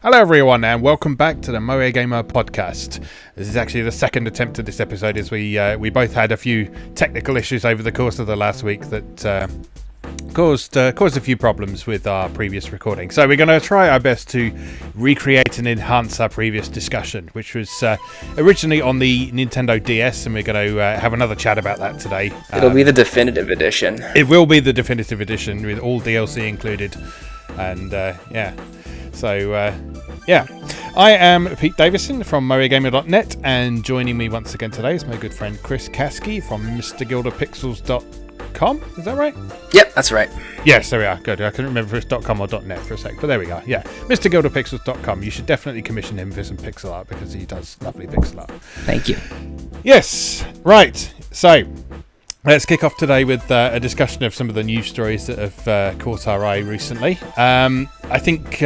Hello everyone and welcome back to the MoeGamer podcast. This is actually the second attempt at this episode as we both had a few technical issues over the course of the last week that caused a few problems with our previous recording. So we're going to try our best to recreate and enhance our previous discussion, which was originally on the Nintendo DS, and we're going to have another chat about that today. It'll be the definitive edition. It will be the definitive edition with all DLC included, and So, I am Pete Davison from MoeGamer.net, and joining me once again today is my good friend Chris Kasky from MrGilderPixels.com. Is that right? Yep, that's right. Yes, there we are. Good. I couldn't remember if it's .com or .net for a sec, but there we go. Yeah, MrGilderPixels.com. You should definitely commission him for some pixel art because he does lovely pixel art. Thank you. Yes, right. So, let's kick off today with a discussion of some of the news stories that have caught our eye recently. I think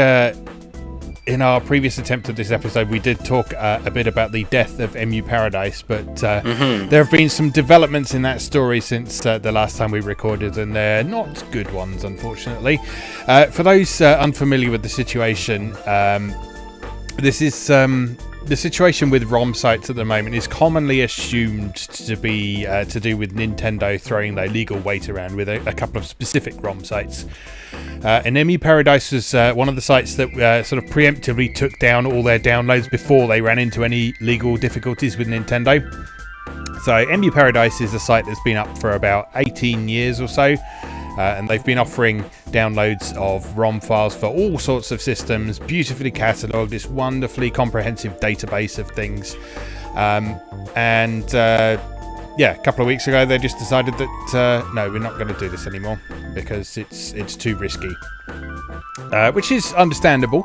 in our previous attempt at this episode, we did talk a bit about the death of EmuParadise, but there have been some developments in that story since the last time we recorded, and they're not good ones, unfortunately. For those unfamiliar with the situation, this is... the situation with ROM sites at the moment is commonly assumed to be to do with Nintendo throwing their legal weight around with a couple of specific ROM sites. And EmuParadise was one of the sites that sort of preemptively took down all their downloads before they ran into any legal difficulties with Nintendo. So EmuParadise is a site that's been up for about 18 years or so. And they've been offering downloads of ROM files for all sorts of systems, beautifully catalogued, this wonderfully comprehensive database of things. A couple of weeks ago they just decided that no, we're not going to do this anymore because it's too risky, which is understandable.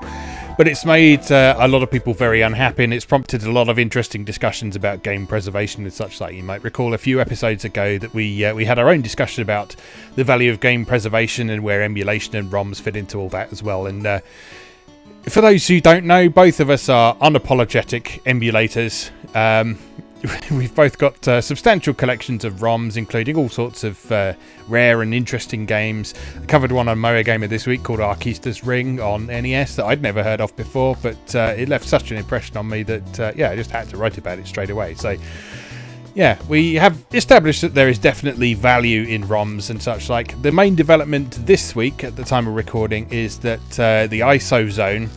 But it's made a lot of people very unhappy, and it's prompted a lot of interesting discussions about game preservation and such like. You might recall a few episodes ago that we had our own discussion about the value of game preservation and where emulation and ROMs fit into all that as well. And for those who don't know, both of us are unapologetic emulators. We've both got substantial collections of ROMs, including all sorts of rare and interesting games. I covered one on MoeGamer this week called Arkista's Ring on NES that I'd never heard of before, but it left such an impression on me that, I just had to write about it straight away. So, we have established that there is definitely value in ROMs and such like. The main development this week, at the time of recording, is that the TheISOZone,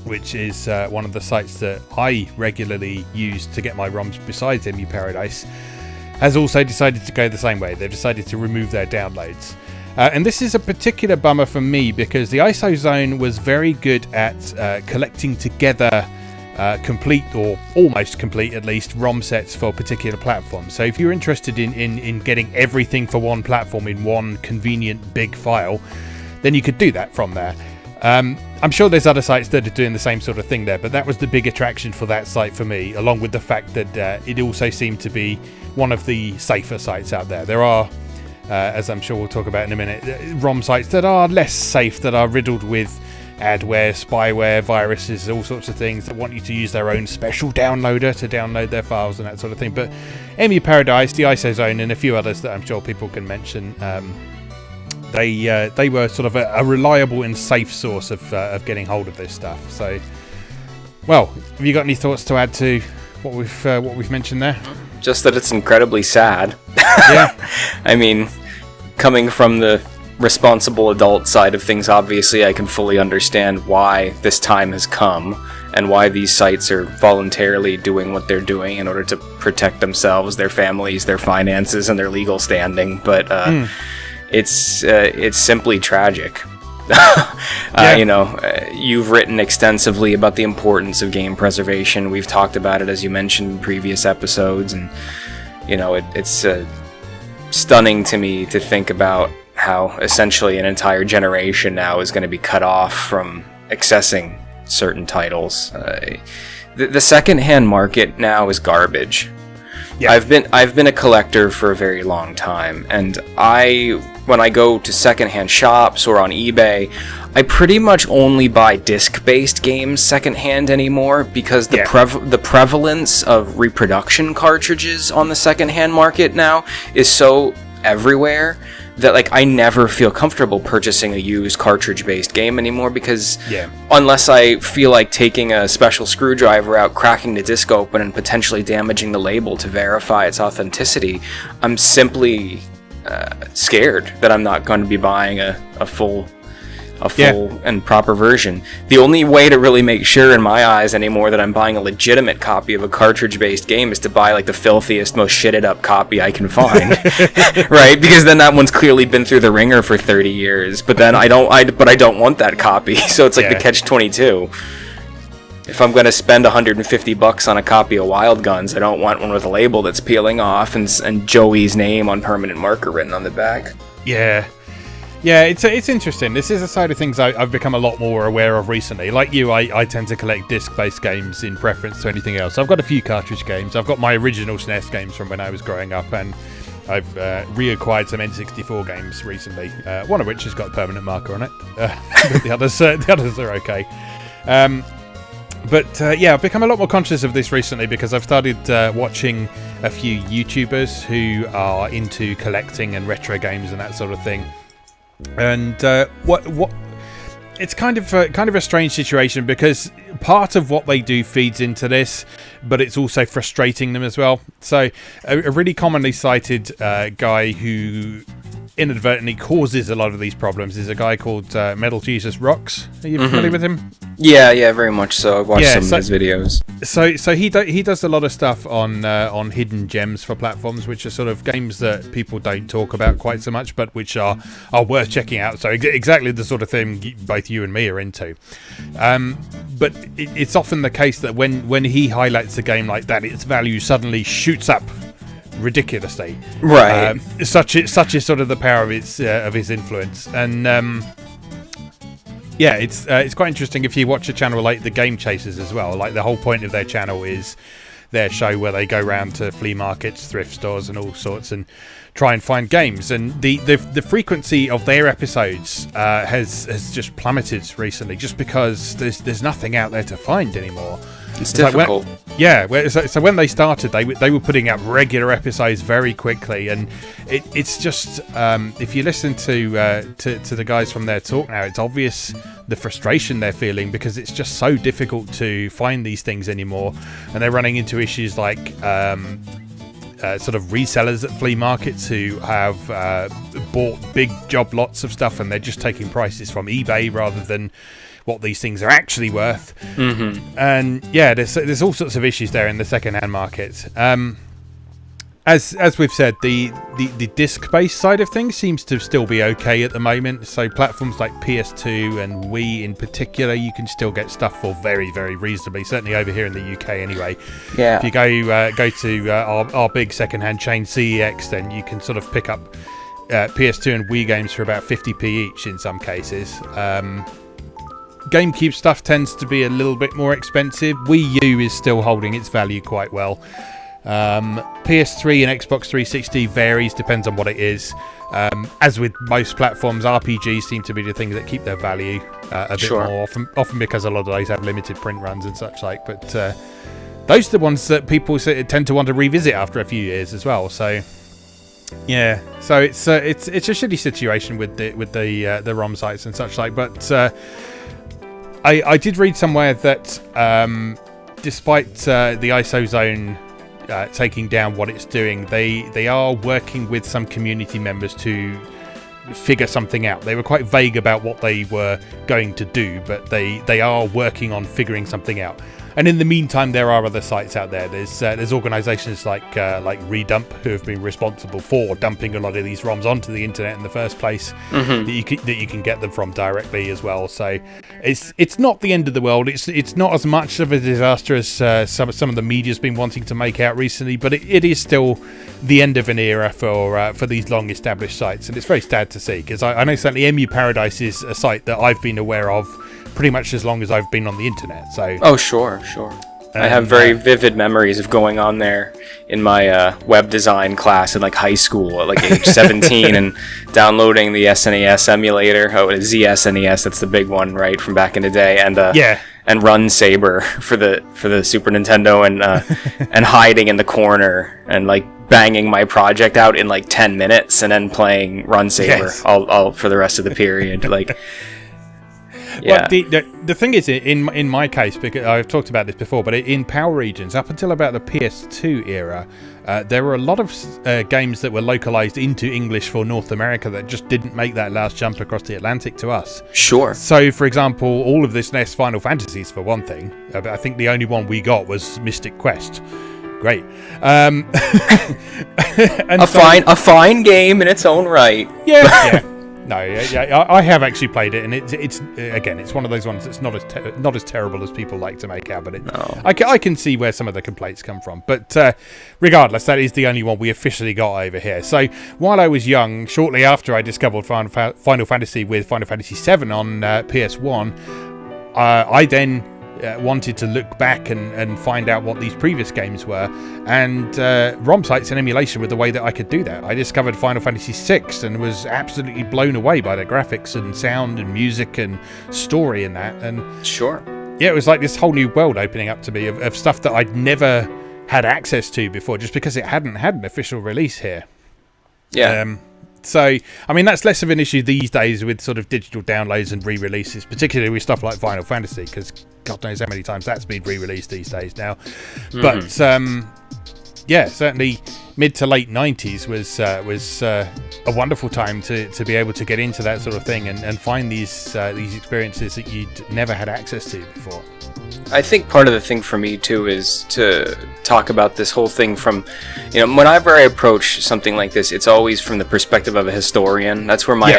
which is one of the sites that I regularly use to get my ROMs besides EmuParadise, has also decided to go the same way. They've decided to remove their downloads. And this is a particular bummer for me because the TheISOZone was very good at collecting together complete, or almost complete at least, ROM sets for particular platforms. So if you're interested in getting everything for one platform in one convenient big file, then you could do that from there. I'm sure there's other sites that are doing the same sort of thing there, but that was the big attraction for that site for me, along with the fact that it also seemed to be one of the safer sites out there. There are, as I'm sure we'll talk about in a minute, ROM sites that are less safe, that are riddled with adware, spyware, viruses, all sorts of things that want you to use their own special downloader to download their files and that sort of thing. But EmuParadise, the TheISOZone, and a few others that I'm sure people can mention, they were sort of a reliable and safe source of getting hold of this stuff. So, well, have you got any thoughts to add to what we've mentioned there? Just that it's incredibly sad. Yeah. I mean, coming from the responsible adult side of things, obviously I can fully understand why this time has come and why these sites are voluntarily doing what they're doing in order to protect themselves, their families, their finances, and their legal standing. But it's simply tragic. You've written extensively about the importance of game preservation. We've talked about it, as you mentioned, in previous episodes, and it's stunning to me to think about how essentially an entire generation now is going to be cut off from accessing certain titles. The second-hand market now is garbage. Yeah. I've been a collector for a very long time, and when I go to secondhand shops or on eBay, I pretty much only buy disc-based games secondhand anymore because the prevalence of reproduction cartridges on the secondhand market now is so everywhere that like I never feel comfortable purchasing a used cartridge-based game anymore, because Yeah. unless I feel like taking a special screwdriver out, cracking the disc open, and potentially damaging the label to verify its authenticity, I'm simply scared that I'm not going to be buying a full and proper version. The only way to really make sure in my eyes anymore that I'm buying a legitimate copy of a cartridge-based game is to buy like the filthiest, most shitted up copy I can find. Right? Because then that one's clearly been through the ringer for 30 years. But then I don't want that copy. So it's like the catch-22. If I'm going to spend $150 on a copy of Wild Guns, I don't want one with a label that's peeling off and Joey's name on permanent marker written on the back. Yeah. Yeah, it's interesting. This is a side of things I've become a lot more aware of recently. Like you, I tend to collect disc-based games in preference to anything else. I've got a few cartridge games. I've got my original SNES games from when I was growing up, and I've reacquired some N64 games recently, one of which has got a permanent marker on it. But the others are okay. But I've become a lot more conscious of this recently because I've started watching a few YouTubers who are into collecting and retro games and that sort of thing. And what it's kind of a strange situation, because part of what they do feeds into this, but it's also frustrating them as well. So a really commonly cited guy who inadvertently causes a lot of these problems is a guy called Metal Jesus Rocks. Are you familiar with him? Yeah, very much so. I've watched some of his videos. So he does a lot of stuff on hidden gems for platforms, which are sort of games that people don't talk about quite so much, but which are worth checking out. So exactly the sort of thing both you and me are into. But it's often the case that when he highlights a game like that, its value suddenly shoots up ridiculously. Right. Such is sort of the power of his influence. And it's quite interesting if you watch a channel like the Game Chasers as well. Like, the whole point of their channel is their show where they go around to flea markets, thrift stores, and all sorts, and try and find games. And the frequency of their episodes has just plummeted recently, just because there's nothing out there to find anymore. It's difficult. So when they started, they were putting out regular episodes very quickly, and it's just if you listen to the guys from their talk now, it's obvious the frustration they're feeling, because it's just so difficult to find these things anymore, and they're running into issues like sort of resellers at flea markets who have bought big job lots of stuff, and they're just taking prices from eBay rather than what these things are actually worth. And there's all sorts of issues there in the second-hand market. As we've said, the disc-based side of things seems to still be okay at the moment. So platforms like PS2 and Wii in particular, you can still get stuff for very, very reasonably. Certainly over here in the UK, anyway. Yeah. If you go to our big second-hand chain CEX, then you can sort of pick up PS2 and Wii games for about 50p each in some cases. GameCube stuff tends to be a little bit more expensive. Wii U is still holding its value quite well. PS3 and Xbox 360 varies, depends on what it is. As with most platforms, RPGs seem to be the things that keep their value a bit more, often because a lot of those have limited print runs and such like. But those are the ones that people tend to want to revisit after a few years as well. So yeah, so it's a shitty situation with the ROM sites and such like. But I did read somewhere that despite the TheISOZone taking down what it's doing, they are working with some community members to figure something out. They were quite vague about what they were going to do, but they are working on figuring something out. And in the meantime, there are other sites out there. There's organisations like Redump, who have been responsible for dumping a lot of these ROMs onto the internet in the first place. That you can get them from directly as well. So it's not the end of the world. It's not as much of a disaster as some of the media's been wanting to make out recently, but it is still the end of an era for these long established sites, and it's very sad to see, because I know certainly EmuParadise is a site that I've been aware of pretty much as long as I've been on the internet. So sure. I have very vivid memories of going on there in my web design class in like high school at like age 17 and downloading the SNES emulator. ZSNES, that's the big one, right, from back in the day, and Run Saber for the Super Nintendo, and and hiding in the corner and like banging my project out in like 10 minutes and then playing Run Saver all for the rest of the period. Like, yeah. Well, the thing is, in my case, because I've talked about this before, but in Power Regions, up until about the PS2 era, there were a lot of games that were localized into English for North America that just didn't make that last jump across the Atlantic to us. Sure. So, for example, all of this NES Final Fantasies, for one thing. I think the only one we got was Mystic Quest. Great. And a fine game in its own right. Yeah. No, I have actually played it, and it's again, it's one of those ones that's not as terrible as people like to make out. But I can see where some of the complaints come from. But regardless, that is the only one we officially got over here. So while I was young, shortly after I discovered Final Fantasy with Final Fantasy VII on PS1, I then wanted to look back and find out what these previous games were, and ROM sites and emulation were the way that I could do that. I discovered Final Fantasy VI and was absolutely blown away by the graphics and sound and music and story in that. And sure, yeah, it was like this whole new world opening up to me of stuff that I'd never had access to before, just because it hadn't had an official release here. Yeah. So, I mean, that's less of an issue these days with sort of digital downloads and re-releases, particularly with stuff like Final Fantasy, because God knows how many times that's been re-released these days now. Mm-hmm. But, yeah, certainly mid to late 90s was a wonderful time to be able to get into that sort of thing and find these experiences that you'd never had access to before. I think part of the thing for me too is to talk about this whole thing from, whenever I approach something like this, it's always from the perspective of a historian. That's where my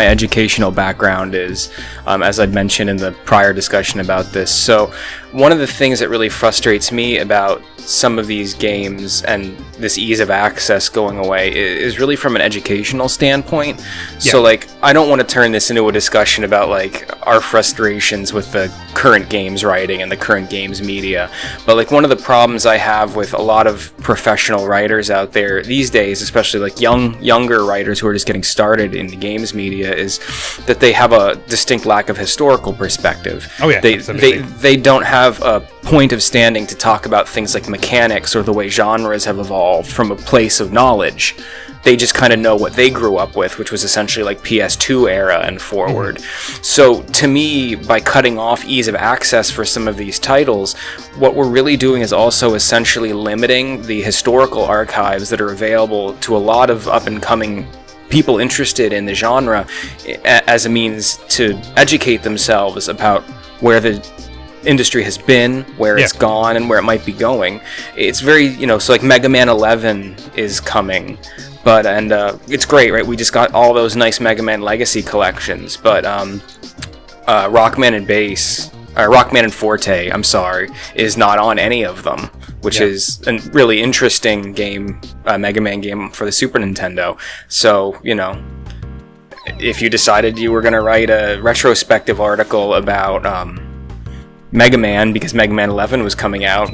educational background is, as I'd mentioned in the prior discussion about this. So one of the things that really frustrates me about some of these games and this ease of access going away is really from an educational standpoint. Yeah. So like, I don't want to turn this into a discussion about like our frustrations with the current games writing and the current games media, but like one of the problems I have with a lot of professional writers out there these days, especially like younger writers who are just getting started in the games media, is that they have a distinct lack of historical perspective. Oh yeah, they don't have a point of standing to talk about things like mechanics or the way genres have evolved from a place of knowledge. They just kind of know what they grew up with, which was essentially like PS2 era and forward. Mm-hmm. So to me, by cutting off ease of access for some of these titles, what we're really doing is also essentially limiting the historical archives that are available to a lot of up-and-coming people interested in the genre as a means to educate themselves about where the industry has been, where it's gone, and where it might be going. It's very, so like Mega Man 11 is coming, but it's great, right? We just got all those nice Mega Man Legacy collections, but Rockman and Forte, I'm sorry, is not on any of them, which is a really interesting game, Mega Man game for the Super Nintendo. So, if you decided you were going to write a retrospective article about Mega Man because Mega Man 11 was coming out,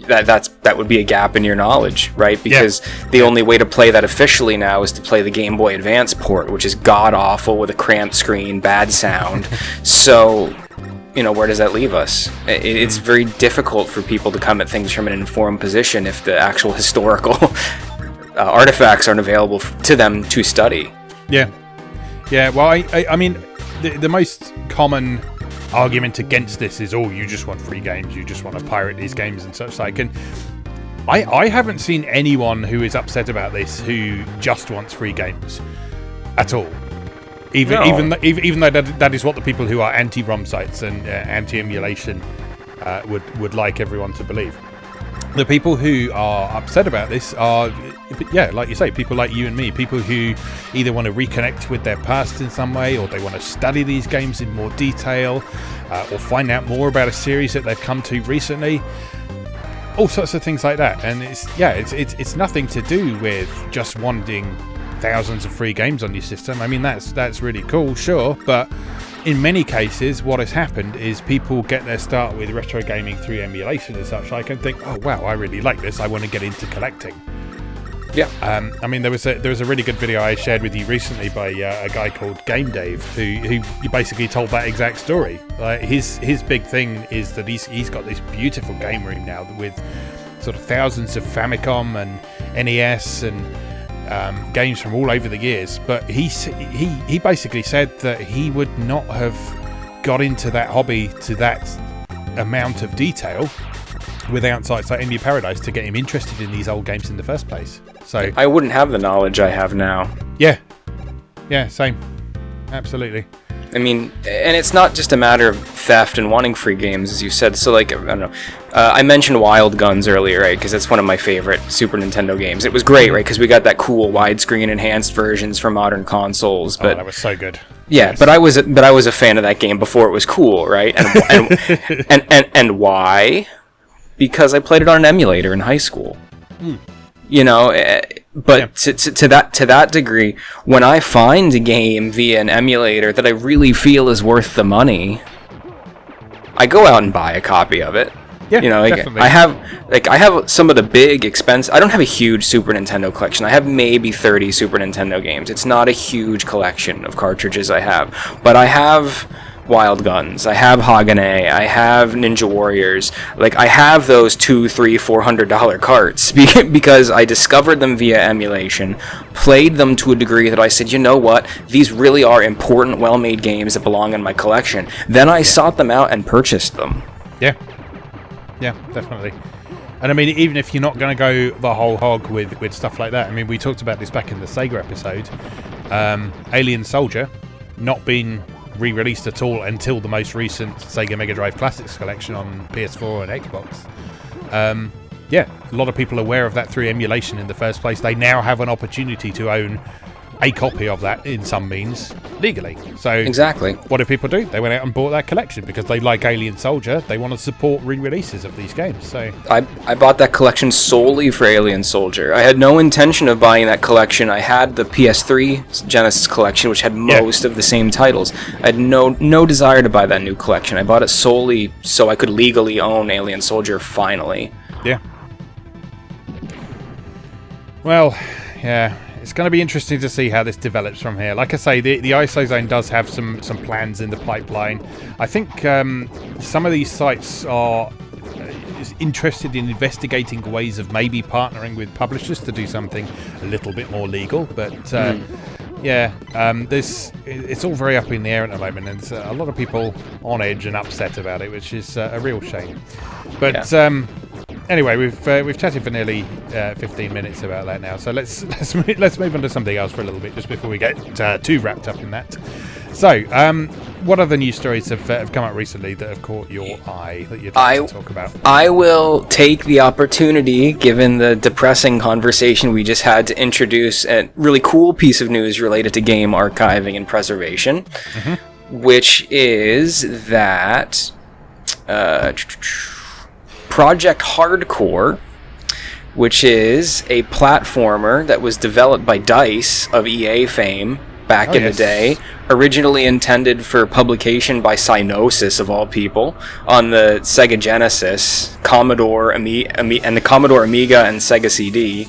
that would be a gap in your knowledge, right? Because the only way to play that officially now is to play the Game Boy Advance port, which is god-awful with a cramped screen, bad sound. So, where does that leave us? It's very difficult for people to come at things from an informed position if the actual historical artifacts aren't available to them to study. Yeah. Well, I mean, the most common argument against this is, you just want free games, you just want to pirate these games and such like, and I haven't seen anyone who is upset about this who just wants free games at all, even though that is what the people who are anti-ROM sites and anti-emulation would like everyone to believe. The people who are upset about this are, like you say, people like you and me, people who either want to reconnect with their past in some way, or they want to study these games in more detail, or find out more about a series that they've come to recently. All sorts of things like that. And it's nothing to do with just wanting thousands of free games on your system. I mean, that's really cool, sure, but in many cases, what has happened is people get their start with retro gaming through emulation and such like, and think, oh wow, I really like this, I want to get into collecting. Yeah. I mean, there was a really good video I shared with you recently by a guy called Game Dave who basically told that exact story. His big thing is that he's got this beautiful game room now with sort of thousands of Famicom and NES and games from all over the years. But he basically said that he would not have got into that hobby to that amount of detail without sites like EmuParadise to get him interested in these old games in the first place. So I wouldn't have the knowledge I have now. Yeah, same. Absolutely. I mean, and it's not just a matter of theft and wanting free games, as you said. So, like, I don't know. I mentioned Wild Guns earlier, right? Because it's one of my favorite Super Nintendo games. It was great, right? Because we got that cool widescreen enhanced versions for modern consoles. But that was so good. Yeah, yes. but I was a fan of that game before it was cool, right? And why? Because I played it on an emulator in high school. You know, but to that degree, when I find a game via an emulator that I really feel is worth the money, I go out and buy a copy of it. Yeah, you know, definitely. I have some of the big expense. I don't have a huge Super Nintendo collection. I have maybe 30 Super Nintendo games. It's not a huge collection of cartridges I have, but I have Wild Guns, I have Hagane, I have Ninja Warriors. Like, I have those $200, $300, $400 carts because I discovered them via emulation, played them to a degree that I said, you know what, these really are important, well-made games that belong in my collection. Then I sought them out and purchased them. Yeah, definitely. And I mean, even if you're not going to go the whole hog with stuff like that, I mean, we talked about this back in the Sega episode. Alien Soldier not being re-released at all until the most recent Sega Mega Drive Classics collection on PS4 and Xbox. A lot of people are aware of that through emulation in the first place. They now have an opportunity to own a copy of that in some means legally. So exactly, what did people do? They went out and bought that collection because they like Alien Soldier. They want to support re-releases of these games. So I bought that collection solely for Alien Soldier. I had no intention of buying that collection. I had the PS3 Genesis collection, which had most of the same titles. I had no desire to buy that new collection. I bought it solely so I could legally own Alien Soldier finally. Yeah. Well, yeah. It's going to be interesting to see how this develops from here. Like I say, the TheISOZone does have some plans in the pipeline. I think some of these sites are interested in investigating ways of maybe partnering with publishers to do something a little bit more legal. But it's all very up in the air at the moment, and there's a lot of people on edge and upset about it, which is a real shame. But anyway, we've chatted for nearly 15 minutes about that now, so let's move on to something else for a little bit, just before we get too wrapped up in that. So, what other news stories have come up recently that have caught your eye that you'd like to talk about? I will take the opportunity, given the depressing conversation we just had, to introduce a really cool piece of news related to game archiving and preservation, which is that Project Hardcore, which is a platformer that was developed by DICE of EA fame back in the day, originally intended for publication by Psygnosis of all people on the Sega Genesis, Commodore and the Commodore Amiga and Sega CD,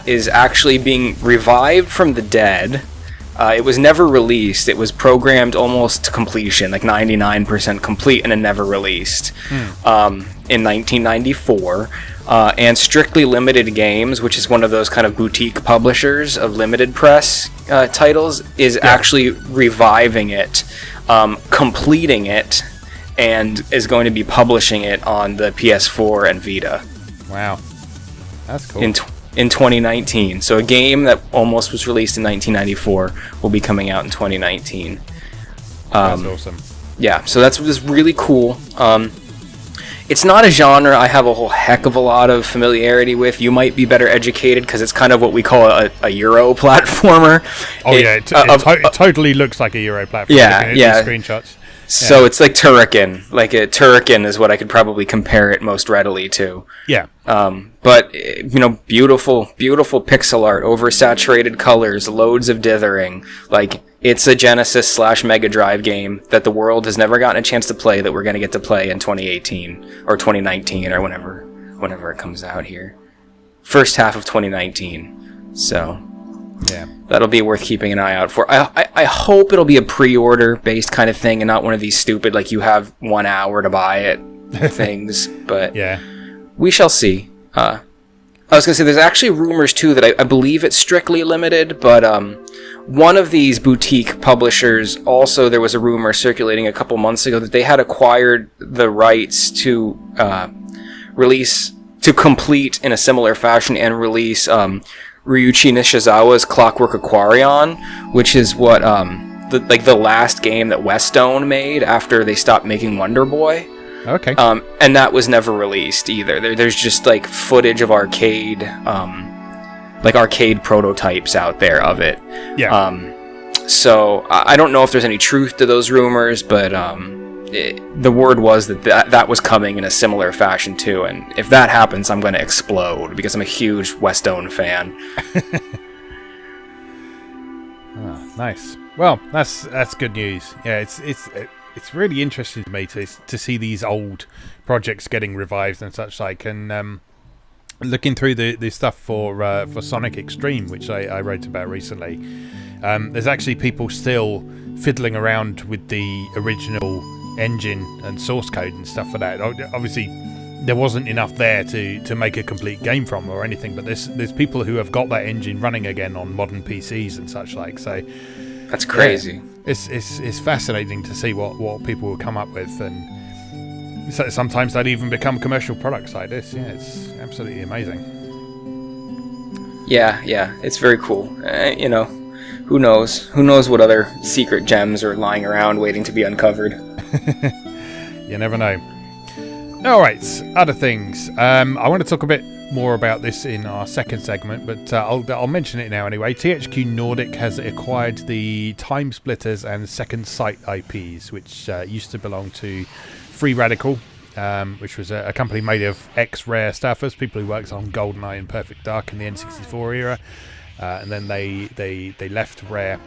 is actually being revived from the dead. It was never released. It was programmed almost to completion, like 99% complete, and then never released. In 1994, and Strictly Limited Games, which is one of those kind of boutique publishers of limited press titles, is actually reviving it, completing it, and is going to be publishing it on the PS4 and Vita. Wow, that's cool. In 2019. So a game that almost was released in 1994 will be coming out in 2019. That's awesome. Yeah, so that's really cool. It's not a genre I have a whole heck of a lot of familiarity with. You might be better educated because it's kind of what we call a Euro platformer. Oh, it totally looks like a Euro platformer. Yeah. Screenshots. So it's like Turrican. Like a Turrican is what I could probably compare it most readily to. Yeah. But beautiful pixel art, oversaturated colors, loads of dithering. Like, it's a Genesis / Mega Drive game that the world has never gotten a chance to play that we're going to get to play in 2018 or 2019 or whenever it comes out here. First half of 2019. So yeah, that'll be worth keeping an eye out for. I hope it'll be a pre-order based kind of thing and not one of these stupid, like, you have 1 hour to buy it things. But yeah, we shall see. I was going to say, there's actually rumors, too, that I believe it's strictly limited, but one of these boutique publishers, also there was a rumor circulating a couple months ago that they had acquired the rights to complete in a similar fashion and release Ryuichi Nishizawa's Clockwork Aquarion, which is what the last game that Westone made after they stopped making Wonder Boy. Okay. And that was never released either. There's just like footage of arcade prototypes out there of it. Yeah. So I don't know if there's any truth to those rumors, but the word was that was coming in a similar fashion too. And if that happens, I'm going to explode because I'm a huge Westone fan. Oh, nice. Well, that's good news. Yeah, it's really interesting to me to see these old projects getting revived and such like, and looking through the stuff for Sonic Extreme, which I wrote about recently. There's actually people still fiddling around with the original engine and source code and stuff for that. Obviously, there wasn't enough there to make a complete game from or anything, but there's people who have got that engine running again on modern PCs and such like. So that's crazy. Yeah. It's fascinating to see what people will come up with, and so sometimes they'd even become commercial products like this. Yeah, it's absolutely amazing. Yeah, it's very cool. Who knows? Who knows what other secret gems are lying around waiting to be uncovered? You never know. All right, other things. I want to talk a bit more about this in our second segment, but I'll mention it now anyway. THQ Nordic has acquired the Time Splitters and Second Sight IPs, which used to belong to Free Radical, which was a company made of ex-Rare staffers, people who worked on GoldenEye and Perfect Dark in the N64 era, and then they left Rare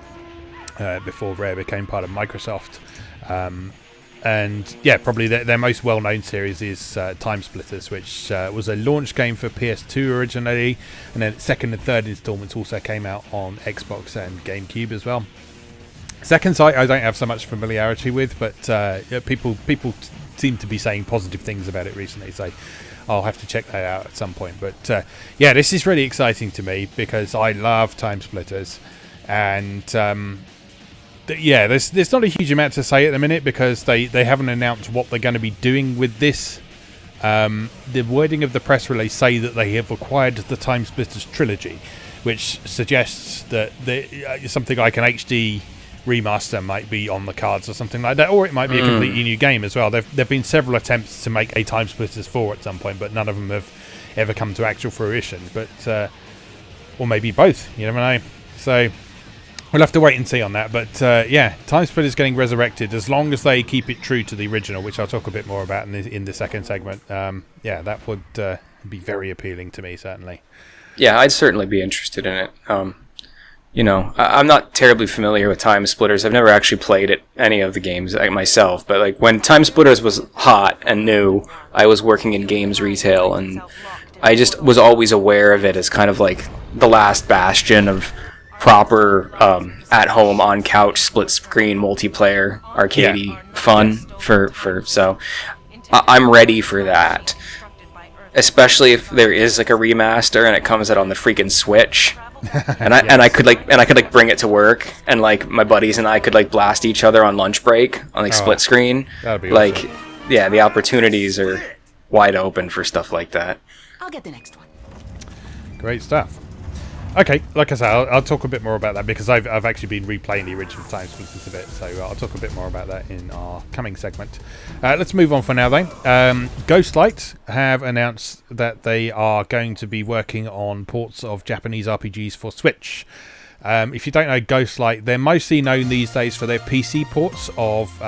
before Rare became part of Microsoft. And yeah, probably their most well-known series is Time Splitters, which was a launch game for PS2 originally, and then second and third installments also came out on Xbox and GameCube as well. Second Sight I don't have so much familiarity with, but people seem to be saying positive things about it recently, so I'll have to check that out at some point. But yeah, this is really exciting to me because I love Time Splitters, and yeah, there's not a huge amount to say at the minute because they haven't announced what they're going to be doing with this. The wording of the press release say that they have acquired the Time Splitters trilogy, which suggests that something like an HD remaster might be on the cards or something like that, or it might be a completely new game as well. There've been several attempts to make a Time Splitters 4 at some point, but none of them have ever come to actual fruition. But or maybe both, you never know. So we'll have to wait and see on that, but yeah, Time Splitters getting resurrected as long as they keep it true to the original, which I'll talk a bit more about in the second segment. Yeah, that would be very appealing to me, certainly. Yeah, I'd certainly be interested in it. I'm not terribly familiar with Time Splitters. I've never actually played any of the games myself, but like when Time Splitters was hot and new, I was working in games retail, and I just was always aware of it as kind of like the last bastion of proper at-home on-couch split-screen multiplayer arcadey fun so I'm ready for that, especially if there is like a remaster and it comes out on the freaking Switch. And I could bring it to work, and like my buddies and I could like blast each other on lunch break on like split screen. That'd be like awesome. Yeah, the opportunities are wide open for stuff like that. I'll get the next one. Great stuff. Okay, like I said, I'll talk a bit more about that because I've actually been replaying the original Time Splitters a bit, so I'll talk a bit more about that in our coming segment. Let's move on for now, though. Ghostlight have announced that they are going to be working on ports of Japanese RPGs for Switch. If you don't know Ghostlight, they're mostly known these days for their PC ports of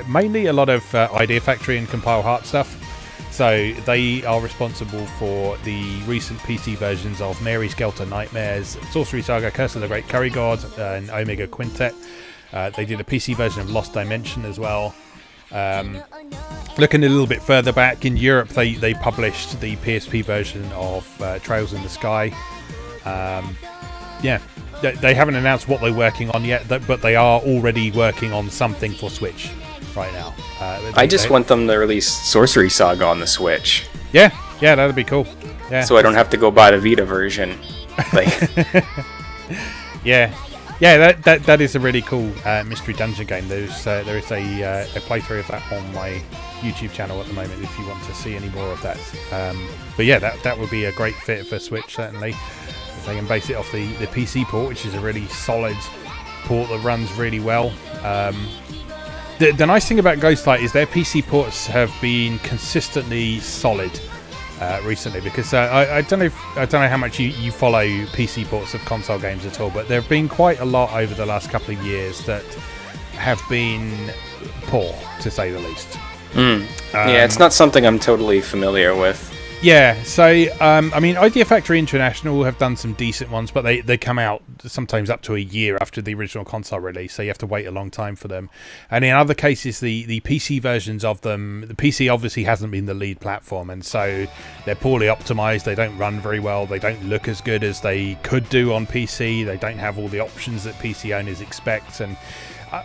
mainly a lot of Idea Factory and Compile Heart stuff. So they are responsible for the recent PC versions of Mary Skelter Nightmares, Sorcery Saga, Curse of the Great Curry God, and Omega Quintet. They did a PC version of Lost Dimension as well. Looking a little bit further back, in Europe they published the PSP version of Trails in the Sky. Yeah, they haven't announced what they're working on yet, but they are already working on something for Switch right now. I just want them to release Sorcery Saga on the Switch. Yeah, Yeah, that'd be cool. Yeah. So I don't have to go buy the Vita version. Like, yeah. Yeah, that is a really cool mystery dungeon game. There is a playthrough of that on my YouTube channel at the moment if you want to see any more of that. But yeah, that would be a great fit for Switch, certainly. If they can base it off the PC port, which is a really solid port that runs really well. The nice thing about Ghostlight is their PC ports have been consistently solid recently, because I don't know how much you follow PC ports of console games at all, but there have been quite a lot over the last couple of years that have been poor, to say the least. Yeah, it's not something I'm totally familiar with. Yeah, so I mean, Idea Factory International have done some decent ones, but they come out sometimes up to a year after the original console release, so you have to wait a long time for them. And in other cases, the PC versions of them, the PC obviously hasn't been the lead platform, and so they're poorly optimized. They don't run very well. They don't look as good as they could do on PC. They don't have all the options that PC owners expect, and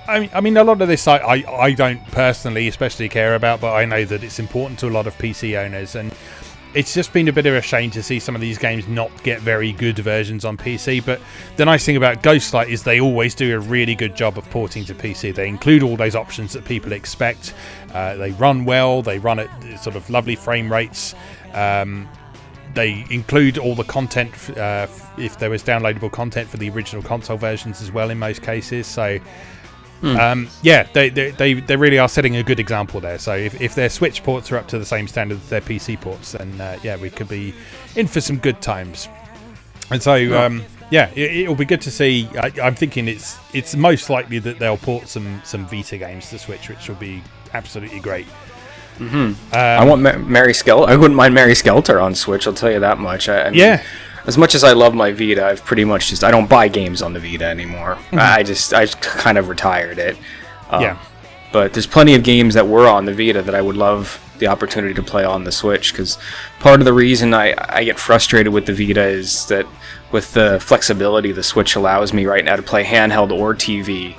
I mean, a lot of this I don't personally especially care about, but I know that it's important to a lot of PC owners, and it's just been a bit of a shame to see some of these games not get very good versions on PC. But the nice thing about Ghostlight is they always do a really good job of porting to PC. They include all those options that people expect. They run well. They run at sort of lovely frame rates. They include all the content, if there was downloadable content for the original console versions as well in most cases. So yeah, they really are setting a good example there. So if their Switch ports are up to the same standard as their PC ports, then yeah, we could be in for some good times. And so yeah, it'll be good to see. I'm thinking it's most likely that they'll port some Vita games to Switch, which will be absolutely great. I want Mary Skelter. I wouldn't mind Mary Skelter on Switch, I'll tell you that much. I mean, yeah. As much as I love my Vita, I've pretty much I don't buy games on the Vita anymore. I kind of retired it. Yeah. But there's plenty of games that were on the Vita that I would love the opportunity to play on the Switch, because part of the reason I get frustrated with the Vita is that with the flexibility the Switch allows me right now to play handheld or TV.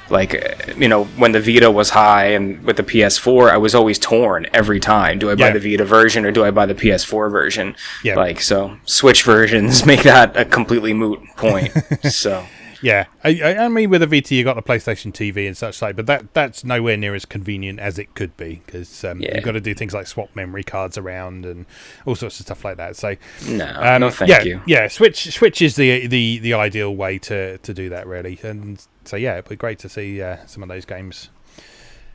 Like, you know, when the Vita was high and with the PS4, I was always torn every time. Do I buy the Vita version or do I buy the PS4 version? Yeah. Like, so Switch versions make that a completely moot point. So. Yeah, I mean, with a Vita, you got the PlayStation TV and such like, but that's nowhere near as convenient as it could be, because you've got to do things like swap memory cards around and all sorts of stuff like that. So no, thank you. Yeah, Switch is the ideal way to do that, really. And so yeah, it'd be great to see some of those games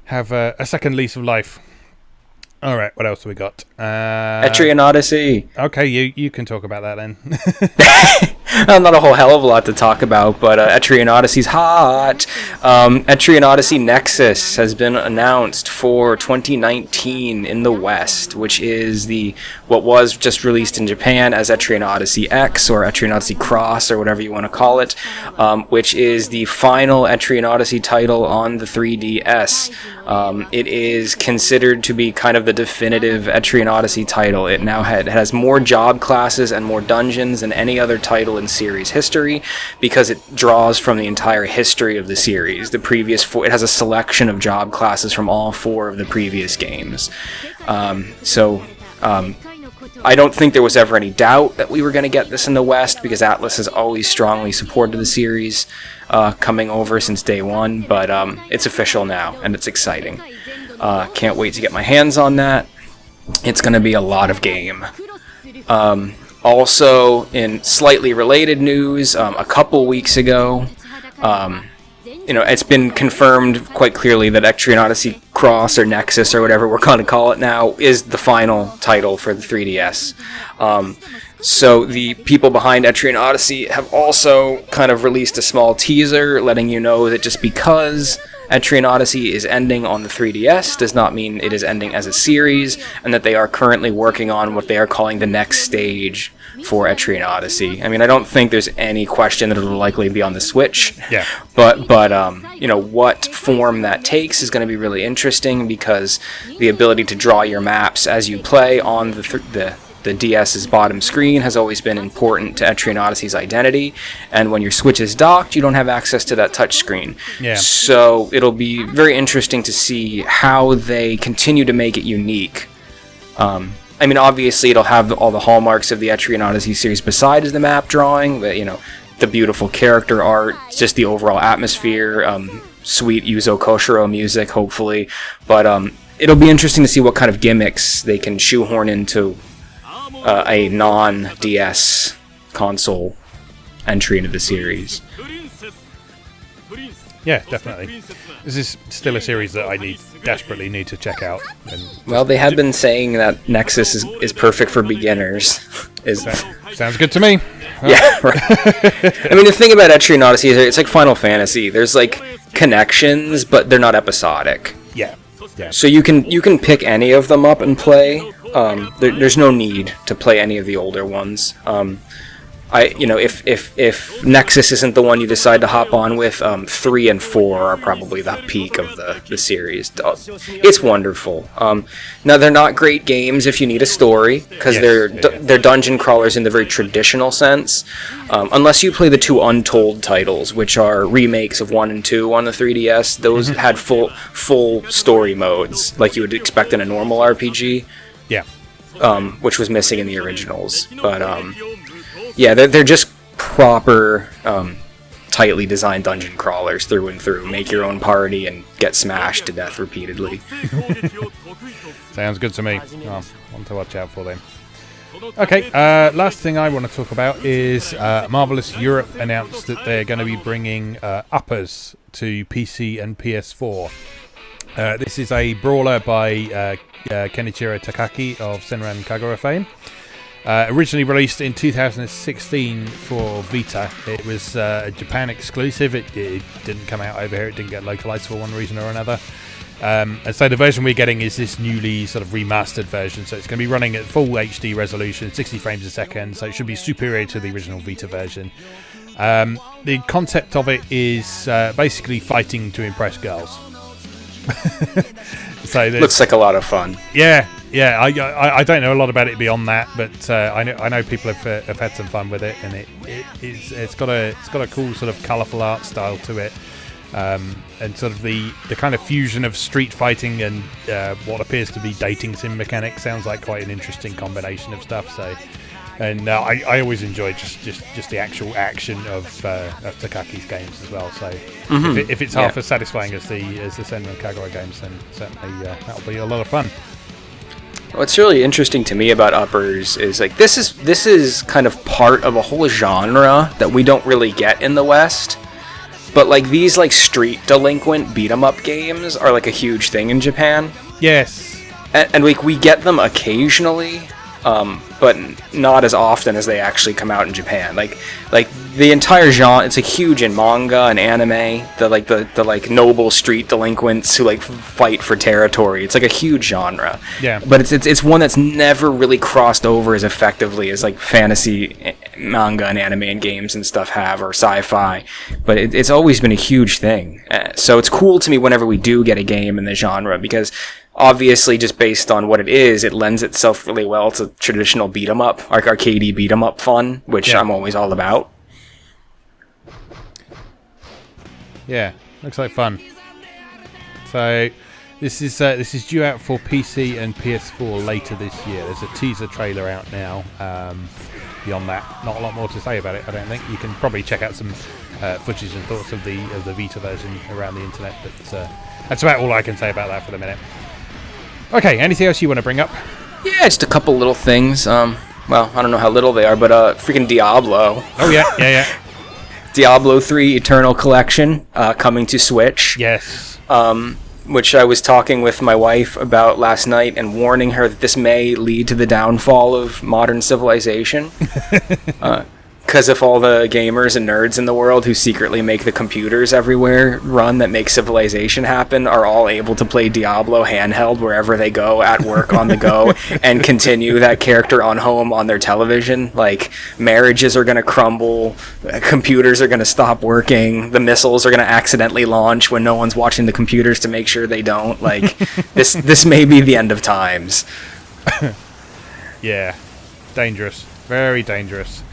have a second lease of life. All right, what else have we got? Etrian Odyssey. Okay, you can talk about that then. Not a whole hell of a lot to talk about, but Etrian Odyssey's hot. Etrian Odyssey Nexus has been announced for 2019 in the West, which is what was just released in Japan as Etrian Odyssey X or Etrian Odyssey Cross or whatever you want to call it, which is the final Etrian Odyssey title on the 3DS. It is considered to be kind of the definitive Etrian Odyssey title. It now has more job classes and more dungeons than any other title in series history, because it draws from the entire history of the series. The previous four, it has a selection of job classes from all four of the previous games. I don't think there was ever any doubt that we were going to get this in the West, because Atlas has always strongly supported the series coming over since day one, but it's official now, and it's exciting. Can't wait to get my hands on that. It's going to be a lot of game. Also, in slightly related news, a couple weeks ago, it's been confirmed quite clearly that Etrian Odyssey Cross or Nexus or whatever we're going to call it now is the final title for the 3DS. So the people behind Etrian Odyssey have also kind of released a small teaser letting you know that just because Etrian Odyssey is ending on the 3DS does not mean it is ending as a series, and that they are currently working on what they are calling the next stage for Etrian Odyssey. I mean, I don't think there's any question that it'll likely be on the Switch. Yeah. But what form that takes is going to be really interesting, because the ability to draw your maps as you play on the DS's bottom screen has always been important to Etrian Odyssey's identity, and when your Switch is docked, you don't have access to that touch screen. Yeah. So it'll be very interesting to see how they continue to make it unique. I mean, obviously it'll have all the hallmarks of the Etrian Odyssey series besides the map drawing, the beautiful character art, just the overall atmosphere, sweet Yuzo Koshiro music, hopefully. But it'll be interesting to see what kind of gimmicks they can shoehorn into a non-DS console entry into the series. Yeah, definitely. This is still a series that I desperately need to check out. Well, they have been saying that Nexus is perfect for beginners. Sounds good to me. Yeah, right. I mean, the thing about Etrian Odyssey is it's like Final Fantasy. There's like connections, but they're not episodic. Yeah. So you can pick any of them up and play. There's no need to play any of the older ones. If Nexus isn't the one you decide to hop on with, 3 and 4 are probably the peak of the series. It's wonderful. Now, they're not great games if you need a story, because they're dungeon crawlers in the very traditional sense, unless you play the 2 Untold titles, which are remakes of 1 and 2 on the 3DS. Those had full story modes, like you would expect in a normal RPG. Yeah. Which was missing in the originals. But yeah, they're just proper, tightly designed dungeon crawlers through and through. Make your own party and get smashed to death repeatedly. Sounds good to me. Oh, one to watch out for them. Okay, last thing I want to talk about is Marvelous Europe announced that they're going to be bringing Uppers to PC and PS4. This is a brawler by Kenichiro Takaki of Senran Kagura fame. Originally released in 2016 for Vita. It was a Japan exclusive. It didn't come out over here. It didn't get localized for one reason or another. And so the version we're getting is this newly sort of remastered version. So it's going to be running at full HD resolution, 60 frames a second. So it should be superior to the original Vita version. The concept of it is basically fighting to impress girls. So looks like a lot of fun. Yeah. I don't know a lot about it beyond that, but I know people have had some fun with it, and it's got a cool sort of colourful art style to it, and sort of the kind of fusion of street fighting and what appears to be dating sim mechanics sounds like quite an interesting combination of stuff. So, and I always enjoy just the actual action of Takaki's games as well. So if it's half as satisfying as the Senran Kagura games, then certainly that'll be a lot of fun. What's really interesting to me about Uppers is like this is kind of part of a whole genre that we don't really get in the West. But like these like street delinquent beat 'em up games are like a huge thing in Japan. Yes. And like we get them occasionally, but not as often as they actually come out in Japan. Like the entire genre, it's like huge in manga and anime. The noble street delinquents who like fight for territory. It's like a huge genre. Yeah. But it's one that's never really crossed over as effectively as like fantasy manga and anime and games and stuff have, or sci-fi. But it's always been a huge thing. So it's cool to me whenever we do get a game in the genre, because obviously, just based on what it is, it lends itself really well to traditional beat 'em up, like arcadey beat 'em up fun, which I'm always all about. Yeah, looks like fun. So this is due out for PC and PS4 later this year. There's a teaser trailer out now. Beyond that, not a lot more to say about it, I don't think. You can probably check out some footage and thoughts of the Vita version around the internet, but that's about all I can say about that for the minute. Okay, anything else you want to bring up? Yeah, just a couple little things. Well, I don't know how little they are, but freaking Diablo. Oh, yeah. Diablo 3 Eternal Collection coming to Switch. Yes. Which I was talking with my wife about last night and warning her that this may lead to the downfall of modern civilization. Because if all the gamers and nerds in the world who secretly make the computers everywhere run that make civilization happen are all able to play Diablo handheld wherever they go, at work, on the go, and continue that character on home on their television, like marriages are going to crumble, computers are going to stop working, the missiles are going to accidentally launch when no one's watching the computers to make sure they don't. Like, this may be the end of times. Yeah. Dangerous. Very dangerous.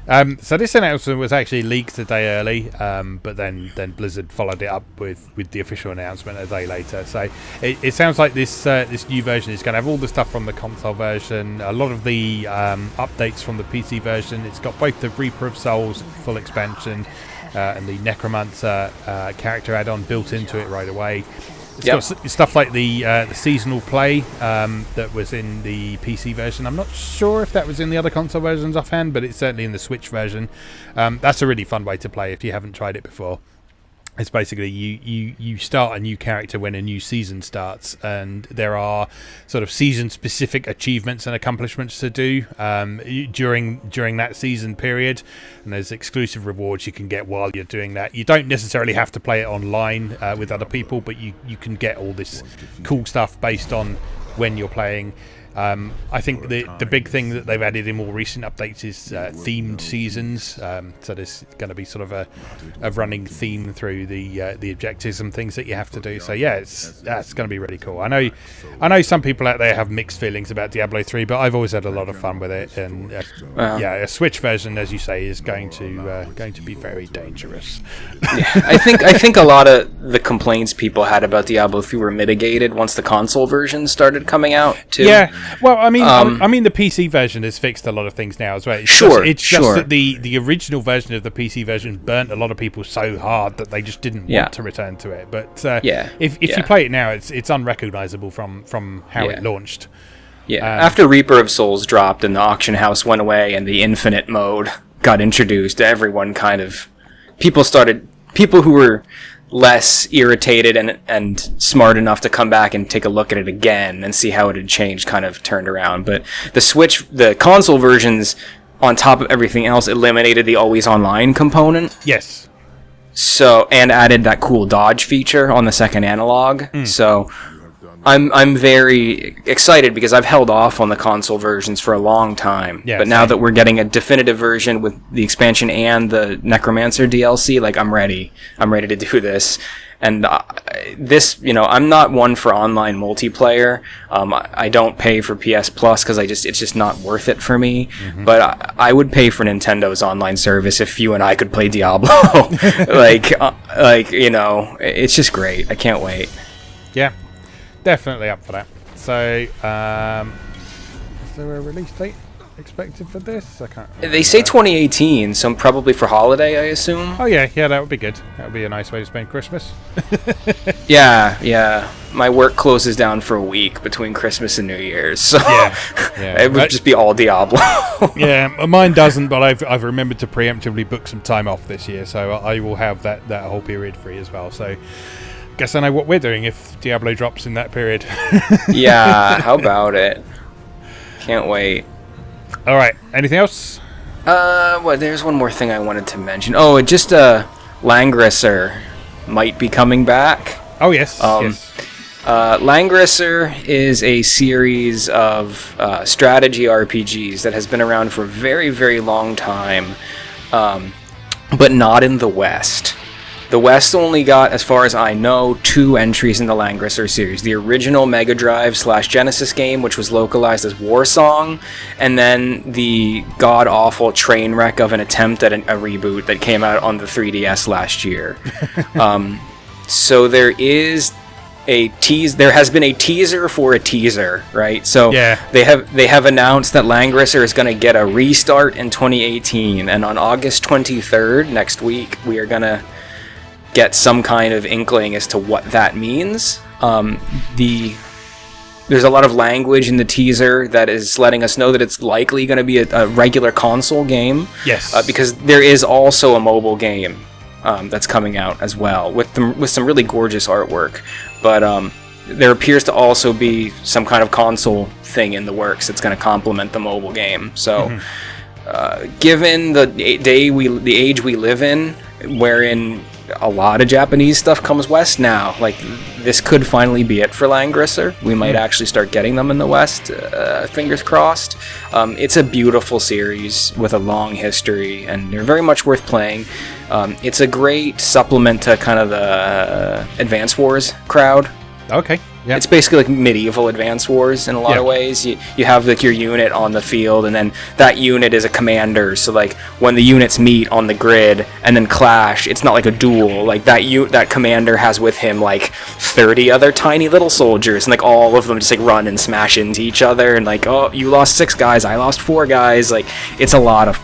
So this announcement was actually leaked a day early, but then Blizzard followed it up with the official announcement a day later. So it sounds like this new version is going to have all the stuff from the console version, a lot of the updates from the PC version. It's got both the Reaper of Souls full expansion and the Necromancer character add-on built into it right away. It's got stuff like the seasonal play that was in the PC version. I'm not sure if that was in the other console versions offhand, but it's certainly in the Switch version. That's a really fun way to play if you haven't tried it before. It's basically you start a new character when a new season starts, and there are sort of season-specific achievements and accomplishments to do during that season period, and there's exclusive rewards you can get while you're doing that. You don't necessarily have to play it online with other people, but you can get all this cool stuff based on when you're playing. I think the big thing that they've added in more recent updates is themed seasons. So there's going to be sort of a running theme through the objectives and things that you have to do. So yeah, that's going to be really cool. I know some people out there have mixed feelings about Diablo 3, but I've always had a lot of fun with it. And a Switch version, as you say, is going to be very dangerous. Yeah, I think a lot of the complaints people had about Diablo 3 were mitigated once the console version started coming out too. Yeah. Well, I mean, the PC version has fixed a lot of things now as well. It's just that the original version of the PC version burnt a lot of people so hard that they just didn't want to return to it. But if you play it now, it's unrecognizable from how it launched. Yeah. After Reaper of Souls dropped and the auction house went away and the infinite mode got introduced, everyone kind of people who were less irritated and smart enough to come back and take a look at it again and see how it had changed kind of turned around. But the console versions, on top of everything else, eliminated the always online component. Yes. So, and added that cool dodge feature on the second analog. So I'm very excited because I've held off on the console versions for a long time. Yeah, but now that we're getting a definitive version with the expansion and the Necromancer DLC, like I'm ready to do this. And this, I'm not one for online multiplayer. I don't pay for PS Plus because it's just not worth it for me. Mm-hmm. But I would pay for Nintendo's online service if you and I could play Diablo. It's just great. I can't wait. Yeah. Definitely up for that. So, is there a release date expected for this? I can't remember. They say 2018, so probably for holiday, I assume. Oh yeah, that would be good. That would be a nice way to spend Christmas. Yeah. My work closes down for a week between Christmas and New Year's, so it would just be all Diablo. Yeah, mine doesn't, but I've remembered to preemptively book some time off this year, so I will have that whole period free as well. So. Guess I know what we're doing if Diablo drops in that period. Yeah, how about it? Can't wait. All right, anything else? Well, there's one more thing I wanted to mention. Oh, just Langrisser might be coming back. Oh, yes. Yes. Langrisser is a series of strategy RPGs that has been around for a very, very long time, but not in the West. The West only got, as far as I know, 2 entries in the Langrisser series. The original Mega Drive/Genesis game, which was localized as Warsong, and then the god-awful train wreck of an attempt at a reboot that came out on the 3DS last year. So there has been a teaser for a teaser, right? So they have announced that Langrisser is going to get a restart in 2018, and on August 23rd, next week, we are going to get some kind of inkling as to what that means. There's a lot of language in the teaser that is letting us know that it's likely going to be a regular console game. Yes. Because there is also a mobile game that's coming out as well with some really gorgeous artwork. But there appears to also be some kind of console thing in the works that's going to complement the mobile game. So, given the age we live in, wherein a lot of Japanese stuff comes west now, like this could finally be it for Langrisser. We might actually start getting them in the West, fingers crossed. It's a beautiful series with a long history, and they're very much worth playing. It's a great supplement to kind of the Advance Wars crowd, Okay. Yeah. It's basically like medieval Advance Wars in a lot of ways. You have like your unit on the field, and then that unit is a commander. So like when the units meet on the grid and then clash, it's not like a duel. Like that commander has with him like 30 other tiny little soldiers, and like all of them just like run and smash into each other. And like, oh, you lost 6 guys, I lost 4 guys. Like it's a lot of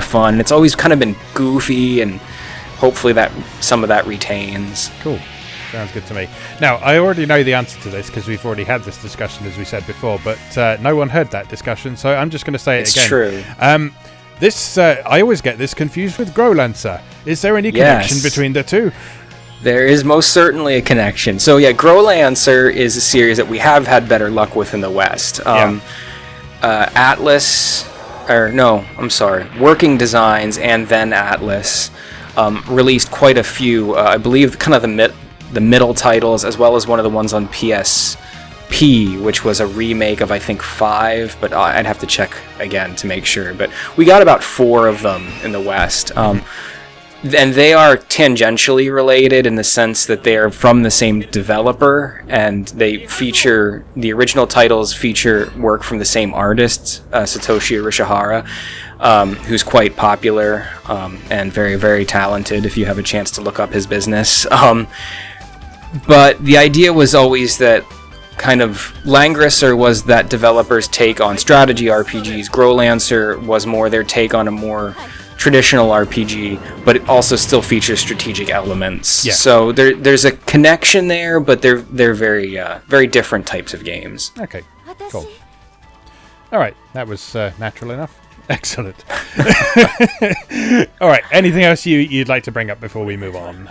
fun. It's always kind of been goofy, and hopefully that some of that retains. Cool. Sounds good to me. Now, I already know the answer to this because we've already had this discussion, as we said before, but no one heard that discussion, so I'm just going to say it again. It's true. I always get this confused with Growlancer. Is there any connection between the two? There is most certainly a connection. So yeah, Growlancer is a series that we have had better luck with in the West. Working Designs and then Atlas released quite a few, I believe kind of the middle titles, as well as one of the ones on PSP, which was a remake of I think 5, but I'd have to check again to make sure. But we got about 4 of them in the West. And they are tangentially related in the sense that they are from the same developer, and the original titles feature work from the same artist, Satoshi Arishihara, who's quite popular and very, very talented if you have a chance to look up his business. But the idea was always that kind of Langrisser was that developer's take on strategy RPGs. Growlancer was more their take on a more traditional RPG, but it also still features strategic elements. Yeah. So there's a connection there, but they're very very different types of games. Okay, cool. All right, that was natural enough. Excellent. All right, anything else you'd like to bring up before we move on?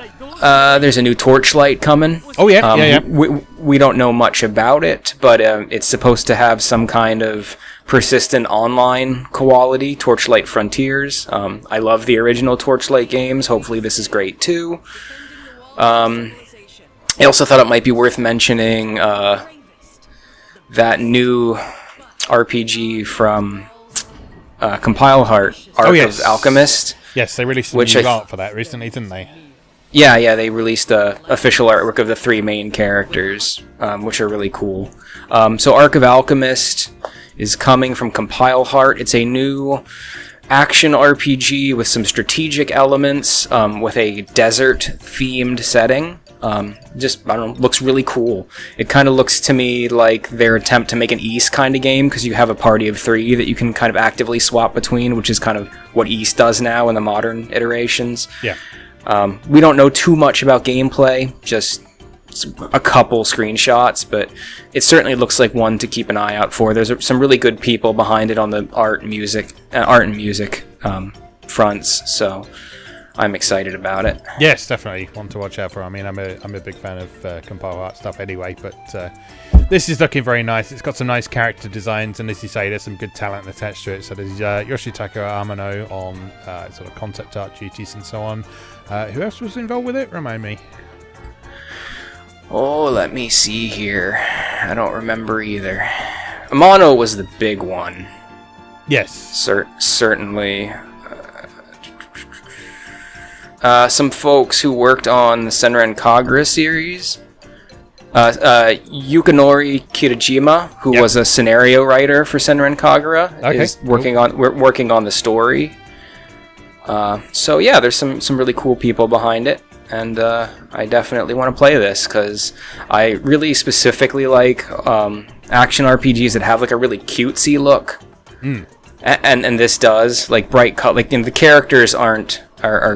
There's a new Torchlight coming. Oh, yeah. We don't know much about it, but it's supposed to have some kind of persistent online quality, Torchlight Frontiers. I love the original Torchlight games. Hopefully this is great, too. I also thought it might be worth mentioning that new RPG from Compile Heart, Arc of Alchemist. Yes, they released some new art for that recently, didn't they? Yeah, they released official artwork of the 3 main characters, which are really cool. So Arc of Alchemist is coming from Compile Heart. It's a new action RPG with some strategic elements, with a desert-themed setting. Looks really cool. It kind of looks to me like their attempt to make an East kind of game, because you have a party of 3 that you can kind of actively swap between, which is kind of what East does now in the modern iterations. Yeah. We don't know too much about gameplay, just a couple screenshots, but it certainly looks like one to keep an eye out for. There's some really good people behind it on the art and music fronts, so I'm excited about it. Yes, definitely one to watch out for. I mean, I'm a big fan of Compile Art stuff anyway, but this is looking very nice. It's got some nice character designs, and as you say, there's some good talent attached to it. So there's Yoshitaka Amano on sort of concept art duties and so on. Who else was involved with it? Remind me. Oh, let me see here. I don't remember either. Amano was the big one. Yes. Certainly. Some folks who worked on the Senran Kagura series. Yukinori Kitajima, who was a scenario writer for Senran Kagura, is working on the story. So yeah, there's some really cool people behind it, and I definitely want to play this because I really specifically like action RPGs that have like a really cutesy look. And this does, like bright color, like the characters are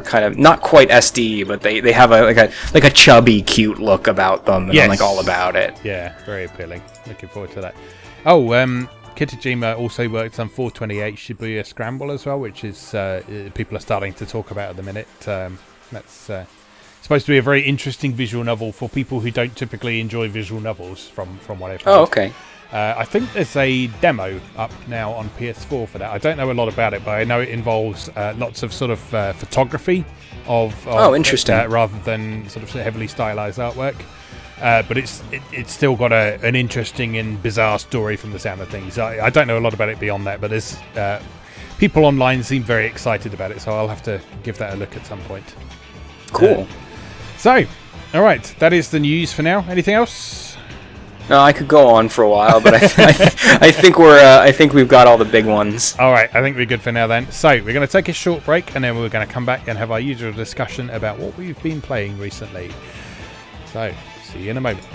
kind of not quite SD, but they have a chubby, cute look about them, and I'm like all about it. Yeah, very appealing. Looking forward to that. Oh, Kitajima also worked on 428 Shibuya Scramble as well, which is people are starting to talk about at the minute. That's supposed to be a very interesting visual novel for people who don't typically enjoy visual novels, from what I've heard. Oh, okay. I think there's a demo up now on PS4 for that. I don't know a lot about it, but I know it involves lots of sort of photography of interesting, rather than sort of heavily stylized artwork. But it's still got an interesting and bizarre story from the sound of things. I don't know a lot about it beyond that, but there's people online seem very excited about it, so I'll have to give that a look at some point. Cool. So, all right, that is the news for now. Anything else? No, I could go on for a while, but I think we've got all the big ones. All right, I think we're good for now then. So we're going to take a short break, and then we're going to come back and have our usual discussion about what we've been playing recently. So, see you in a moment.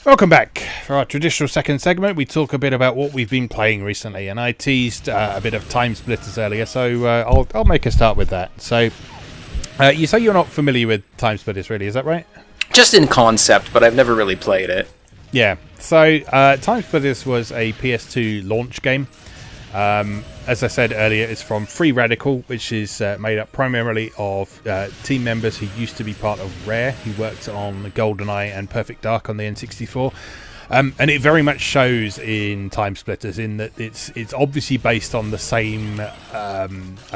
Welcome back. For our traditional second segment, we talk a bit about what we've been playing recently, and I teased a bit of Time Splitters earlier, so I'll make a start with that. So, you say you're not familiar with Time Splitters, really, is that right? Just in concept, but I've never really played it. Yeah, so Time Splitters was a PS2 launch game. As I said earlier, it's from Free Radical, which is made up primarily of team members who used to be part of Rare, who worked on GoldenEye and Perfect Dark on the N64. And it very much shows in Time Splitters in that it's obviously based on the same. I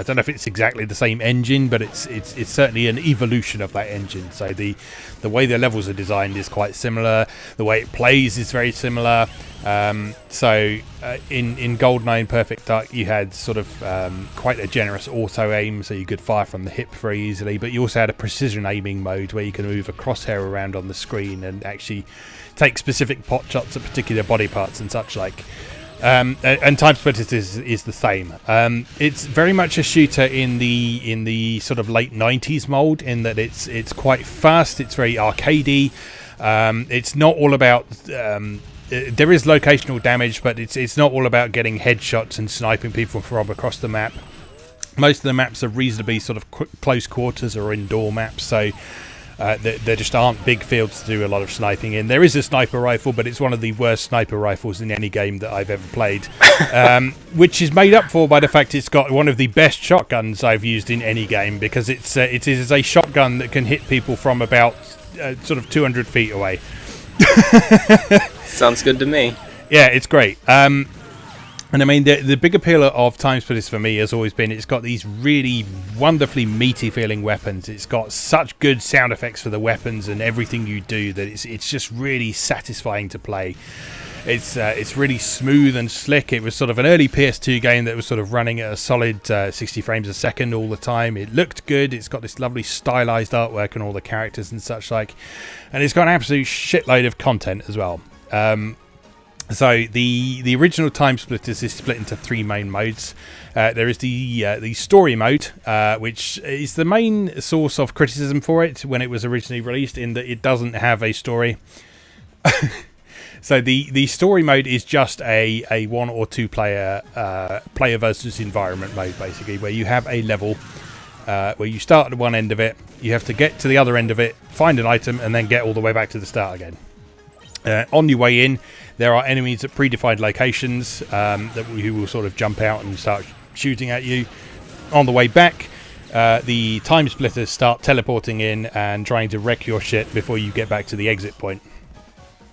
don't know if it's exactly the same engine, but it's certainly an evolution of that engine. So the way the levels are designed is quite similar. The way it plays is very similar. In GoldenEye and Perfect Dark, you had sort of quite a generous auto aim, so you could fire from the hip very easily. But you also had a precision aiming mode where you can move a crosshair around on the screen and actually take specific pot shots at particular body parts and such like. And Time Splitters is the same. It's very much a shooter in the sort of late 90s mold, in that it's quite fast, it's very arcadey. It's not all about there is locational damage, but it's not all about getting headshots and sniping people from across the map. Most of the maps are reasonably sort of close quarters or indoor maps, so there just aren't big fields to do a lot of sniping in. There is a sniper rifle, but it's one of the worst sniper rifles in any game that I've ever played, which is made up for by the fact it's got one of the best shotguns I've used in any game, because it is a shotgun that can hit people from about sort of 200 feet away. Sounds good to me. Yeah, it's great. And I mean, the big appeal of Time Splitters for me has always been it's got these really wonderfully meaty feeling weapons. It's got such good sound effects for the weapons and everything you do that it's just really satisfying to play. It's really smooth and slick. It was sort of an early PS2 game that was sort of running at a solid 60 frames a second all the time. It looked good. It's got this lovely stylized artwork and all the characters and such like. And it's got an absolute shitload of content as well. So the original Time Splitters is split into three main modes. There is the story mode, which is the main source of criticism for it when it was originally released, in that it doesn't have a story. So the story mode is just a one or two player versus environment mode, basically, where you have a level where you start at one end of it, you have to get to the other end of it, find an item, and then get all the way back to the start again. On your way in, there are enemies at predefined locations who will sort of jump out and start shooting at you. On the way back, the Time Splitters start teleporting in and trying to wreck your shit before you get back to the exit point.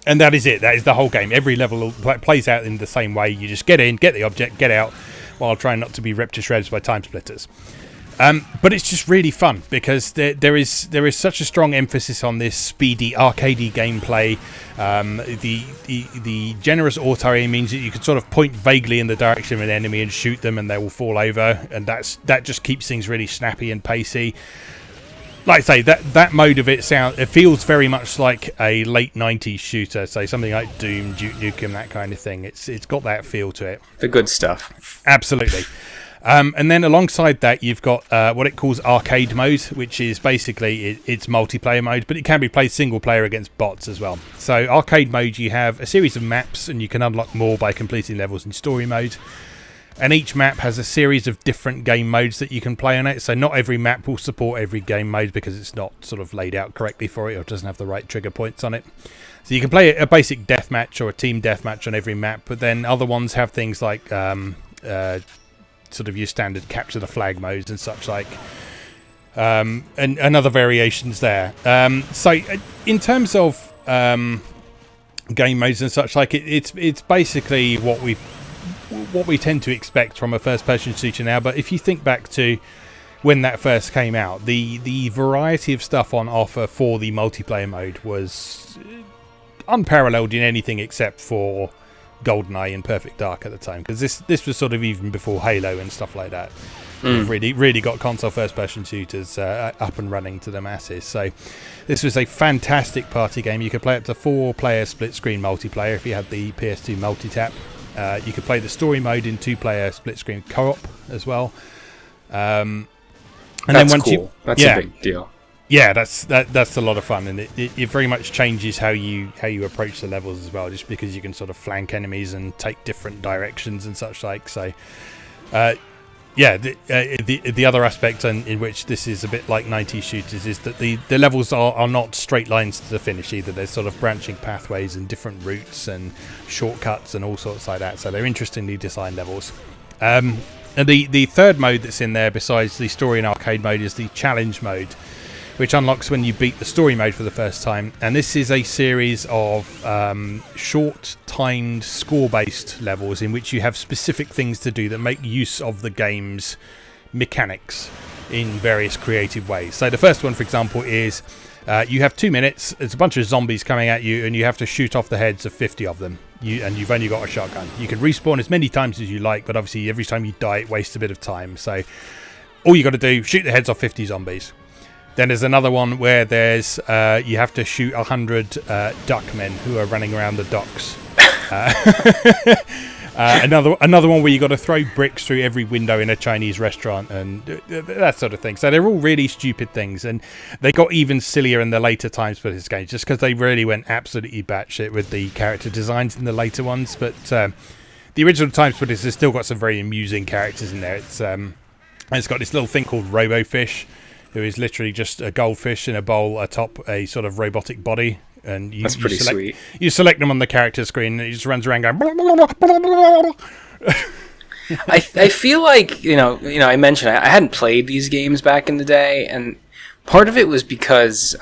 And that is it. That is the whole game. Every level plays out in the same way. You just get in, get the object, get out, while trying not to be ripped to shreds by Time Splitters. But it's just really fun because there is such a strong emphasis on this speedy, arcadey gameplay. The generous auto aim means that you can sort of point vaguely in the direction of an enemy and shoot them, and they will fall over, and that just keeps things really snappy and pacey. Like I say, that mode of it feels very much like a late 90s shooter, so something like Doom, Duke Nukem, that kind of thing. It's got that feel to it. The good stuff. Absolutely. And then alongside that, you've got what it calls arcade mode, which is basically it's multiplayer mode, but it can be played single player against bots as well. So arcade mode, you have a series of maps, and you can unlock more by completing levels in story mode. And each map has a series of different game modes that you can play on it. So not every map will support every game mode because it's not sort of laid out correctly for it, or doesn't have the right trigger points on it. So you can play a basic deathmatch or a team deathmatch on every map, but then other ones have things like sort of your standard capture the flag modes and such like, and other variations there. So in terms of game modes and such like, it's basically what we tend to expect from a first-person shooter now. But if you think back to when that first came out. The variety of stuff on offer for the multiplayer mode was unparalleled in anything except for GoldenEye and Perfect Dark at the time, because this was sort of even before Halo and stuff like that. Really got console first person shooters up and running to the masses. So this was a fantastic party game. You could play up to 4-player split screen multiplayer if you had the PS2 multi-tap. You could play the story mode in 2-player split screen co-op as well. And that's then cool. That's a big deal. Yeah, that's a lot of fun, and it very much changes how you approach the levels as well, just because you can sort of flank enemies and take different directions and such like. So, the other aspect in which this is a bit like 90s shooters is that the levels are not straight lines to the finish either. There's sort of branching pathways and different routes and shortcuts and all sorts like that. So they're interestingly designed levels. And the third mode that's in there, besides the story and arcade mode, is the challenge mode, which unlocks when you beat the story mode for the first time. And this is a series of short, timed, score-based levels in which you have specific things to do that make use of the game's mechanics in various creative ways. So the first one, for example, is you have 2 minutes, there's a bunch of zombies coming at you, and you have to shoot off the heads of 50 of them. And you've only got a shotgun. You can respawn as many times as you like, but obviously every time you die, it wastes a bit of time. So all you got to do, shoot the heads off 50 zombies. Then there's another one where there's you have to shoot 100 duckmen who are running around the docks. Another one where you got to throw bricks through every window in a Chinese restaurant and that sort of thing. So they're all really stupid things, and they got even sillier in the later times for this game, just because they really went absolutely batshit with the character designs in the later ones. But the original Time Splitters has still got some very amusing characters in there. It's got this little thing called RoboFish, who is literally just a goldfish in a bowl atop a sort of robotic body. And that's pretty sweet. You select them on the character screen, and he just runs around going. Blah, blah, blah, blah, blah. I feel like I mentioned I hadn't played these games back in the day, and part of it was because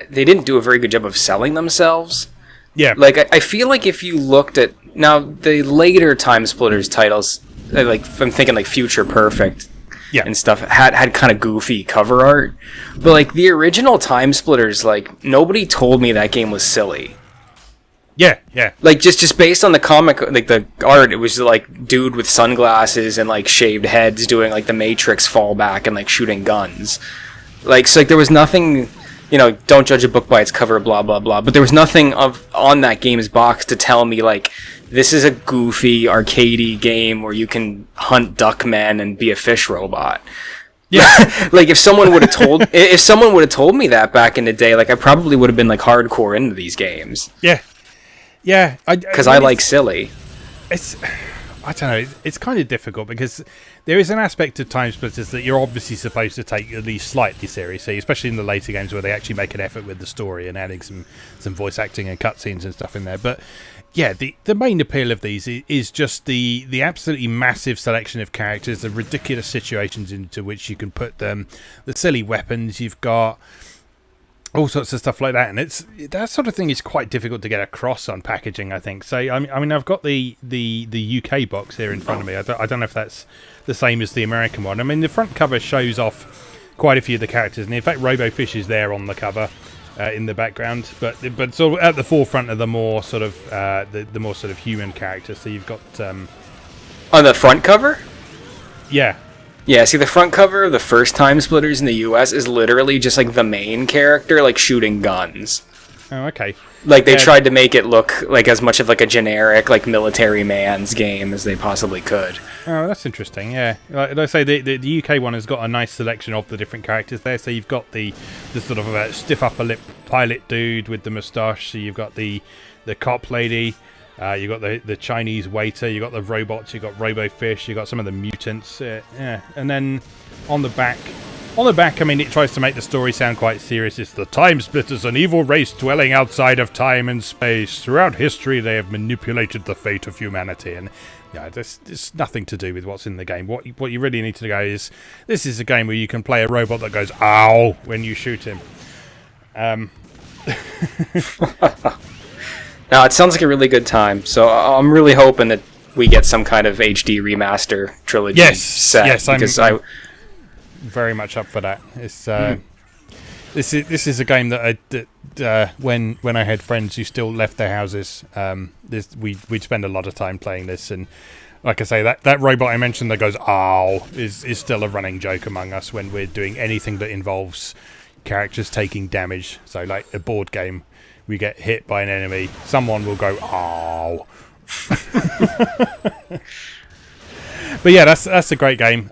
they didn't do a very good job of selling themselves. Yeah, like I feel like if you looked at now the later Time Splitters titles, like I'm thinking like Future Perfect. Yeah. And stuff had kind of goofy cover art, but like the original Time Splitters, like nobody told me that game was silly. Yeah. Like just based on the comic, like the art, it was like dude with sunglasses and like shaved heads doing like the Matrix fallback and like shooting guns. Like so, like there was nothing, don't judge a book by its cover, blah blah blah. But there was nothing on that game's box to tell me like, this is a goofy, arcadey game where you can hunt duckmen and be a fish robot. Yeah, like if someone would have told me that back in the day, like I probably would have been like hardcore into these games. Yeah. Because I like silly. I don't know. It's kind of difficult because there is an aspect of Time Splitters that you're obviously supposed to take at least slightly seriously, especially in the later games where they actually make an effort with the story and adding some voice acting and cutscenes and stuff in there. But yeah, the main appeal of these is just the absolutely massive selection of characters, the ridiculous situations into which you can put them, the silly weapons you've got, all sorts of stuff like that. And that sort of thing is quite difficult to get across on packaging, I think. So I mean, I've got the UK box here in front of me. I don't know if that's the same as the American one. I mean, the front cover shows off quite a few of the characters, and in fact, RoboFish is there on the cover. In the background, but sort of at the forefront of the more sort of the more sort of human characters. So you've got on the front cover. Yeah. See, the front cover of the first Time Splitters in the US is literally just like the main character like shooting guns. Oh, okay. Like they tried to make it look like as much of like a generic like military man's game as they possibly could. Oh, that's interesting. Yeah, like I say, the UK one has got a nice selection of the different characters there. So you've got the sort of stiff upper lip pilot dude with the moustache. So you've got the cop lady. You've got the Chinese waiter. You've got the robots. You've got RoboFish. You've got some of the mutants. Yeah, and then on the back, I mean, it tries to make the story sound quite serious. It's the Time Splitters, an evil race dwelling outside of time and space. Throughout history, they have manipulated the fate of humanity. And yeah, there's nothing to do with what's in the game. What you really need to go is, this is a game where you can play a robot that goes, ow, when you shoot him. Now, it sounds like a really good time. So I'm really hoping that we get some kind of HD remaster trilogy set. Yes, very much up for that. It's this is a game that when I had friends who still left their houses, we'd spend a lot of time playing this. And like I say, that robot I mentioned that goes "ow" is still a running joke among us when we're doing anything that involves characters taking damage. So like a board game, we get hit by an enemy, someone will go "ow." But yeah, that's a great game.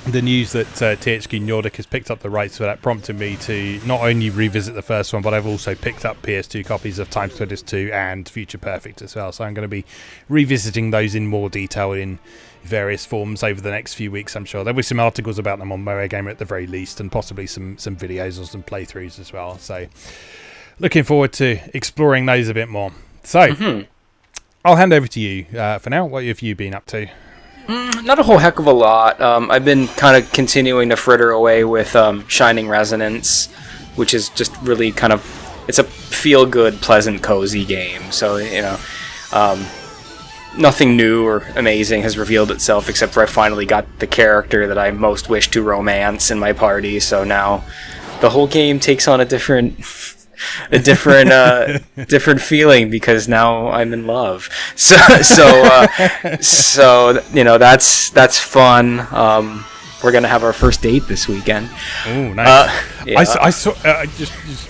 The news that THQ Nordic has picked up the rights for that prompted me to not only revisit the first one, but I've also picked up PS2 copies of Time Splitters 2 and Future Perfect as well. So I'm going to be revisiting those in more detail in various forms over the next few weeks, I'm sure. There'll be some articles about them on MoeGamer at the very least, and possibly some videos or some playthroughs as well. So looking forward to exploring those a bit more. So I'll hand over to you for now. What have you been up to? Not a whole heck of a lot. I've been kind of continuing to fritter away with Shining Resonance, which is just really kind of, it's a feel-good, pleasant, cozy game. So, you know, nothing new or amazing has revealed itself, except for I finally got the character that I most wish to romance in my party. So now the whole game takes on a different different feeling, because now I'm in love. So you know, that's fun. We're gonna have our first date this weekend. Oh, nice. Yeah. I saw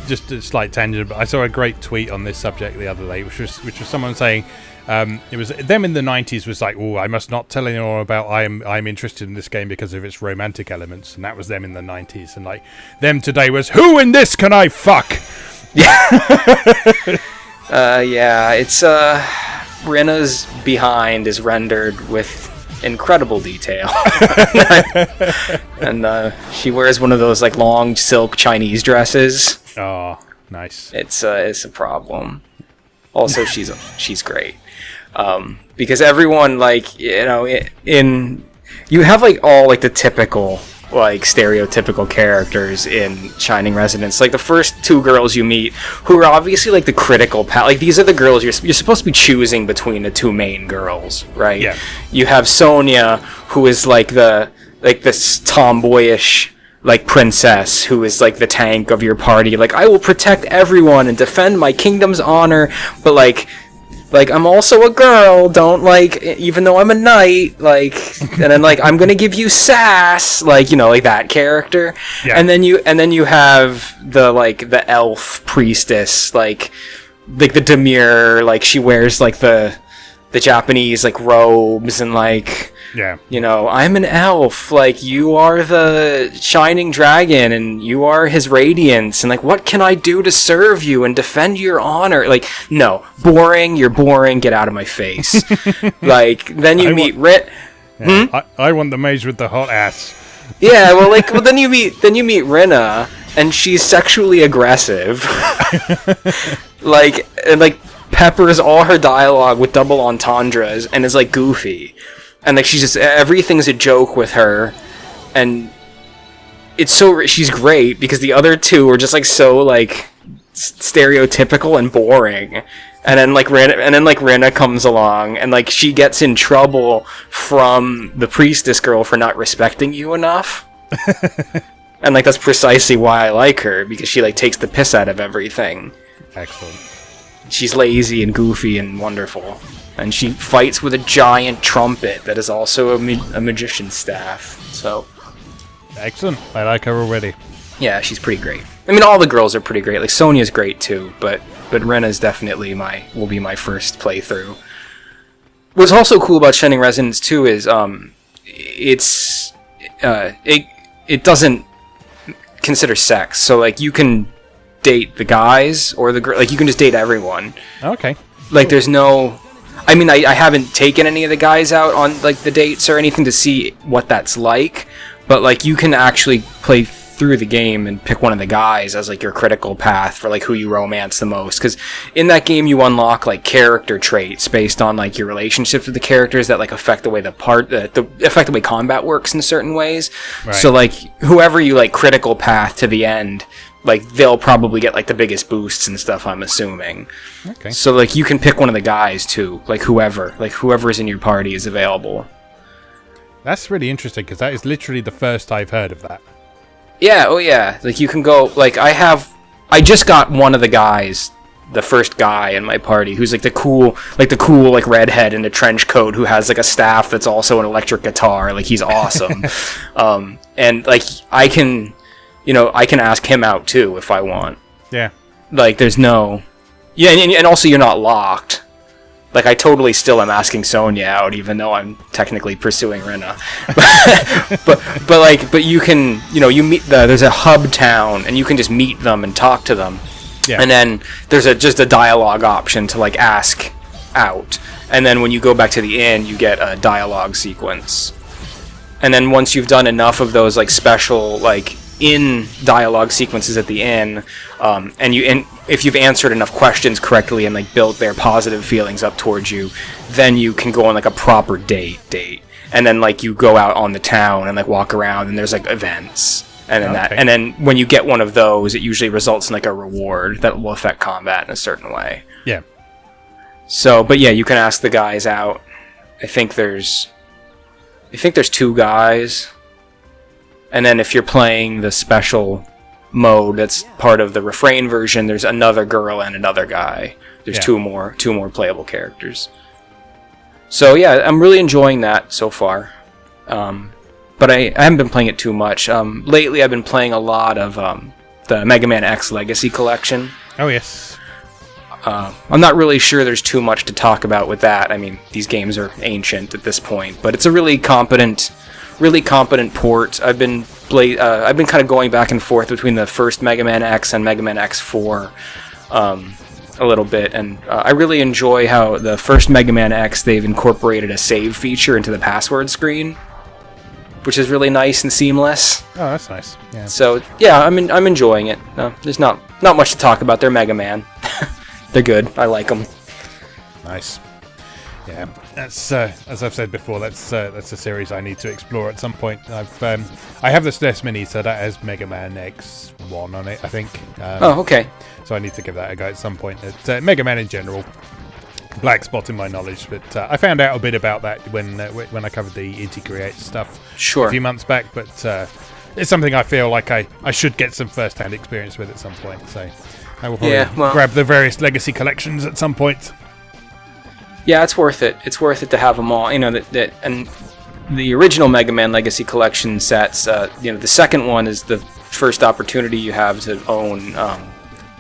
just a slight tangent, but I saw a great tweet on this subject the other day, which was someone saying it was them in the 90s was like, oh, I must not tell anyone about I'm interested in this game because of its romantic elements, and that was them in the 90s, and like them today was, who in this can I fuck? Yeah, it's Rinna's behind is rendered with incredible detail. And she wears one of those like long silk Chinese dresses. Oh, nice. It's a problem. Also, she's great. Because everyone, like, you know, you have like all like the typical, like, stereotypical characters in Shining Resonance. Like the first two girls you meet, who are obviously like the critical like these are the girls you're supposed to be choosing between the two main girls, right? Yeah. You have Sonia, who is like this tomboyish like princess, who is like the tank of your party. Like, I will protect everyone and defend my kingdom's honor, but like I'm also a girl, don't, like, even though I'm a knight, like, and then, like, I'm gonna give you sass, like, you know, like that character. Yeah. And then you have the elf priestess, like the demure, like, she wears like the Japanese like robes, and like, yeah, you know, I'm an elf, like, you are the shining dragon and you are his radiance, and like, what can I do to serve you and defend your honor? Like, no, boring, you're boring, get out of my face. Like, then you meet I want the mage with the hot ass. Yeah, well, then you meet Rinna, and she's sexually aggressive. like peppers all her dialogue with double entendres, and is like goofy. And like, she's just, everything's a joke with her, and she's great, because the other two are just like so like stereotypical and boring. And then like Rinna comes along, and like she gets in trouble from the priestess girl for not respecting you enough. And like, that's precisely why I like her, because she like takes the piss out of everything. Excellent. She's lazy and goofy and wonderful. And she fights with a giant trumpet that is also a magician's staff. So, excellent. I like her already. Yeah, she's pretty great. I mean, all the girls are pretty great. Like, Sonia's great too, but Renna's definitely will be my first playthrough. What's also cool about Shining Resonance 2 is it doesn't consider sex. So like, you can date the guys or the girl. Like, you can just date everyone. Okay. Like, there's no. I mean, I haven't taken any of the guys out on like the dates or anything to see what that's like, but like, you can actually play through the game and pick one of the guys as like your critical path for like who you romance the most, because in that game you unlock like character traits based on like your relationships with the characters that like affect the way affect the way combat works in certain ways. Right. So like, whoever you like critical path to the end, like, they'll probably get like the biggest boosts and stuff, I'm assuming. Okay. So like, you can pick one of the guys too, like whoever's in your party is available. That's really interesting, because that is literally the first I've heard of that. Yeah, oh yeah. Like, you can go, like, I just got one of the guys, the first guy in my party, who's like the cool like redhead in a trench coat who has like a staff that's also an electric guitar. Like, he's awesome. And like, I can ask him out too if I want. Yeah. Like, there's no, yeah, and also you're not locked. Like, I totally still am asking Sonya out, even though I'm technically pursuing Rena. but you can, you meet there's a hub town, and you can just meet them and talk to them. Yeah. And then there's just a dialogue option to like ask out. And then when you go back to the inn, you get a dialogue sequence. And then once you've done enough of those like special like in dialogue sequences at the inn, and if you've answered enough questions correctly and like built their positive feelings up towards you, then you can go on like a proper date. And then like you go out on the town and like walk around, and there's like events. And then and then when you get one of those, it usually results in like a reward that will affect combat in a certain way. Yeah. So, but yeah, you can ask the guys out. I think there's 2 guys. And then if you're playing the special mode that's part of the refrain version, there's another girl and another guy. There's two more playable characters. So yeah, I'm really enjoying that so far. But I haven't been playing it too much. Lately, I've been playing a lot of the Mega Man X Legacy Collection. Oh, yes. I'm not really sure there's too much to talk about with that. I mean, these games are ancient at this point, but it's a really competent port. I've been kind of going back and forth between the first Mega Man X and Mega Man X4 a little bit, and I really enjoy how the first Mega Man X, they've incorporated a save feature into the password screen, which is really nice and seamless. Oh, that's nice. Yeah. So yeah, I'm enjoying it. There's not much to talk about. They're Mega Man. They're good. I like them. Nice. Yeah, that's as I've said before. That's a series I need to explore at some point. I have the SNES Mini, so that has Mega Man X1 on it, I think. Oh, okay. So I need to give that a go at some point. Mega Man in general, black spot in my knowledge, but I found out a bit about that when I covered the Inti Create stuff a few months back. But it's something I feel like I should get some first-hand experience with at some point. So I will probably grab the various Legacy collections at some point. Yeah, it's worth it. It's worth it to have them all. That and the original Mega Man Legacy Collection sets. The second one is the first opportunity you have to own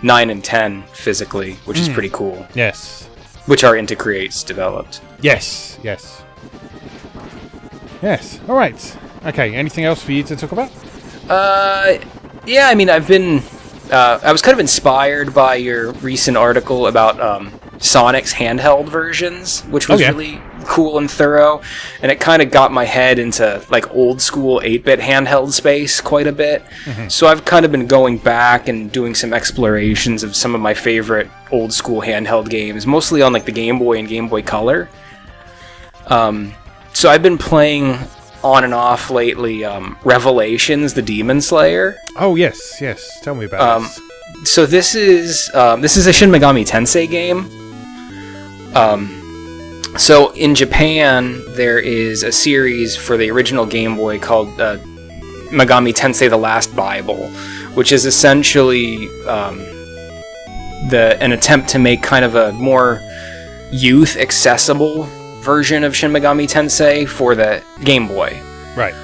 9 and 10 physically, which is pretty cool. Yes. Which our Inti Creates developed. Yes. All right. Okay. Anything else for you to talk about? Yeah. I mean, I've been. I was kind of inspired by your recent article about Sonic's handheld versions, which was really cool and thorough, and it kind of got my head into like old school 8-bit handheld space quite a bit. Mm-hmm. So I've kind of been going back and doing some explorations of some of my favorite old school handheld games, mostly on like the Game Boy and Game Boy Color. So I've been playing on and off lately Revelations, the Demon Slayer. Oh yes. Tell me about this. So this is a Shin Megami Tensei game. So in Japan, there is a series for the original Game Boy called Megami Tensei: The Last Bible, which is essentially an attempt to make kind of a more youth accessible version of Shin Megami Tensei for the Game Boy. Right.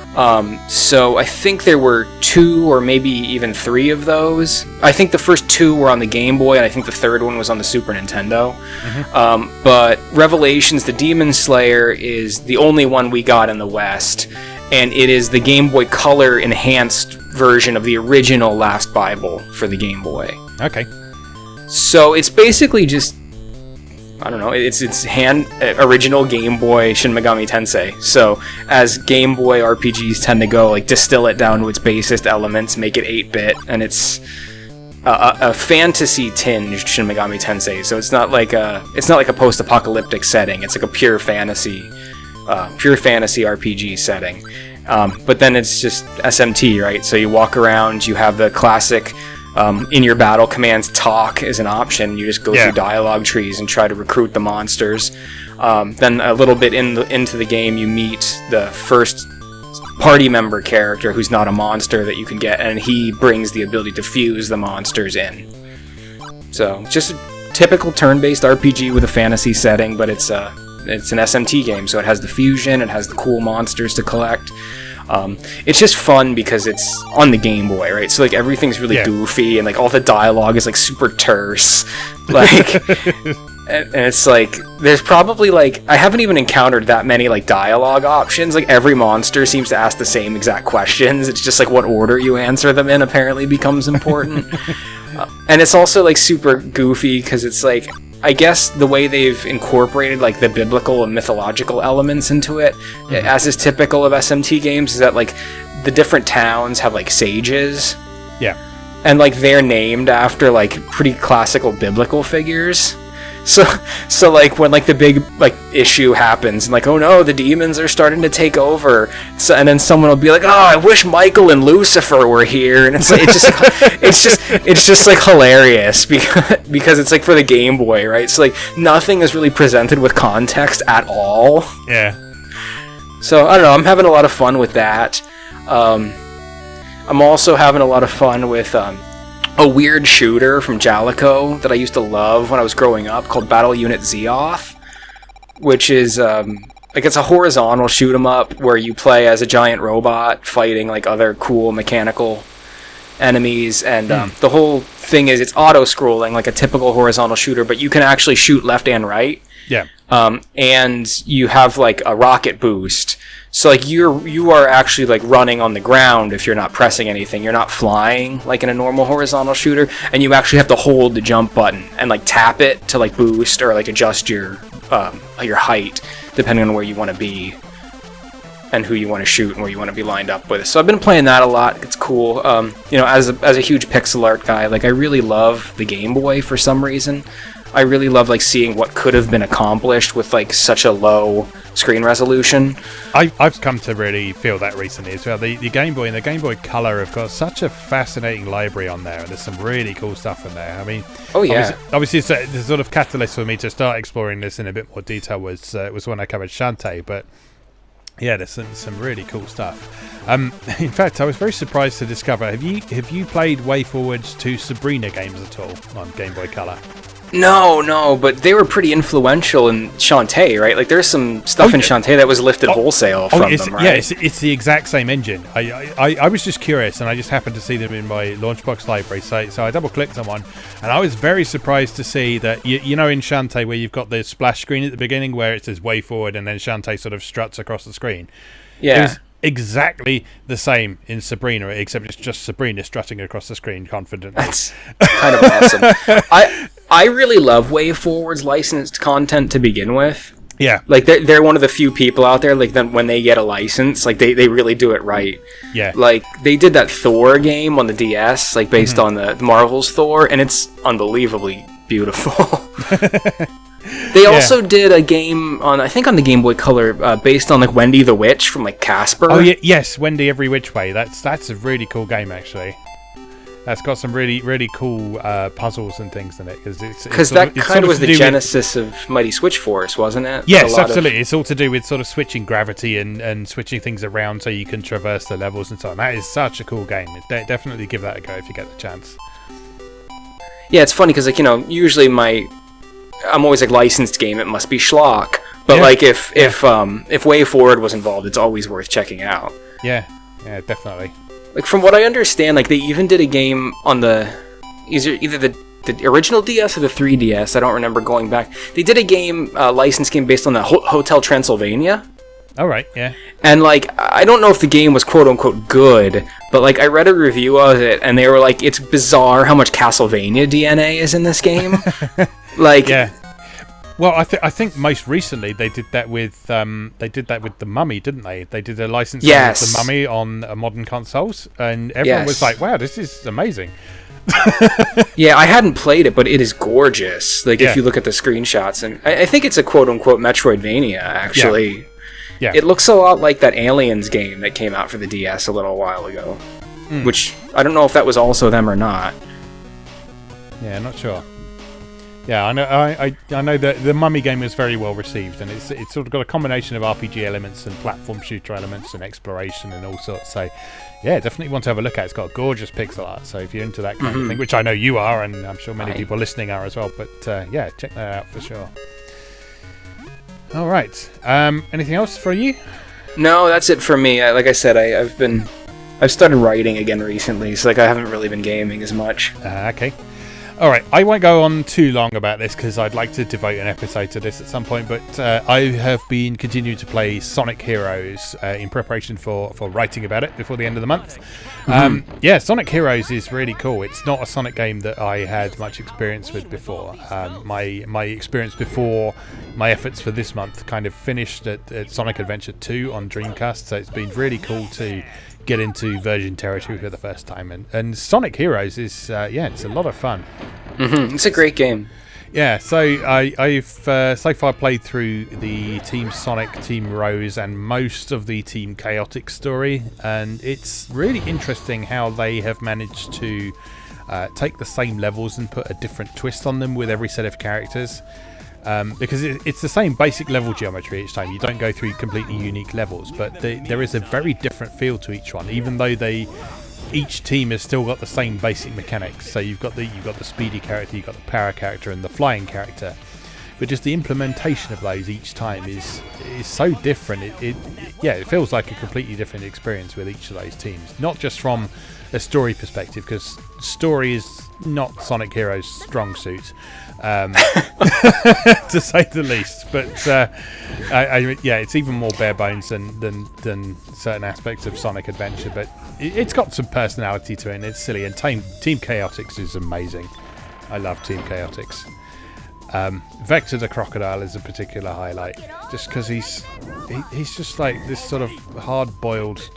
So I think there were 2 or maybe even 3 of those. I think the first 2 were on the Game Boy, and I think the third one was on the Super Nintendo. Mm-hmm. But Revelations, the Demon Slayer, is the only one we got in the West, and it is the Game Boy Color enhanced version of the original Last Bible for the Game Boy. Okay. So it's basically just, I don't know, it's original Game Boy Shin Megami Tensei. So as Game Boy RPGs tend to go, like distill it down to its basest elements, make it 8-bit, and it's a fantasy tinged Shin Megami Tensei. So it's not like a post-apocalyptic setting. It's like a pure fantasy RPG setting. But then it's just SMT, right? So you walk around, you have the classic in your battle commands. Talk is an option. You just go through dialogue trees and try to recruit the monsters. Then a little bit into the game, you meet the first party member character who's not a monster that you can get, and he brings the ability to fuse the monsters in. So just a typical turn-based RPG with a fantasy setting, but it's an SMT game, so it has the fusion, it has the cool monsters to collect. It's just fun because it's on the Game Boy, right? So like everything's really goofy, and like all the dialogue is like super terse, like. And it's like, there's probably like, I haven't even encountered that many like dialogue options. Like every monster seems to ask the same exact questions. It's just like what order you answer them in apparently becomes important. And it's also like super goofy because it's like, I guess the way they've incorporated like the biblical and mythological elements into it, as is typical of SMT games, is that like the different towns have like sages. Yeah. And like they're named after like pretty classical biblical figures. So like when like the big like issue happens and like, oh no, the demons are starting to take over, and then someone will be like, oh, I wish Michael and Lucifer were here, and it's like it's just like hilarious because it's like for the Game Boy, right? So like nothing is really presented with context at all. Yeah. So I don't know, I'm having a lot of fun with that. I'm also having a lot of fun with a weird shooter from Jalico that I used to love when I was growing up called Battle Unit Zeoth, which is like it's a horizontal shoot 'em up where you play as a giant robot fighting like other cool mechanical enemies, and the whole thing is it's auto-scrolling like a typical horizontal shooter, but you can actually shoot left and right. Yeah. And you have like a rocket boost. So like you are actually like running on the ground if you're not pressing anything. You're not flying like in a normal horizontal shooter, and you actually have to hold the jump button and like tap it to like boost or like adjust your height depending on where you want to be and who you want to shoot and where you want to be lined up with. So I've been playing that a lot. It's cool. You know, as a huge pixel art guy, like I really love the Game Boy for some reason. I really love like seeing what could have been accomplished with like such a low screen resolution. I've come to really feel that recently as well. The Game Boy and the Game Boy Color have got such a fascinating library on there, and there's some really cool stuff in there. I mean, obviously the sort of catalyst for me to start exploring this in a bit more detail was when I covered Shantae, but yeah, there's some really cool stuff. In fact, I was very surprised to discover, have you played WayForward's 2 Sabrina games at all on Game Boy Color? No, but they were pretty influential in Shantae, right? Like there's some stuff in Shantae that was lifted wholesale from them, right? Yeah, it's the exact same engine. I was just curious, and I just happened to see them in my Launchbox library, so I double-clicked on one, and I was very surprised to see that, you know in Shantae where you've got the splash screen at the beginning where it says WayForward, and then Shantae sort of struts across the screen. Yeah. It was exactly the same in Sabrina, except it's just Sabrina strutting across the screen confidently. That's kind of awesome. I really love WayForward's licensed content to begin with. Yeah. Like, they're one of the few people out there, like, that when they get a license, like, they really do it right. Yeah. Like, they did that Thor game on the DS, like, based on the Marvel's Thor, and it's unbelievably beautiful. They also did a game on the Game Boy Color, based on, like, Wendy the Witch from, like, Casper. Oh, yeah, yes, Wendy Every Which Way. That's a really cool game, actually. That's got some really, really cool puzzles and things in it. Because that kind of was the genesis of Mighty Switch Force, wasn't it? Yes, absolutely. It's all to do with sort of switching gravity and switching things around so you can traverse the levels and so on. That is such a cool game. Definitely give that a go if you get the chance. Yeah, it's funny because, like, you know, usually I'm always like, licensed game, it must be schlock. But like if WayForward was involved, it's always worth checking out. Yeah, definitely. Like, from what I understand, like, they even did a game on either the original DS or the 3DS. I don't remember going back. They did a game, licensed game based on the Hotel Transylvania. All right, yeah. And, like, I don't know if the game was quote-unquote good, but, like, I read a review of it, and they were like, it's bizarre how much Castlevania DNA is in this game. Like... Yeah. Well, I think most recently they did that with The Mummy, didn't they? They did a licensing of The Mummy on modern consoles, and everyone was like, "Wow, this is amazing." Yeah, I hadn't played it, but it is gorgeous. Like, if you look at the screenshots, and I think it's a quote-unquote Metroidvania, actually. Yeah. It looks a lot like that Aliens game that came out for the DS a little while ago, which I don't know if that was also them or not. Yeah, not sure. Yeah, I know. I know that the Mummy game was very well received, and it's sort of got a combination of RPG elements and platform shooter elements and exploration and all sorts. So, yeah, definitely want to have a look at it. It's got gorgeous pixel art. So if you're into that kind of thing, which I know you are, and I'm sure many people listening are as well. But yeah, check that out for sure. All right. Anything else for you? No, that's it for me. Like I said, I've started writing again recently, so like I haven't really been gaming as much. Okay. All right, I won't go on too long about this because I'd like to devote an episode to this at some point, but I have been continuing to play Sonic Heroes in preparation for writing about it before the end of the month. Yeah, Sonic Heroes is really cool. It's not a Sonic game that I had much experience with before. My experience before my efforts for this month kind of finished at Sonic Adventure 2 on Dreamcast, so it's been really cool to get into virgin territory for the first time, and Sonic Heroes is it's a lot of fun. It's a great game. Yeah, so I've so far played through the Team Sonic, Team Rose, and most of the Team Chaotix story, and it's really interesting how they have managed to take the same levels and put a different twist on them with every set of characters. Because it's the same basic level geometry each time. You don't go through completely unique levels, but there is a very different feel to each one, even though each team has still got the same basic mechanics. So you've got the speedy character, you've got the power character, and the flying character. But just the implementation of those each time is so different. It feels like a completely different experience with each of those teams. Not just from a story perspective, because story is not Sonic Heroes' strong suit. To say the least, but it's even more bare bones than certain aspects of Sonic Adventure, but it's got some personality to it, and it's silly. And Team Chaotix is amazing. I love Team Chaotix. Vector the Crocodile is a particular highlight, just because he's just like this sort of hard-boiled.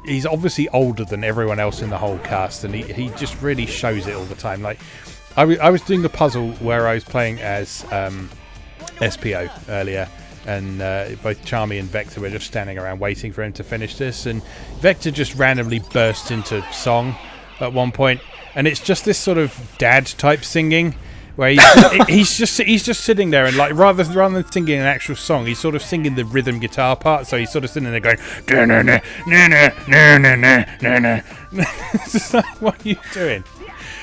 He's obviously older than everyone else in the whole cast, and he just really shows it all the time. Like, I was doing the puzzle where I was playing as SPO earlier, and both Charmy and Vector were just standing around waiting for him to finish this, and Vector just randomly burst into song at one point, and it's just this sort of dad type singing where he's just sitting there, and like rather than singing an actual song, he's sort of singing the rhythm guitar part. So he's sort of sitting there going, it's just like, what are you doing?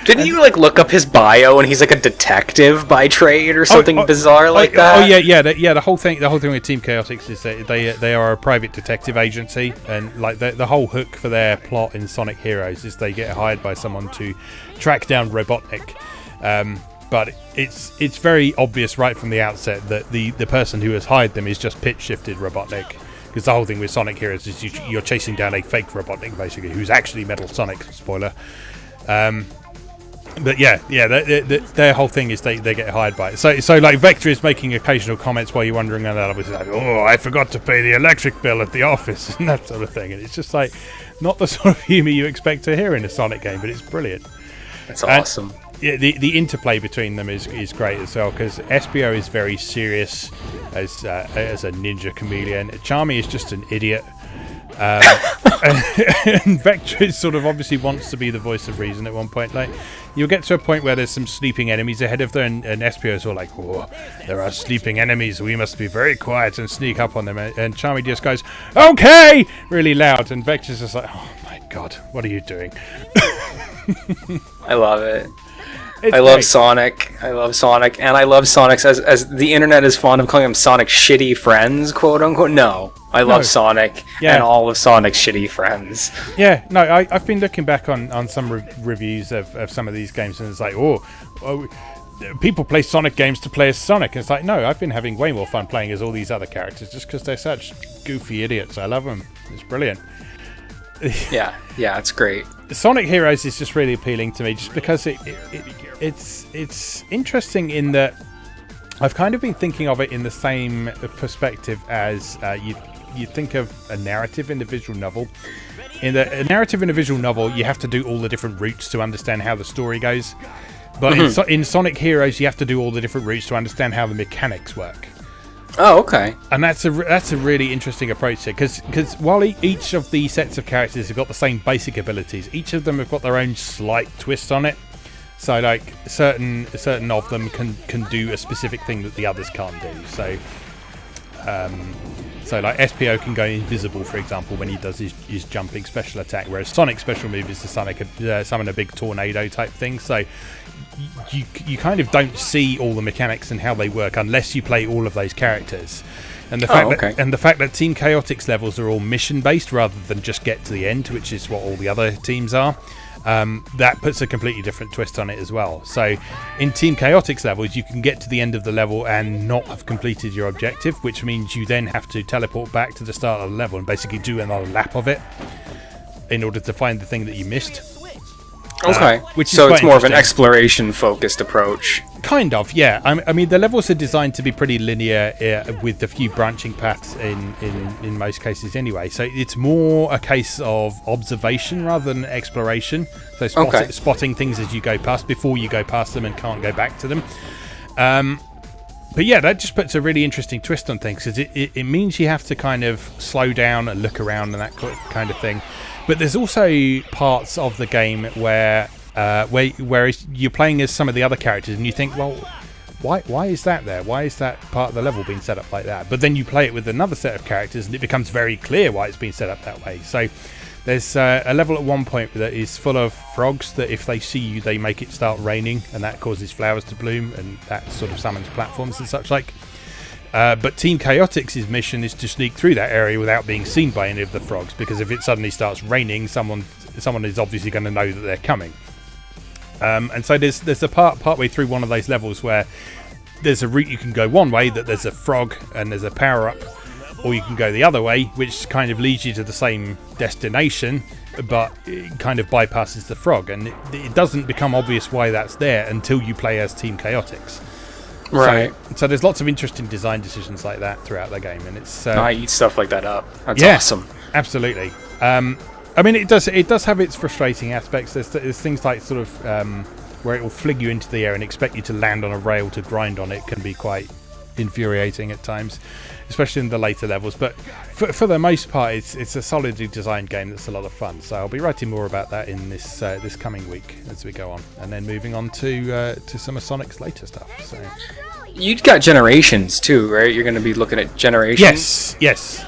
Didn't you like look up his bio and he's like a detective by trade or something bizarre like that? The whole thing with Team Chaotix is that they are a private detective agency, and like the whole hook for their plot in Sonic Heroes is they get hired by someone to track down Robotnik. But it's very obvious right from the outset that the person who has hired them is just pitch shifted Robotnik. Because the whole thing with Sonic Heroes is you're chasing down a fake Robotnik, basically, who's actually Metal Sonic. Spoiler. But their whole thing is they get hired by it. So like Vector is making occasional comments while you're wandering around that office, like, oh, I forgot to pay the electric bill at the office, and that sort of thing. And it's just like not the sort of humour you expect to hear in a Sonic game, but it's brilliant. That's awesome. Yeah, the interplay between them is great as well, because SPO is very serious as a ninja chameleon. Charmy is just an idiot. And Vector sort of obviously wants to be the voice of reason at one point. Like, you'll get to a point where there's some sleeping enemies ahead of them, and SPO is all like, oh, there are sleeping enemies, we must be very quiet and sneak up on them. And Charmy just goes, okay, really loud, and Vector's just like, oh my god, what are you doing? I love it. I love Sonic, and I love Sonic's, as the internet is fond of calling them Sonic's shitty friends, quote unquote. No, I love Sonic and all of Sonic's shitty friends. Yeah, no, I've been looking back on some reviews of some of these games, and it's like, oh, people play Sonic games to play as Sonic. And it's like, no, I've been having way more fun playing as all these other characters just because they're such goofy idiots. I love them. It's brilliant. Yeah, it's great. Sonic Heroes is just really appealing to me, just because it's interesting in that I've kind of been thinking of it in the same perspective as you think of a narrative in the visual novel. In a narrative in a visual novel, you have to do all the different routes to understand how the story goes. But in Sonic Heroes, you have to do all the different routes to understand how the mechanics work. Oh, okay. And that's a really interesting approach here, because while each of the sets of characters have got the same basic abilities, each of them have got their own slight twist on it. So like certain of them can do a specific thing that the others can't do. So like SPO can go invisible, for example, when he does his jumping special attack, whereas Sonic's special move is to summon a big tornado type thing. So you kind of don't see all the mechanics and how they work unless you play all of those characters. And the fact that Team Chaotix levels are all mission based rather than just get to the end, which is what all the other teams are. That puts a completely different twist on it as well. So in Team Chaotix levels, you can get to the end of the level and not have completed your objective, which means you then have to teleport back to the start of the level and basically do another lap of it in order to find the thing that you missed. Okay, so it's more of an exploration-focused approach. Kind of, yeah. I mean, the levels are designed to be pretty linear with a few branching paths in most cases anyway. So it's more a case of observation rather than exploration. So spotting things as you go past, before you go past them and can't go back to them. But yeah, that just puts a really interesting twist on things, because it means you have to kind of slow down and look around and that kind of thing. But there's also parts of the game where you're playing as some of the other characters and you think, well, why is that there? Why is that part of the level being set up like that? But then you play it with another set of characters and it becomes very clear why it's been set up that way. So there's a level at one point that is full of frogs that if they see you, they make it start raining, and that causes flowers to bloom, and that sort of summons platforms and such like. But Team Chaotix's mission is to sneak through that area without being seen by any of the frogs, because if it suddenly starts raining, someone is obviously going to know that they're coming. And so there's a partway through one of those levels where there's a route you can go one way, that there's a frog and there's a power-up, or you can go the other way, which kind of leads you to the same destination, but it kind of bypasses the frog, and it doesn't become obvious why that's there until you play as Team Chaotix. Right. So there's lots of interesting design decisions like that throughout the game, and it's I eat stuff like that up. That's awesome. Absolutely. I mean, it does have its frustrating aspects. There's things like sort of where it will fling you into the air and expect you to land on a rail to grind on it. Can be quite infuriating at times, especially in the later levels. But for the most part, it's a solidly designed game that's a lot of fun. So I'll be writing more about that in this coming week as we go on, and then moving on to some of Sonic's later stuff. So you've got Generations too, right? You're going to be looking at Generations. Yes.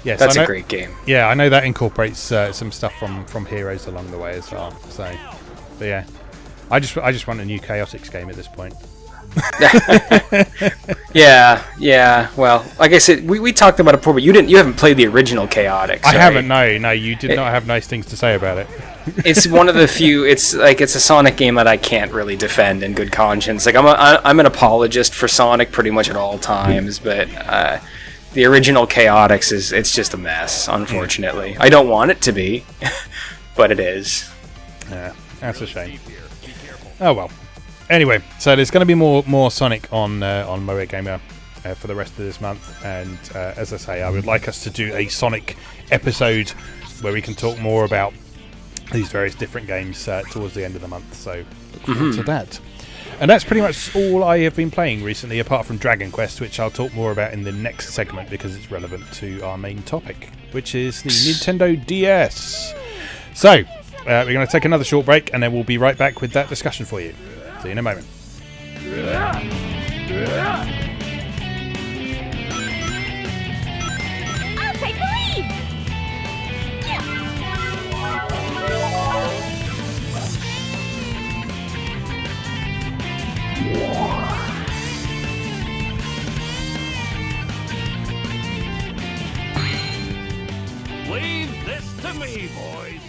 That's a great game. Yeah, I know that incorporates some stuff from Heroes along the way as well. So, but yeah, I just want a new Chaotix game at this point. yeah. Well, like I said, we talked about it before, but you haven't played the original Chaotix. I haven't. No, you did not have nice things to say about it. It's one of the few. It's a Sonic game that I can't really defend in good conscience. Like I'm an apologist for Sonic pretty much at all times, but the original Chaotix it's just a mess. Unfortunately, I don't want it to be, but it is. Yeah, that's a shame. Oh well. Anyway, so there's going to be more Sonic on MoeGamer for the rest of this month, and as I say, I would like us to do a Sonic episode where we can talk more about these various different games towards the end of the month. So look forward to that. And that's pretty much all I have been playing recently, apart from Dragon Quest, which I'll talk more about in the next segment because it's relevant to our main topic, which is the Nintendo DS. So we're going to take another short break, and then we'll be right back with that discussion for you. See you in a moment. I'll take the lead! Leave this to me, boys.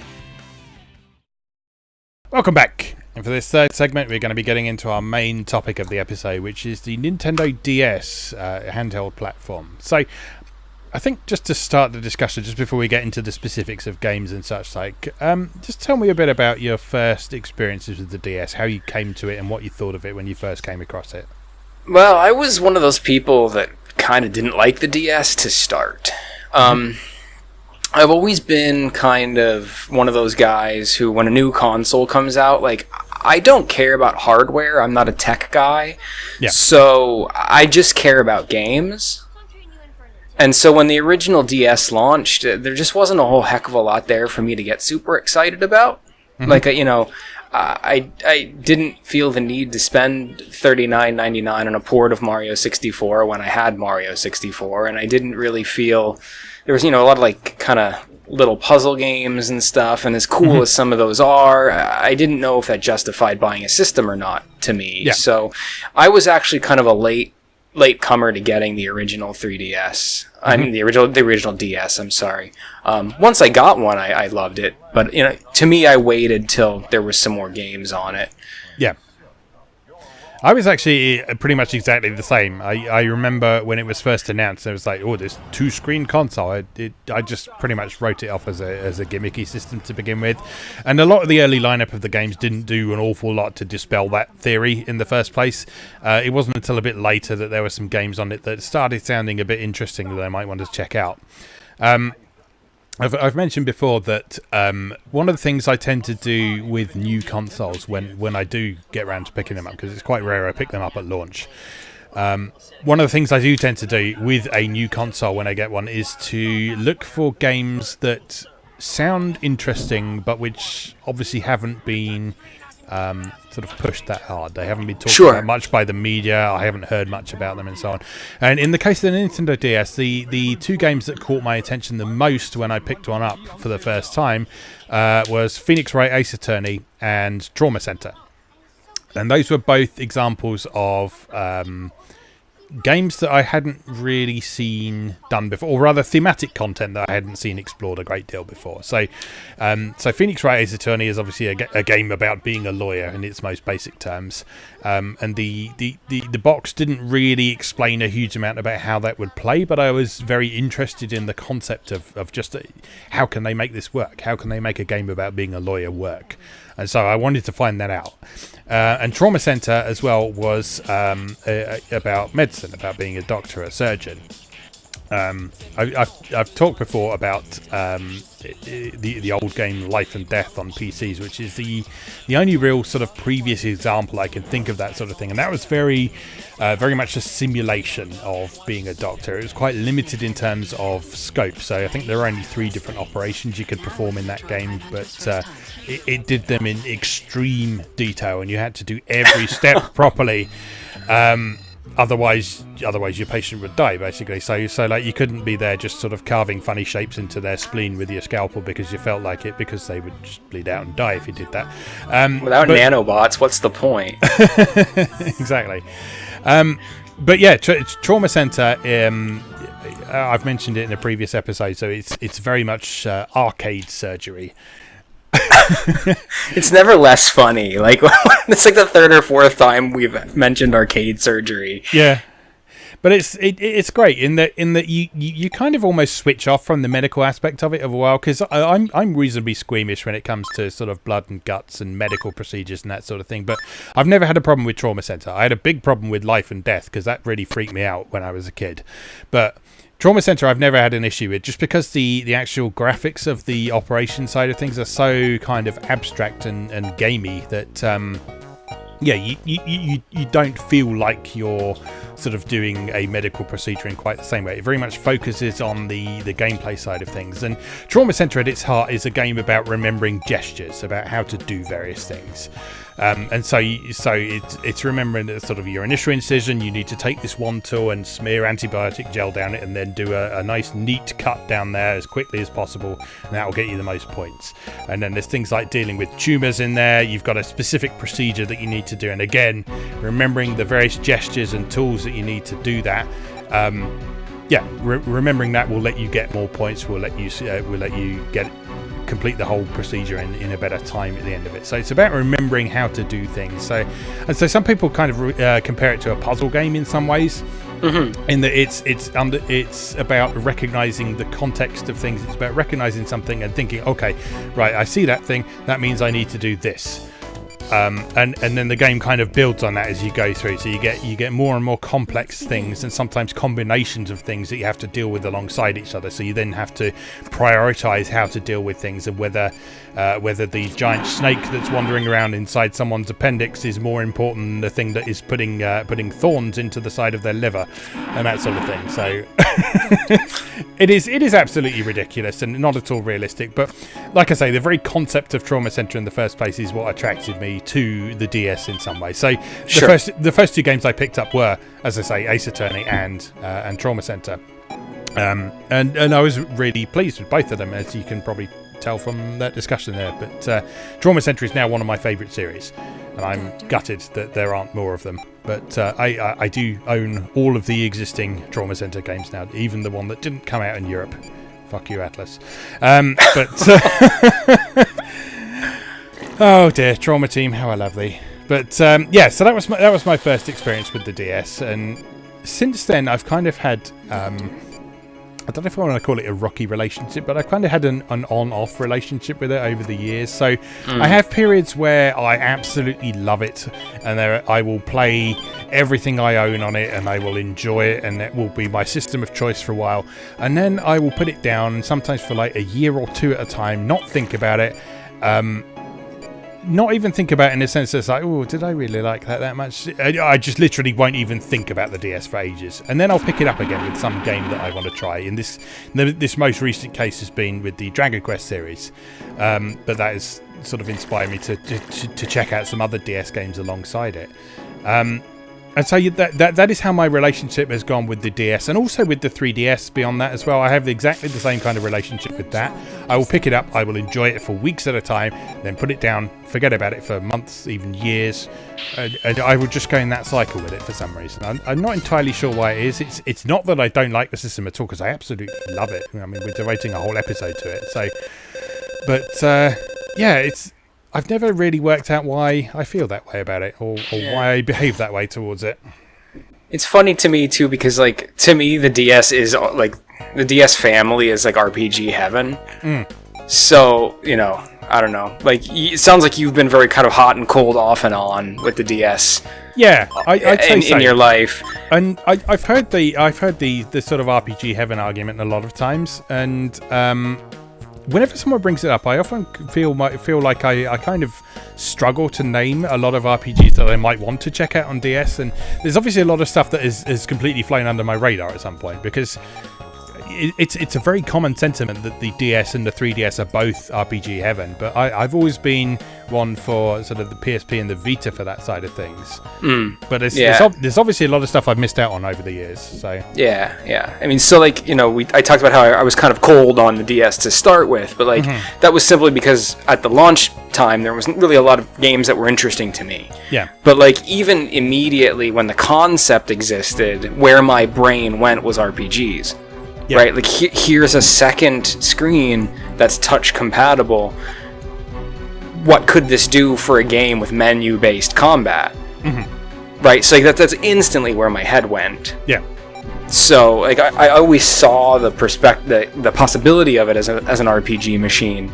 Welcome back. And for this third segment, we're going to be getting into our main topic of the episode, which is the Nintendo DS handheld platform. So, I think just to start the discussion, just before we get into the specifics of games and such like, just tell me a bit about your first experiences with the DS, how you came to it, and what you thought of it when you first came across it. Well, I was one of those people that kind of didn't like the DS to start. I've always been kind of one of those guys who, when a new console comes out, like, I don't care about hardware. I'm not a tech guy. Yeah. So I just care about games. And so when the original DS launched, there just wasn't a whole heck of a lot there for me to get super excited about. Like, I didn't feel the need to spend $39.99 on a port of Mario 64 when I had Mario 64, and I didn't really feel there was, a lot of like kind of little puzzle games and stuff, and as cool as some of those are, I didn't know if that justified buying a system or not to me. Yeah. So I was actually kind of a late comer to getting the original 3DS. I mean, the original DS, I'm sorry. Once I got one, I loved it. But, to me, I waited till there was some more games on it. Yeah. I was actually pretty much exactly the same. I remember when it was first announced, I was like, oh, this two-screen console. I just pretty much wrote it off as a gimmicky system to begin with. And a lot of the early lineup of the games didn't do an awful lot to dispel that theory in the first place. It wasn't until a bit later that there were some games on it that started sounding a bit interesting that I might want to check out. I've mentioned before that one of the things I tend to do with new consoles when I do get around to picking them up, because it's quite rare I pick them up at launch, one of the things I do tend to do with a new console when I get one is to look for games that sound interesting but which obviously haven't been sort of pushed that hard. They haven't been talked about much by the media. I haven't heard much about them and so on. And in the case of the Nintendo DS, the two games that caught my attention the most when I picked one up for the first time was Phoenix Wright Ace Attorney and Trauma Center. And those were both examples of games that I hadn't really seen done before, or rather thematic content that I hadn't seen explored a great deal before. So Phoenix Wright Ace Attorney is obviously a game about being a lawyer in its most basic terms, and the box didn't really explain a huge amount about how that would play, but I was very interested in the concept of just how can they make this work? How can they make a game about being a lawyer work? And so I wanted to find that out. And Trauma Center as well was about medicine, about being a doctor, a surgeon. I've talked before about the old game Life and Death on PCs, which is the only real sort of previous example I can think of that sort of thing, and that was very much a simulation of being a doctor. It was quite limited in terms of scope, so I think there were only 3 different operations you could perform in that game, but it did them in extreme detail, and you had to do every step properly. Otherwise your patient would die, basically. So like you couldn't be there just sort of carving funny shapes into their spleen with your scalpel because you felt like it, because they would just bleed out and die if you did that. Without nanobots, what's the point? Exactly. But yeah, Trauma Center. I've mentioned it in a previous episode, so it's very much arcade surgery. It's never less funny. Like it's like the 3rd or 4th time we've mentioned arcade surgery. Yeah, but it's great in that you kind of almost switch off from the medical aspect of it a while, because I'm reasonably squeamish when it comes to sort of blood and guts and medical procedures and that sort of thing. But I've never had a problem with Trauma Center. I had a big problem with Life and Death because that really freaked me out when I was a kid. But Trauma Center I've never had an issue with, just because the actual graphics of the operation side of things are so kind of abstract and gamey that you don't feel like you're sort of doing a medical procedure in quite the same way. It very much focuses on the gameplay side of things. And Trauma Center at its heart is a game about remembering gestures, about how to do various things. And so it's remembering that sort of your initial incision, you need to take this wand tool and smear antibiotic gel down it, and then do a nice neat cut down there as quickly as possible, and that will get you the most points. And then there's things like dealing with tumors in there. You've got a specific procedure that you need to do, and again, remembering the various gestures and tools that you need to do that. Remembering that will let you get more points. Will let you complete the whole procedure in a better time at the end of it. So it's about remembering how to do things. So some people kind of compare it to a puzzle game in some ways. Mm-hmm. In that it's about recognizing the context of things. It's about recognizing something and thinking, okay, right, I see that thing. That means I need to do this. and then the game kind of builds on that as you go through. So you get more and more complex things, and sometimes combinations of things that you have to deal with alongside each other. So you then have to prioritize how to deal with things, and whether the giant snake that's wandering around inside someone's appendix is more important than the thing that is putting thorns into the side of their liver, and that sort of thing. So it is absolutely ridiculous and not at all realistic. But like I say, the very concept of Trauma Center in the first place is what attracted me to the DS in some way. So the first two games I picked up were, as I say, Ace Attorney and Trauma Center, and I was really pleased with both of them, as you can probably tell from that discussion there. But Trauma Center is now one of my favourite series, and I'm gutted that there aren't more of them. But I do own all of the existing Trauma Center games now, even the one that didn't come out in Europe. Fuck you, Atlas. Oh dear, Trauma Team, how lovely. But so that was my first experience with the DS, and since then I've kind of had I don't know if I want to call it a rocky relationship, but I've kind of had an on-off relationship with it over the years. So I have periods where I absolutely love it, and I will play everything I own on it, and I will enjoy it, and it will be my system of choice for a while. And then I will put it down, sometimes for like a year or two at a time, not think about it. Not even think about it in the sense that it's like, oh, did I really like that much? I just literally won't even think about the DS for ages. And then I'll pick it up again with some game that I want to try. In this most recent case has been with the Dragon Quest series. But that has sort of inspired me to check out some other DS games alongside it. And so that is how my relationship has gone with the DS, and also with the 3DS beyond that as well. I have exactly the same kind of relationship with that. I will pick it up, I will enjoy it for weeks at a time, then put it down, forget about it for months, even years, and I will just go in that cycle with it for some reason. I'm not entirely sure why it is. It's not that I don't like the system at all, because I absolutely love it. I mean, we're devoting a whole episode to it. So, but I've never really worked out why I feel that way about it, or why I behave that way towards it. It's funny to me too, because like to me the DS is like the DS family is like RPG heaven. So I don't know. Like it sounds like you've been very kind of hot and cold off and on with the DS. Yeah, I'd say so. In your life. And I've heard the sort of RPG heaven argument a lot of times, and whenever someone brings it up, I often feel like I kind of struggle to name a lot of RPGs that I might want to check out on DS, and there's obviously a lot of stuff that is completely flown under my radar at some point, because it's a very common sentiment that the DS and the 3DS are both RPG heaven, but I've always been one for sort of the PSP and the Vita for that side of things. But there's obviously a lot of stuff I've missed out on over the years. So yeah. I mean, so like I talked about how I was kind of cold on the DS to start with, but like that was simply because at the launch time there wasn't really a lot of games that were interesting to me. Yeah. But like even immediately when the concept existed, where my brain went was RPGs. Yep. Right, like here's a second screen that's touch compatible. What could this do for a game with menu-based combat? Right, so like that's instantly where my head went. Yeah. So like I always saw the possibility of it as an RPG machine,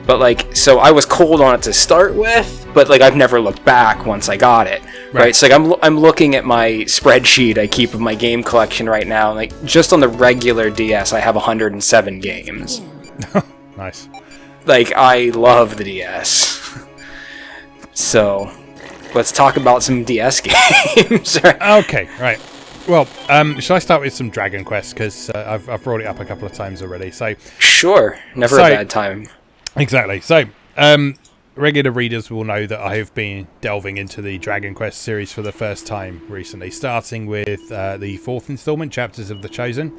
but like so I was cold on it to start with, but like I've never looked back once I got it. Right. So like I'm looking at my spreadsheet I keep of my game collection right now, and like just on the regular DS I have 107 games. Nice. Like I love the DS. So let's talk about some DS games. Okay, right. Well, shall I start with some Dragon Quest, because I've brought it up a couple of times already. So sure, never a bad time. Exactly. So regular readers will know that I have been delving into the Dragon Quest series for the first time recently, starting with the fourth installment, Chapters of the Chosen.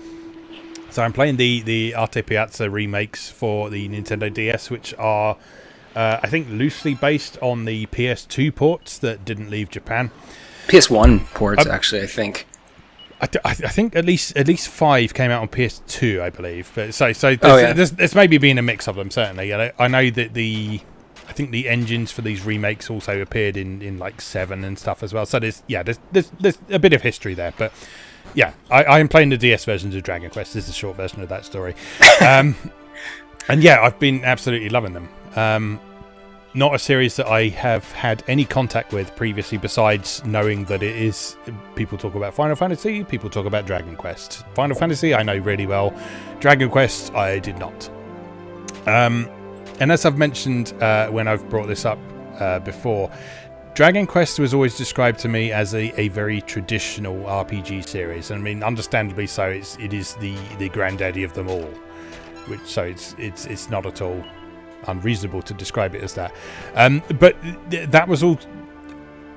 So I'm playing the Arte Piazza remakes for the Nintendo DS, which are, I think, loosely based on the PS2 ports that didn't leave Japan. PS1 ports, actually, I think. I think at least 5 came out on PS2, I believe. But there's maybe been a mix of them, certainly. I know that I think the engines for these remakes also appeared in like 7 and stuff as well. So there's a bit of history there. But yeah, I am playing the DS versions of Dragon Quest. This is a short version of that story. And yeah, I've been absolutely loving them. not a series that I have had any contact with previously, besides knowing that it is. People talk about Final Fantasy, people talk about Dragon Quest. Final Fantasy I know really well. Dragon Quest I did not. And as I've mentioned when I've brought this up before, Dragon Quest was always described to me as a very traditional RPG series. I mean, understandably so. It is the granddaddy of them all. So it's not at all unreasonable to describe it as that. But that was all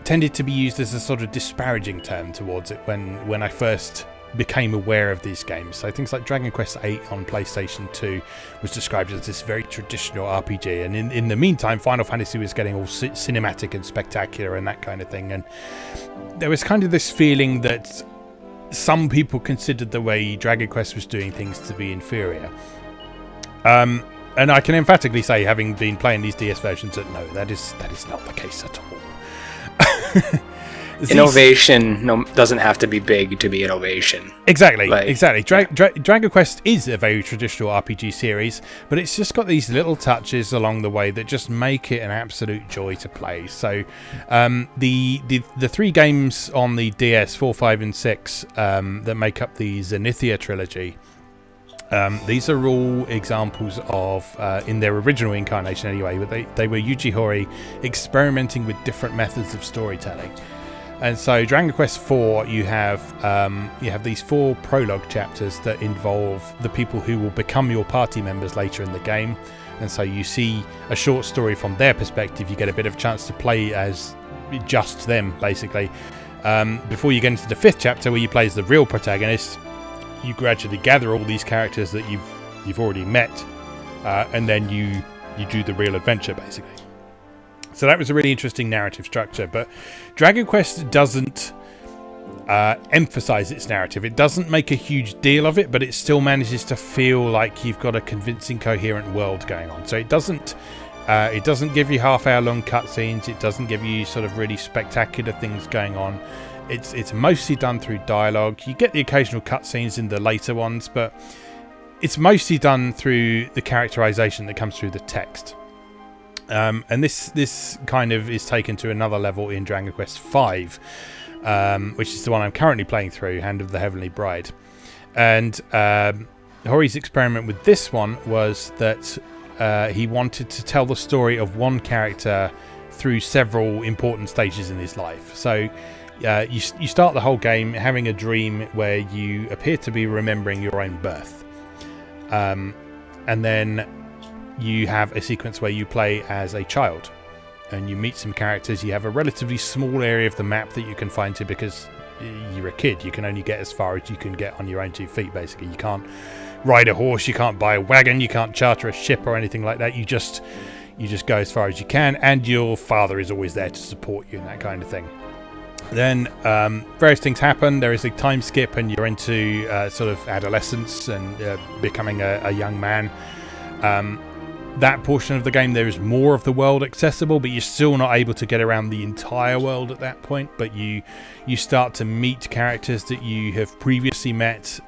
tended to be used as a sort of disparaging term towards it when I first became aware of these games. So things like Dragon Quest VIII on PlayStation 2 was described as this very traditional RPG, and in the meantime Final Fantasy was getting all cinematic and spectacular and that kind of thing, and there was kind of this feeling that some people considered the way Dragon Quest was doing things to be inferior. And I can emphatically say, having been playing these DS versions, that no, that is not the case at all. Innovation doesn't have to be big to be innovation. Exactly. Dragon Quest is a very traditional RPG series, but it's just got these little touches along the way that just make it an absolute joy to play. So the three games on the DS, 4, 5 and 6, that make up the Zenithia trilogy, these are all examples of, in their original incarnation anyway, but they were Yuji Horii experimenting with different methods of storytelling. And so Dragon Quest IV, you have these 4 prologue chapters that involve the people who will become your party members later in the game. And so you see a short story from their perspective. You get a bit of a chance to play as just them, basically. Before you get into the 5th chapter, where you play as the real protagonist, you gradually gather all these characters that you've already met, and then you do the real adventure, basically. So that was a really interesting narrative structure, but Dragon Quest doesn't emphasize its narrative. It doesn't make a huge deal of it, but it still manages to feel like you've got a convincing, coherent world going on. So it doesn't give you half-hour-long cutscenes. It doesn't give you sort of really spectacular things going on. It's mostly done through dialogue. You get the occasional cutscenes in the later ones, but it's mostly done through the characterization that comes through the text. And this kind of is taken to another level in Dragon Quest V, which is the one I'm currently playing through, Hand of the Heavenly Bride. And Hori's experiment with this one was that he wanted to tell the story of one character through several important stages in his life. So you start the whole game having a dream where you appear to be remembering your own birth. And then you have a sequence where you play as a child and you meet some characters. You have a relatively small area of the map that you can find to, because you're a kid. You can only get as far as you can get on your own 2 feet, basically. You can't ride a horse, you can't buy a wagon, you can't charter a ship or anything like that. You just go as far as you can, and your father is always there to support you and that kind of thing. Then various things happen. There is a time skip and you're into sort of adolescence and becoming a young man. That portion of the game, there is more of the world accessible, but you're still not able to get around the entire world at that point. But you start to meet characters that you have previously met,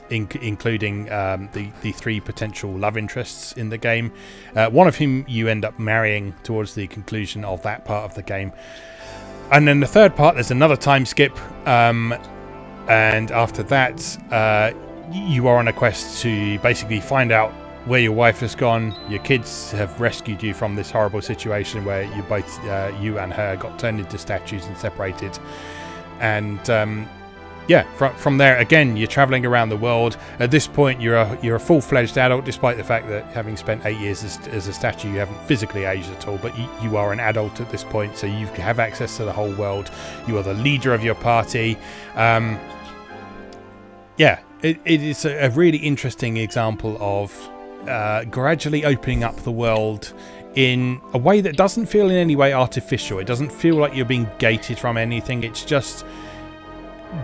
including the 3 potential love interests in the game, one of whom you end up marrying towards the conclusion of that part of the game. And then the third part, there's another time skip, and after that you are on a quest to basically find out where your wife has gone. Your kids have rescued you from this horrible situation where you and her got turned into statues and separated. And from there again, you're traveling around the world. At this point, you're a full-fledged adult, despite the fact that having spent 8 years as a statue, you haven't physically aged at all. But you are an adult at this point, so you have access to the whole world. You are the leader of your party. It is a really interesting example of gradually opening up the world in a way that doesn't feel in any way artificial. It doesn't feel like you're being gated from anything. It's just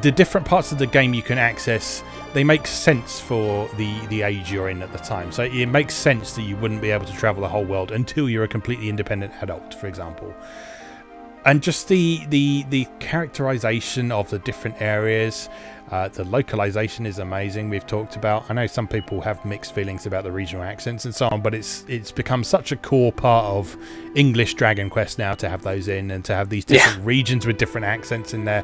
the different parts of the game you can access. They make sense for the age you're in at the time. So it makes sense that you wouldn't be able to travel the whole world until you're a completely independent adult, for example. And just the characterization of the different areas, the localization is amazing. We've talked about. I know some people have mixed feelings about the regional accents and so on, but it's become such a core part of English Dragon Quest now to have those in and to have these different regions with different accents in there.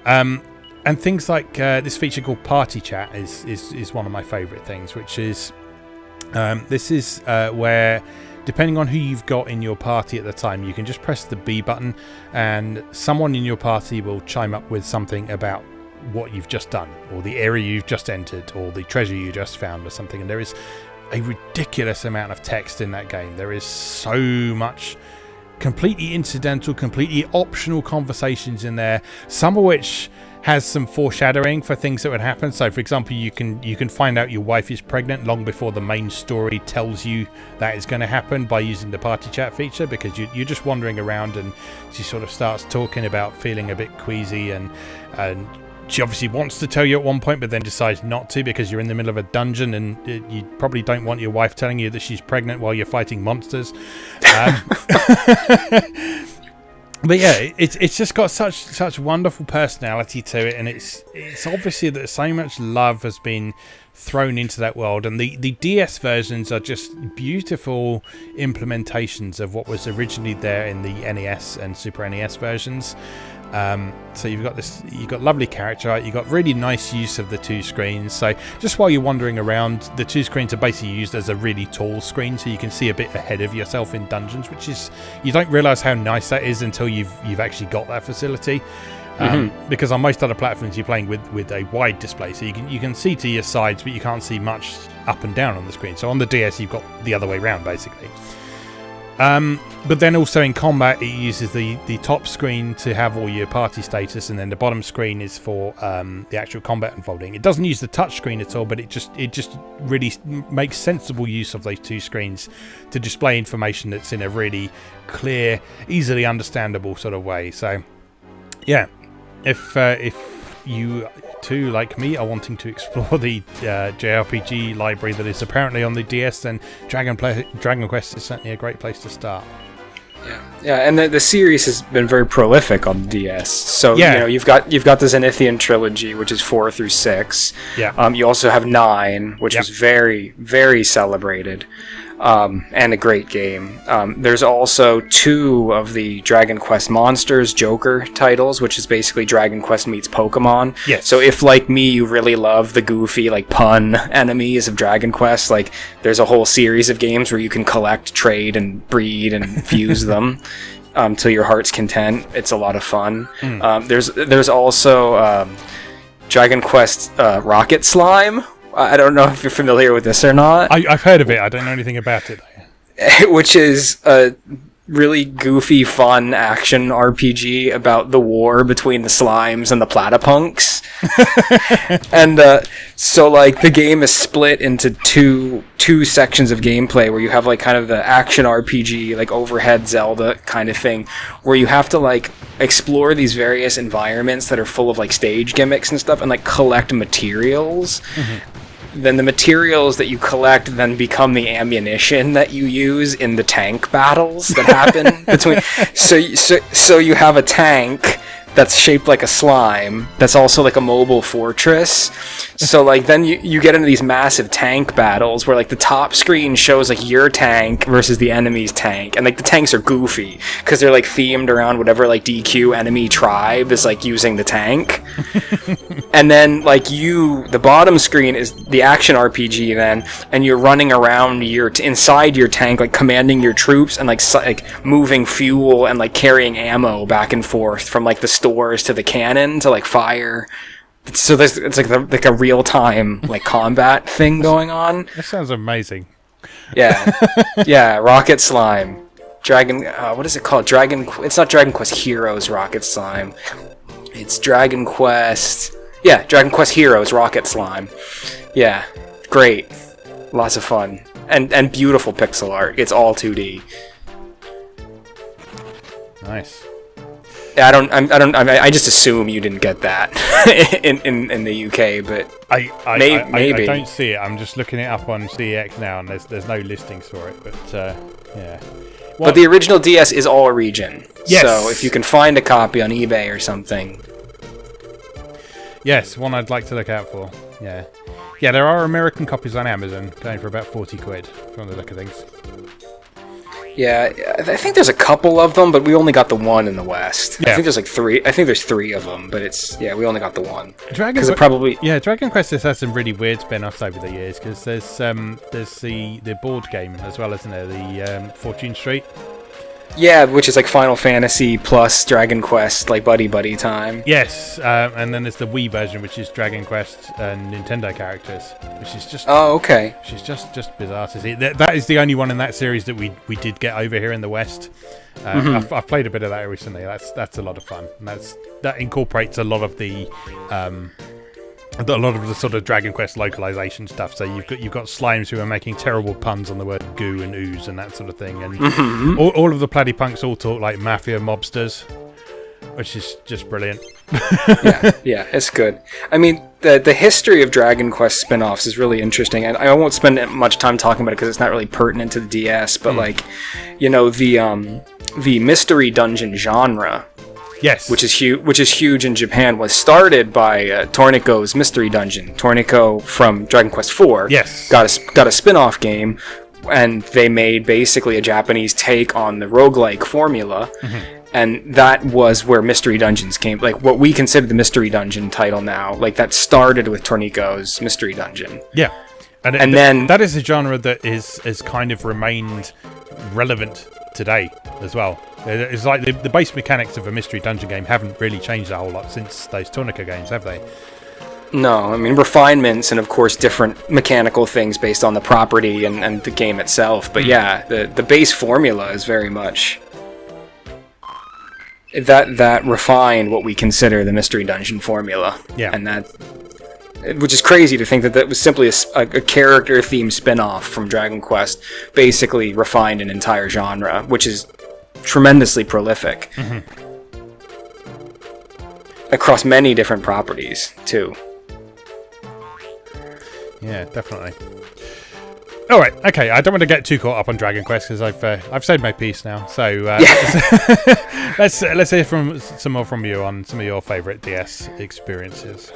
And things like this feature called Party Chat is one of my favourite things, which is this is where, depending on who you've got in your party at the time, you can just press the B button and someone in your party will chime up with something about what you've just done, or the area you've just entered, or the treasure you just found, or something. And there is a ridiculous amount of text in that game. There is so much completely incidental, completely optional conversations in there, some of which has some foreshadowing for things that would happen. So for example, you can find out your wife is pregnant long before the main story tells you that is going to happen by using the party chat feature, because you're just wandering around and she sort of starts talking about feeling a bit queasy, and she obviously wants to tell you at one point but then decides not to because you're in the middle of a dungeon and you probably don't want your wife telling you that she's pregnant while you're fighting monsters. But yeah, it's just got such wonderful personality to it, and it's obviously that so much love has been thrown into that world, and the DS versions are just beautiful implementations of what was originally there in the NES and Super NES versions. So you've got lovely character art, you've got really nice use of the two screens. So just while you're wandering around, the two screens are basically used as a really tall screen, so you can see a bit ahead of yourself in dungeons, which is, you don't realise how nice that is until you've actually got that facility. Because on most other platforms you're playing with a wide display, so you can see to your sides, but you can't see much up and down on the screen. So on the DS you've got the other way around basically. But then also in combat, it uses the top screen to have all your party status, and then the bottom screen is for the actual combat unfolding. It doesn't use the touch screen at all, but it just really makes sensible use of those two screens to display information that's in a really clear, easily understandable sort of way. So yeah, if you too, like me, are wanting to explore the JRPG library that is apparently on the DS, then Dragon Quest is certainly a great place to start. Yeah, and the series has been very prolific on the DS. So yeah. You've got the Zenithian trilogy, which is 4 through 6. Yeah. You also have 9, which was very, very celebrated. And a great game. There's also 2 of the Dragon Quest Monsters Joker titles, which is basically Dragon Quest meets Pokemon. Yes. So if, like me, you really love the goofy, like, pun enemies of Dragon Quest, like, there's a whole series of games where you can collect, trade, and breed and fuse them till your heart's content. It's a lot of fun. There's also Dragon Quest Rocket Slime. I don't know if you're familiar with this or not. I've heard of it. I don't know anything about it. Which is a really goofy, fun action RPG about the war between the slimes and the platypunks. And so, like, the game is split into two sections of gameplay where you have, like, kind of the action RPG, like, overhead Zelda kind of thing, where you have to, like, explore these various environments that are full of, like, stage gimmicks and stuff, and, like, collect materials. Then the materials that you collect then become the ammunition that you use in the tank battles that happen between. So you have a tank that's shaped like a slime that's also like a mobile fortress. So like then you get into these massive tank battles where like the top screen shows like your tank versus the enemy's tank, and like the tanks are goofy because they're like themed around whatever like DQ enemy tribe is like using the tank. And then like the bottom screen is the action RPG then, and you're running around inside your tank, like commanding your troops and like moving fuel and like carrying ammo back and forth from like the stores to the cannon to like fire. So it's like a real time like combat thing going on. That sounds amazing. Yeah, Rocket Slime, what is it called? It's not Dragon Quest Heroes Rocket Slime. It's Dragon Quest. Yeah, Dragon Quest Heroes Rocket Slime. Yeah, great, lots of fun and beautiful pixel art. It's all 2D. Nice. I just assume you didn't get that in the UK, but maybe I don't see it. I'm just looking it up on CEX now, and there's no listings for it. But yeah. But the original DS is all region. Yes. So if you can find a copy on eBay or something. Yes, one I'd like to look out for. Yeah. Yeah, there are American copies on Amazon going for about 40 quid from the look of things. Yeah, I think there's a couple of them, but we only got the one in the West. Yeah. I think there's like three. I think there's three of them, but we only got the one. Dragon Quest has had some really weird spin-offs over the years, because there's the board game as well, isn't there? The Fortune Street. Yeah, which is like Final Fantasy plus Dragon Quest, like buddy time. Yes, and then there's the Wii version, which is Dragon Quest and Nintendo characters, which is just okay. Which is just bizarre to see. That is the only one in that series that we did get over here in the West. I've played a bit of that recently. That's a lot of fun. And that incorporates a lot of the sort of Dragon Quest localization stuff. So you've got slimes who are making terrible puns on the word goo and ooze and that sort of thing, and all of the platypunks all talk like mafia mobsters, which is just brilliant. yeah, it's good. I mean, the history of Dragon Quest spin-offs is really interesting, and I won't spend much time talking about it because it's not really pertinent to the DS. But the mystery dungeon genre. Yes, which is huge in Japan, was started by Tornico's Mystery Dungeon. Tornico from Dragon Quest IV got a spin-off game, and they made basically a Japanese take on the roguelike formula, and that was where Mystery Dungeons came. Like what we consider the Mystery Dungeon title now, like that started with Tornico's Mystery Dungeon. Yeah, and then that is a genre that is kind of remained relevant today as well. It's like the base mechanics of a mystery dungeon game haven't really changed a whole lot since those Tornica games, have they? No, I mean refinements and of course different mechanical things based on the property and the game itself. But yeah, the base formula is very much that refined what we consider the mystery dungeon formula. Yeah, and which is crazy to think that was simply a character-themed spin-off from Dragon Quest, basically refined an entire genre, which is tremendously prolific across many different properties, too. Yeah, definitely. All right, okay. I don't want to get too caught up on Dragon Quest because I've said my piece now. So let's hear some more from you on some of your favourite DS experiences.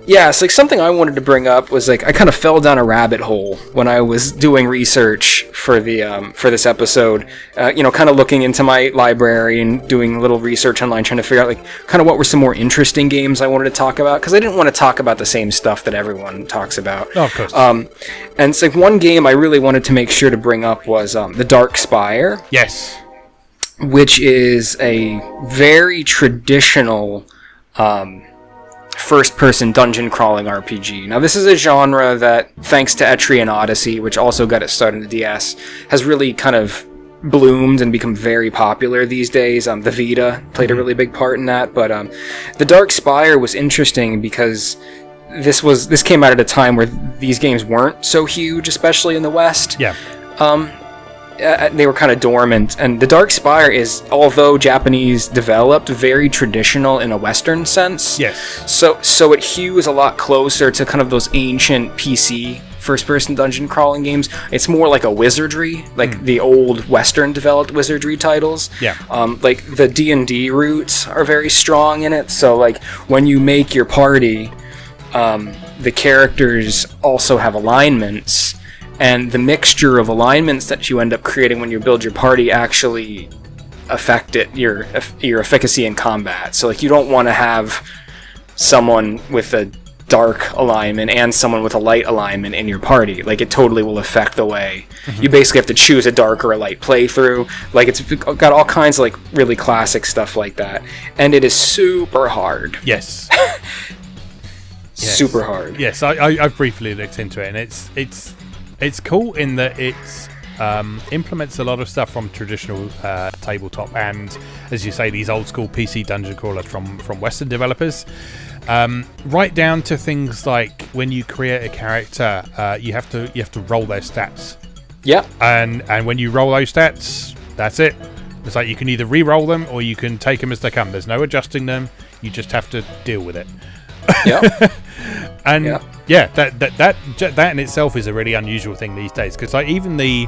Yeah, it's like something I wanted to bring up was like I kind of fell down a rabbit hole when I was doing research for the for this episode. Kind of looking into my library and doing a little research online, trying to figure out like kind of what were some more interesting games I wanted to talk about, because I didn't want to talk about the same stuff that everyone talks about. Oh, of course. And it's like one game I really wanted to make sure to bring up was The Dark Spire. Yes. Which is a very traditional first-person dungeon crawling RPG. Now, this is a genre that, thanks to Etrian Odyssey, which also got its start in the DS, has really kind of bloomed and become very popular these days. The Vita played a really big part in that, but The Dark Spire was interesting because this came out at a time where these games weren't so huge, especially in the West. Yeah. They were kind of dormant, and The Dark Spire is, although Japanese developed, very traditional in a Western sense. Yes. So it hews a lot closer to kind of those ancient PC first-person dungeon crawling games. It's more like a wizardry, like the old Western-developed wizardry titles. Yeah. Like the D&D roots are very strong in it. So like when you make your party, the characters also have alignments. And the mixture of alignments that you end up creating when you build your party actually affect your efficacy in combat. So like you don't want to have someone with a dark alignment and someone with a light alignment in your party. Like it totally will affect the way you basically have to choose a dark or a light playthrough. Like it's got all kinds of like really classic stuff like that, and it is super hard. Yes. Yes. Super hard. Yes, I've briefly looked into it, and it's cool in that it implements a lot of stuff from traditional tabletop and, as you say, these old school PC dungeon crawlers from Western developers. Right down to things like when you create a character, you have to roll their stats. Yeah. And when you roll those stats, that's it. It's like you can either re-roll them or you can take them as they come. There's no adjusting them. You just have to deal with it. Yeah. And yeah, that in itself is a really unusual thing these days, because like even the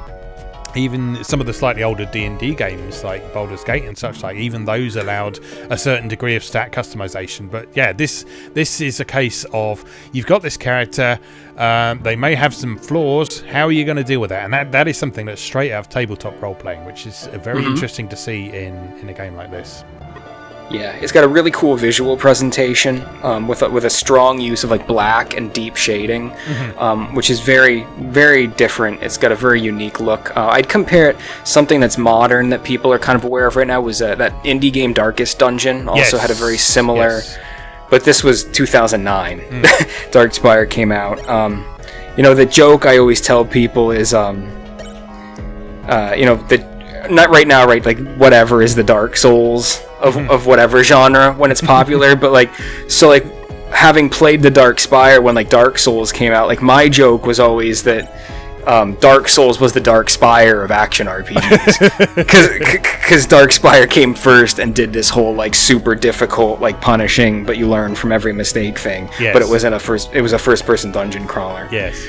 even some of the slightly older D&D games like Baldur's Gate and such, like even those allowed a certain degree of stat customization. But yeah, this is a case of you've got this character, they may have some flaws, how are you going to deal with that? And that is something that's straight out of tabletop role playing, which is very interesting to see in a game like this. Yeah, it's got a really cool visual presentation with a strong use of like black and deep shading, which is very, very different. It's got a very unique look. I'd compare it something that's modern that people are kind of aware of right now was that indie game Darkest Dungeon also had a very similar, but this was 2009. Darkspire came out. The joke I always tell people is, not right now, right? Like whatever is the Dark Souls of whatever genre when it's popular, but having played the Darkspire when like Dark Souls came out, like my joke was always that Dark Souls was the Darkspire of action RPGs because Darkspire came first and did this whole like super difficult like punishing but you learn from every mistake thing. Yes. But it was a first person dungeon crawler. Yes.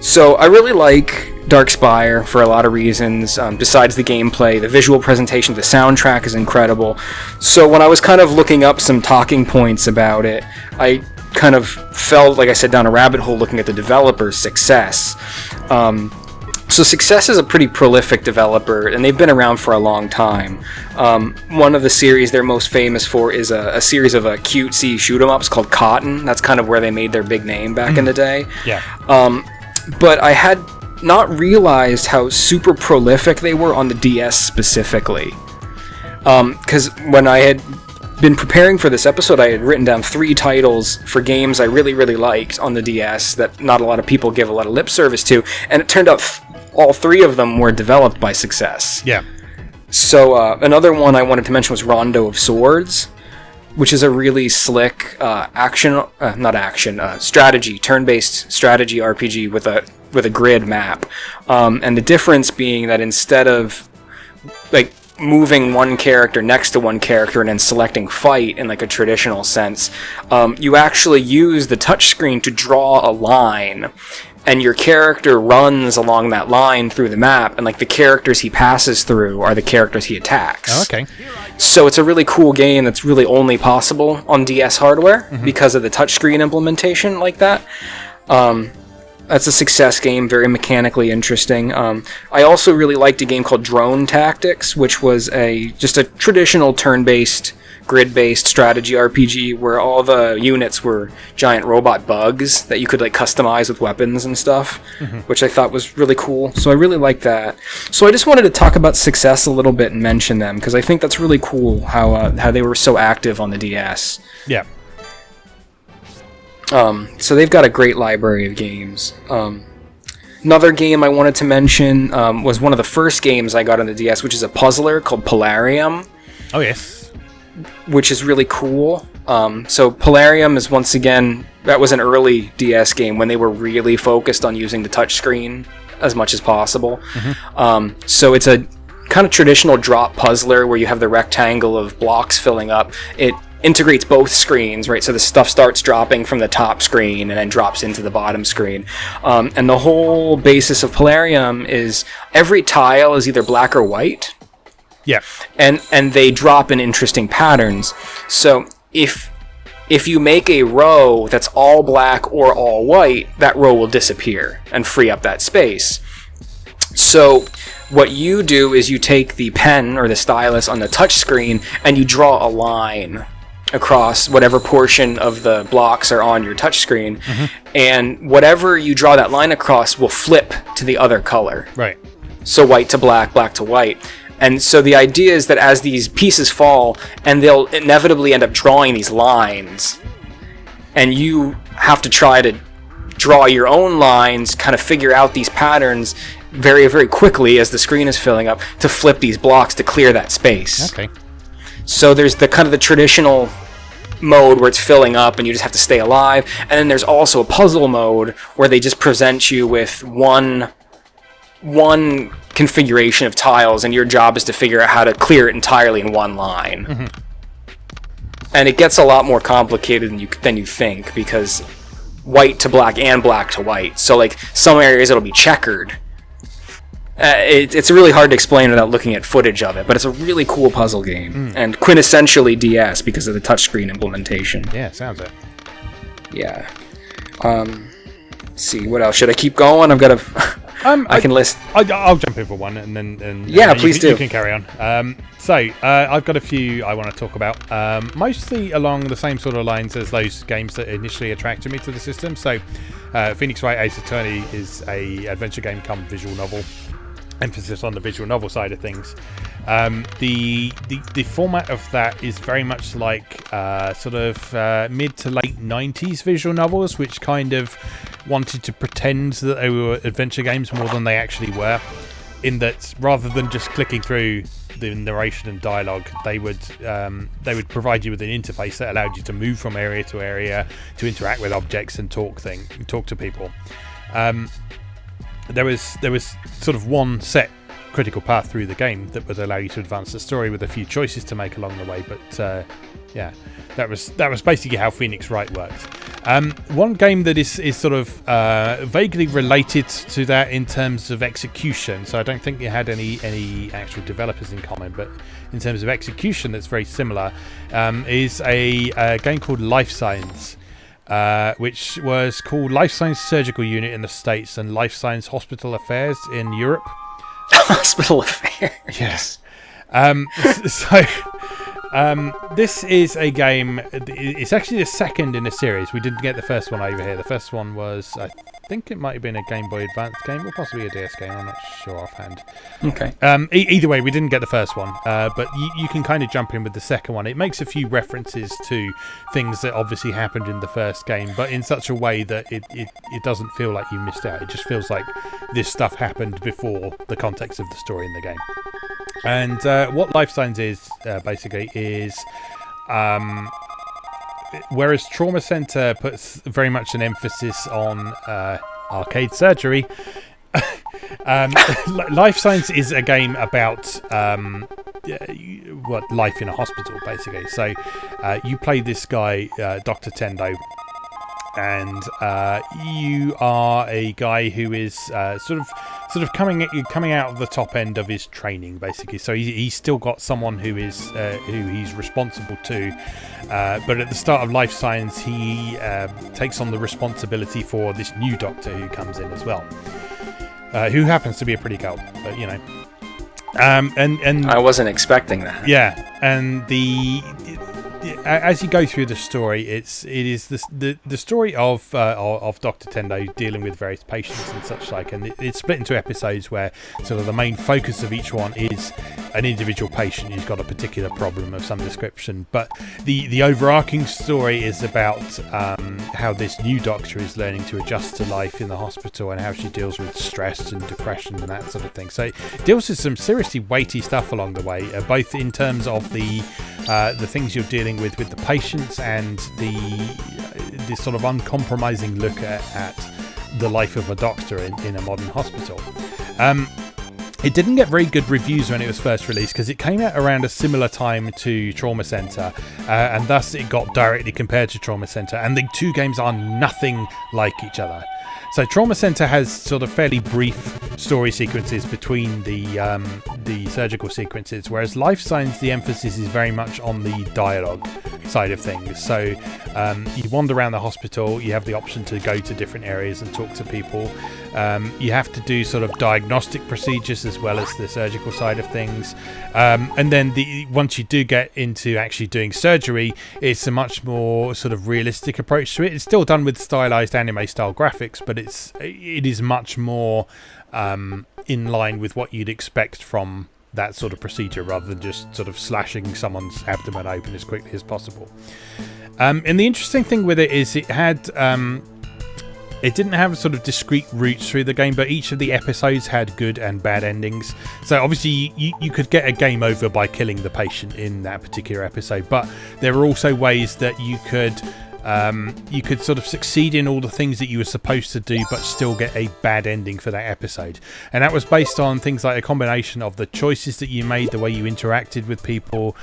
So I really like Darkspire for a lot of reasons. Besides the gameplay, the visual presentation, the soundtrack is incredible. So when I was kind of looking up some talking points about it, I kind of fell, like I said, down a rabbit hole looking at the developer's Success. So Success is a pretty prolific developer, and they've been around for a long time. One of the series they're most famous for is a series of cutesy shoot-em-ups called Cotton. That's kind of where they made their big name back in the day. Yeah. But I had not realized how super prolific they were on the DS specifically. Because when I had been preparing for this episode, I had written down 3 titles for games I really, really liked on the DS that not a lot of people give a lot of lip service to, and it turned out all 3 of them were developed by Success. Yeah. So another one I wanted to mention was Rondo of Swords, which is a really slick strategy, turn-based strategy RPG with a grid map. And the difference being that instead of like moving one character next to one character and then selecting fight in like a traditional sense, you actually use the touchscreen to draw a line, and your character runs along that line through the map, and like the characters he passes through are the characters he attacks. Oh, okay. So it's a really cool game that's really only possible on DS hardware because of the touchscreen implementation like that. That's a Success game, very mechanically interesting. I also really liked a game called Drone Tactics, which was just a traditional turn-based, grid-based strategy RPG where all the units were giant robot bugs that you could like customize with weapons and stuff, which I thought was really cool. So I really liked that. So I just wanted to talk about Success a little bit and mention them because I think that's really cool how they were so active on the DS. Yeah. So they've got a great library of games. Another game I wanted to mention was one of the first games I got on the DS, which is a puzzler called Polarium. Oh, yes. Which is really cool. So Polarium is, once again, that was an early DS game when they were really focused on using the touchscreen as much as possible. So it's a kind of traditional drop puzzler where you have the rectangle of blocks filling up. It integrates both screens, right? So the stuff starts dropping from the top screen and then drops into the bottom screen. And the whole basis of Polarium is every tile is either black or white. Yeah. And they drop in interesting patterns. So if you make a row that's all black or all white, that row will disappear and free up that space. So what you do is you take the pen or the stylus on the touch screen and you draw a line across whatever portion of the blocks are on your touch screen, and whatever you draw that line across will flip to the other color. Right. So white to black, black to white. And so the idea is that as these pieces fall, and they'll inevitably end up drawing these lines, and you have to try to draw your own lines, kind of figure out these patterns very, very quickly as the screen is filling up to flip these blocks to clear that space. Okay. So there's the kind of the traditional mode where it's filling up and you just have to stay alive, and then there's also a puzzle mode where they just present you with one configuration of tiles, and your job is to figure out how to clear it entirely in one line. And it gets a lot more complicated than you think, because white to black and black to white. So like some areas it'll be checkered, It's really hard to explain without looking at footage of it, but it's a really cool puzzle game, and quintessentially DS because of the touchscreen implementation. Yeah, sounds it. Yeah. Let's see, what else? Should I keep going? I've got a... I can list... I'll jump in for one, and then yeah, please do. You can carry on. So, I've got a few I want to talk about, mostly along the same sort of lines as those games that initially attracted me to the system. So, Phoenix Wright Ace Attorney is a adventure game come visual novel. Emphasis on the visual novel side of things. The format of that is very much like sort of mid to late 90s visual novels, which kind of wanted to pretend that they were adventure games more than they actually were, in that rather than just clicking through the narration and dialogue, they would provide you with an interface that allowed you to move from area to area, to interact with objects and talk to people. There was sort of one set critical path through the game that would allow you to advance the story with a few choices to make along the way, but yeah, that was basically how Phoenix Wright worked. One game that is sort of vaguely related to that in terms of execution, so I don't think it had any actual developers in common, but in terms of execution that's very similar, is a game called Life Science. Which was called Life Science Surgical Unit in the States and Life Science Hospital Affairs in Europe. Hospital Affairs. Yes. This is a game. It's actually the second in a series. We didn't get the first one over here. The first one was, I think it might have been a Game Boy Advance game or possibly a DS game. I'm not sure offhand. Okay. Either way, we didn't get the first one, but you can kind of jump in with the second one. It makes a few references to things that obviously happened in the first game, but in such a way that it doesn't feel like you missed out. It just feels like this stuff happened before the context of the story in the game. And what Life Science is, basically, is... whereas Trauma Center puts very much an emphasis on arcade surgery, Life Science is a game about life in a hospital, basically. So you play this guy, Dr. Tendo, and you are a guy who is sort of coming out of the top end of his training, basically. So he's still got someone who he's responsible to, but at the start of Life Science, he takes on the responsibility for this new doctor who comes in as well, who happens to be a pretty girl, but you know. And I wasn't expecting that. Yeah, and as you go through the story, it is the story of Dr. Tendo dealing with various patients and such like, and it's split into episodes where sort of the main focus of each one is an individual patient who's got a particular problem of some description. But the overarching story is about how this new doctor is learning to adjust to life in the hospital and how she deals with stress and depression and that sort of thing. So it deals with some seriously weighty stuff along the way, both in terms of the things you're dealing with the patients and the sort of uncompromising look at the life of a doctor in a modern hospital. It didn't get very good reviews when it was first released because it came out around a similar time to Trauma Center, and thus it got directly compared to Trauma Center, and the two games are nothing like each other. So Trauma Center has sort of fairly brief story sequences between the surgical sequences, whereas Life Science, the emphasis is very much on the dialogue side of things. So you wander around the hospital, you have the option to go to different areas and talk to people. You have to do sort of diagnostic procedures as well as the surgical side of things. And then once you do get into actually doing surgery, it's a much more sort of realistic approach to it. It's still done with stylized anime style graphics, but it is much more in line with what you'd expect from that sort of procedure, rather than just sort of slashing someone's abdomen open as quickly as possible. And the interesting thing with it is it didn't have sort of discrete routes through the game, but each of the episodes had good and bad endings. So obviously you could get a game over by killing the patient in that particular episode, but there are also ways that you could you could sort of succeed in all the things that you were supposed to do but still get a bad ending for that episode. And that was based on things like a combination of the choices that you made, the way you interacted with people,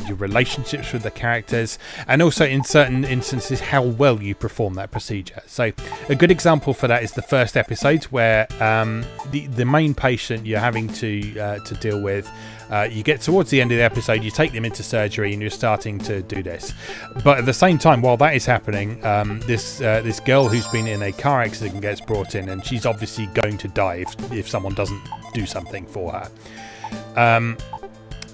your relationships with the characters, and also in certain instances how well you perform that procedure. So a good example for that is the first episode where the main patient you're having to deal with, you get towards the end of the episode, you take them into surgery and you're starting to do this. But at the same time, while that is happening, this girl who's been in a car accident gets brought in, and she's obviously going to die if someone doesn't do something for her.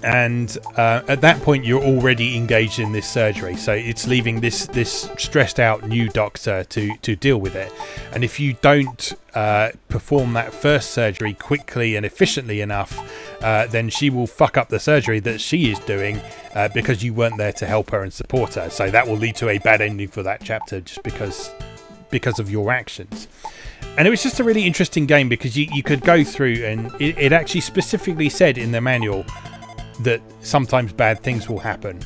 And at that point you're already engaged in this surgery, so it's leaving this stressed out new doctor to deal with it. And if you don't perform that first surgery quickly and efficiently enough, then she will fuck up the surgery that she is doing because you weren't there to help her and support her. So that will lead to a bad ending for that chapter just because of your actions. And it was just a really interesting game because you could go through, and it actually specifically said in the manual that sometimes bad things will happen.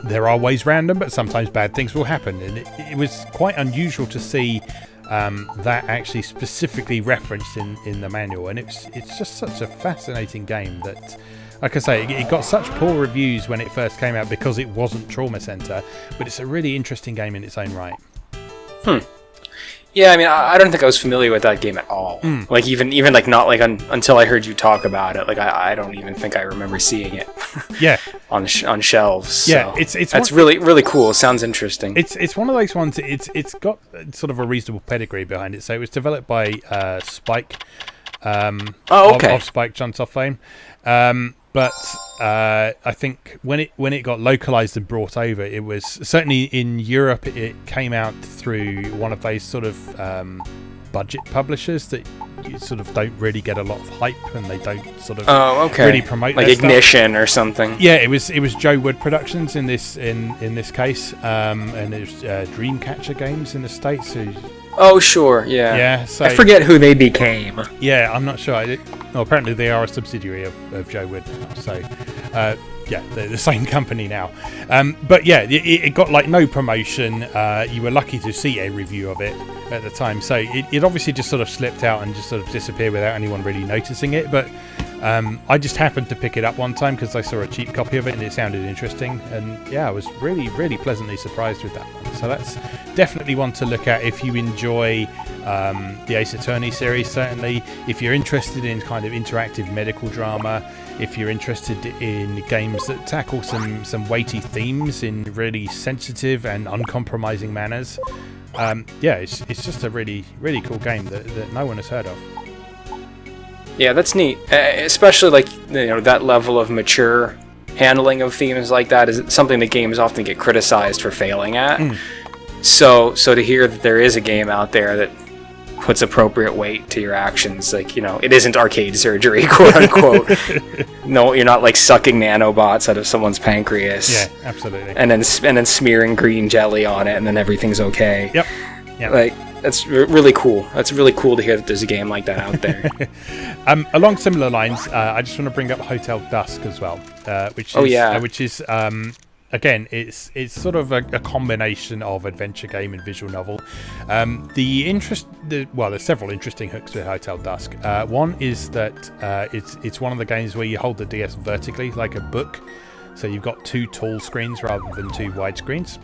They're always random, but sometimes bad things will happen. And it was quite unusual to see that actually specifically referenced in the manual. And it's just such a fascinating game that, like I say, it got such poor reviews when it first came out because it wasn't Trauma Center, but it's a really interesting game in its own right. Yeah, I mean, I don't think I was familiar with that game at all. Like even like not like until I heard you talk about it. Like I don't even think I remember seeing it. Yeah, on shelves. Yeah, so it's really cool. Sounds interesting. It's one of those ones. It's got sort of a reasonable pedigree behind it. So it was developed by Spike. Of Spike Chunsoft fame. But I think when it got localized and brought over, it was certainly in Europe. It came out through one of those sort of budget publishers that you sort of don't really get a lot of hype, and they don't sort of really promote like their Ignition stuff. Or something. Yeah, it was Joe Wood Productions in this case, and it was Dreamcatcher Games in the States. Oh, sure, yeah. Yeah, so I forget who they became. Yeah, I'm not sure. Apparently they are a subsidiary of Joe Wood now. So, yeah, they're the same company now. But yeah, it got like no promotion. You were lucky to see a review of it at the time. So it obviously just sort of slipped out and just sort of disappeared without anyone really noticing it. But I just happened to pick it up one time because I saw a cheap copy of it and it sounded interesting. And yeah, I was really, really pleasantly surprised with that one. So that's definitely one to look at if you enjoy the Ace Attorney series, certainly. If you're interested in kind of interactive medical drama, if you're interested in games that tackle some weighty themes in really sensitive and uncompromising manners, yeah, it's just a really, really cool game that no one has heard of. Yeah, that's neat. Especially like, you know, that level of mature handling of themes like that is something that games often get criticized for failing at. So to hear that there is a game out there that puts appropriate weight to your actions, like, you know, it isn't arcade surgery, quote unquote. No, you're not like sucking nanobots out of someone's pancreas. Yeah, absolutely. And then smearing green jelly on it, and then everything's okay. Yep. Like, that's really cool. That's really cool to hear that there's a game like that out there. Along similar lines, I just want to bring up Hotel Dusk as well, which is again, it's sort of a combination of adventure game and visual novel. There's several interesting hooks with Hotel Dusk. One is that it's one of the games where you hold the DS vertically like a book, so you've got two tall screens rather than two wide screens.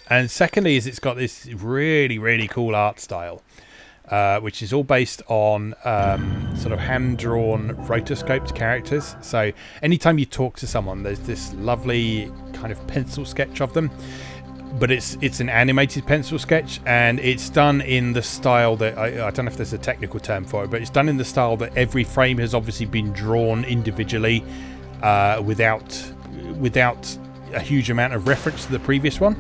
And secondly is it's got this really, really cool art style, which is all based on sort of hand-drawn rotoscoped characters. So anytime you talk to someone, there's this lovely kind of pencil sketch of them, but it's an animated pencil sketch, and it's done in the style that I don't know if there's a technical term for it, but it's done in the style that every frame has obviously been drawn individually without a huge amount of reference to the previous one.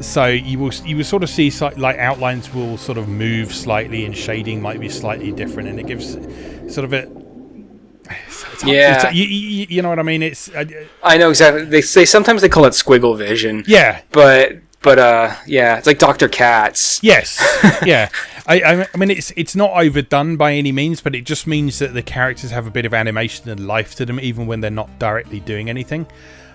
So you will sort of see like outlines will sort of move slightly, and shading might be slightly different, and it gives sort of a you know what I mean. I know exactly. They say sometimes they call it squiggle vision. Yeah, but yeah, it's like Dr. Katz. Yes, yeah. I mean, it's not overdone by any means, but it just means that the characters have a bit of animation and life to them, even when they're not directly doing anything.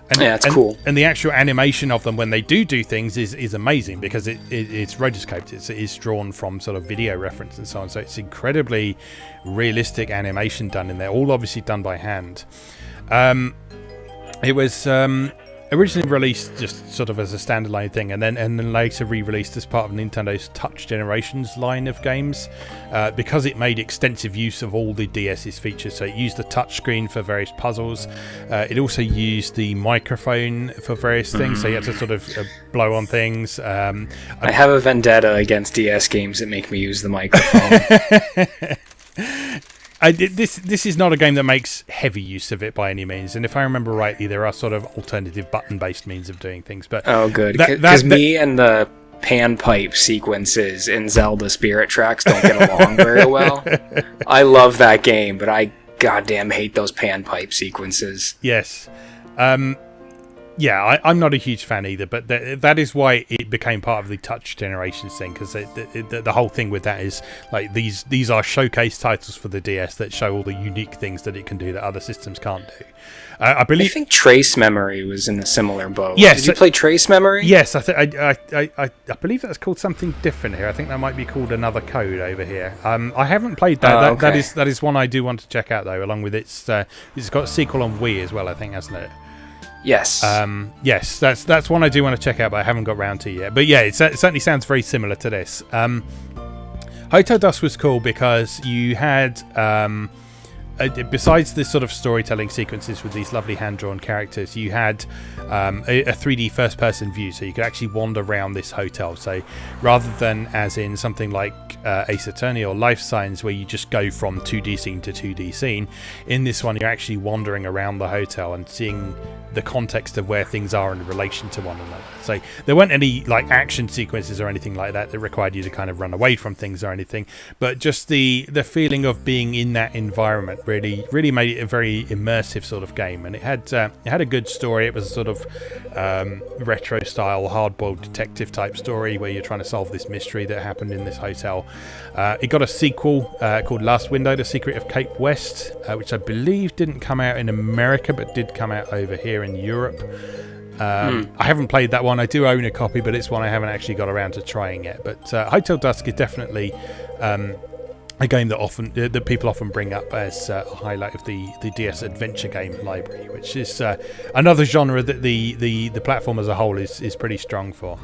And, yeah, it's cool. And the actual animation of them when they do things is amazing because it's rotoscoped. It's drawn from sort of video reference and so on. So it's incredibly realistic animation done in there, all obviously done by hand. It was originally released just sort of as a standalone thing, and then later re-released as part of Nintendo's Touch Generations line of games, because it made extensive use of all the DS's features. So it used the touchscreen for various puzzles. It also used the microphone for various things, so you had to sort of blow on things. I have a vendetta against DS games that make me use the microphone. This is not a game that makes heavy use of it by any means, and if I remember rightly, there are sort of alternative button-based means of doing things. But oh, good, because me and the panpipe sequences in Zelda Spirit Tracks don't get along very well. I love that game, but I goddamn hate those panpipe sequences. Yes. Yeah, I'm not a huge fan either, but that is why it became part of the Touch Generations thing, because the whole thing with that is like these are showcase titles for the DS that show all the unique things that it can do that other systems can't do. I think Trace Memory was in a similar boat. Yes, did you play Trace Memory? Yes, I believe that's called something different here. I think that might be called Another Code over here. I haven't played that. Okay. That is one I do want to check out though, along with it's got a sequel on Wii as well, I think, hasn't it? Yes. Yes, that's one I do want to check out, but I haven't got round to yet. But yeah, it certainly sounds very similar to this. Hotel Dusk was cool because you had, besides the sort of storytelling sequences with these lovely hand-drawn characters, you had a 3D first-person view, so you could actually wander around this hotel. So rather than as in something like Ace Attorney or Life Signs, where you just go from 2D scene to 2D scene, in this one you're actually wandering around the hotel and seeing the context of where things are in relation to one another. So there weren't any like action sequences or anything like that required you to kind of run away from things or anything, but just the feeling of being in that environment really made it a very immersive sort of game. And it had a good story. It was a sort of retro style hard-boiled detective type story where you're trying to solve this mystery that happened in this hotel. It got a sequel called Last Window: The Secret of Cape West, which I believe didn't come out in America but did come out over here in Europe. I haven't played that one. I do own a copy, but it's one I haven't actually got around to trying yet. But Hotel Dusk is definitely a game that people often bring up as a highlight of the DS adventure game library, which is another genre that the platform as a whole is pretty strong for.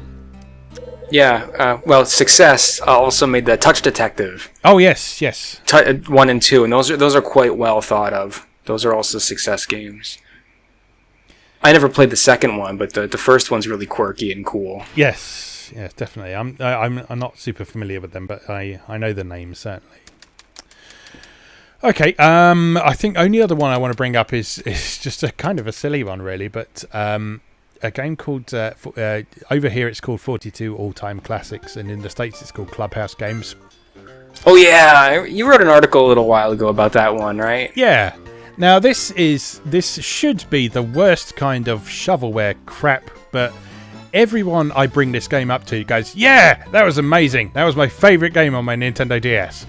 Yeah, well, Success also made the Touch Detective. Oh yes. 1 and 2, and those are quite well thought of. Those are also Success games. I never played the second one, but the first one's really quirky and cool. Yes, definitely. I'm not super familiar with them, but I know the names certainly. Okay, I think only other one I want to bring up is just a kind of a silly one, really, but a game called over here it's called 42 All-Time Classics, and in the States it's called Clubhouse Games. Oh yeah, you wrote an article a little while ago about that one, right? Yeah. Now this should be the worst kind of shovelware crap, but everyone I bring this game up to goes, yeah, that was amazing. That was my favourite game on my Nintendo DS.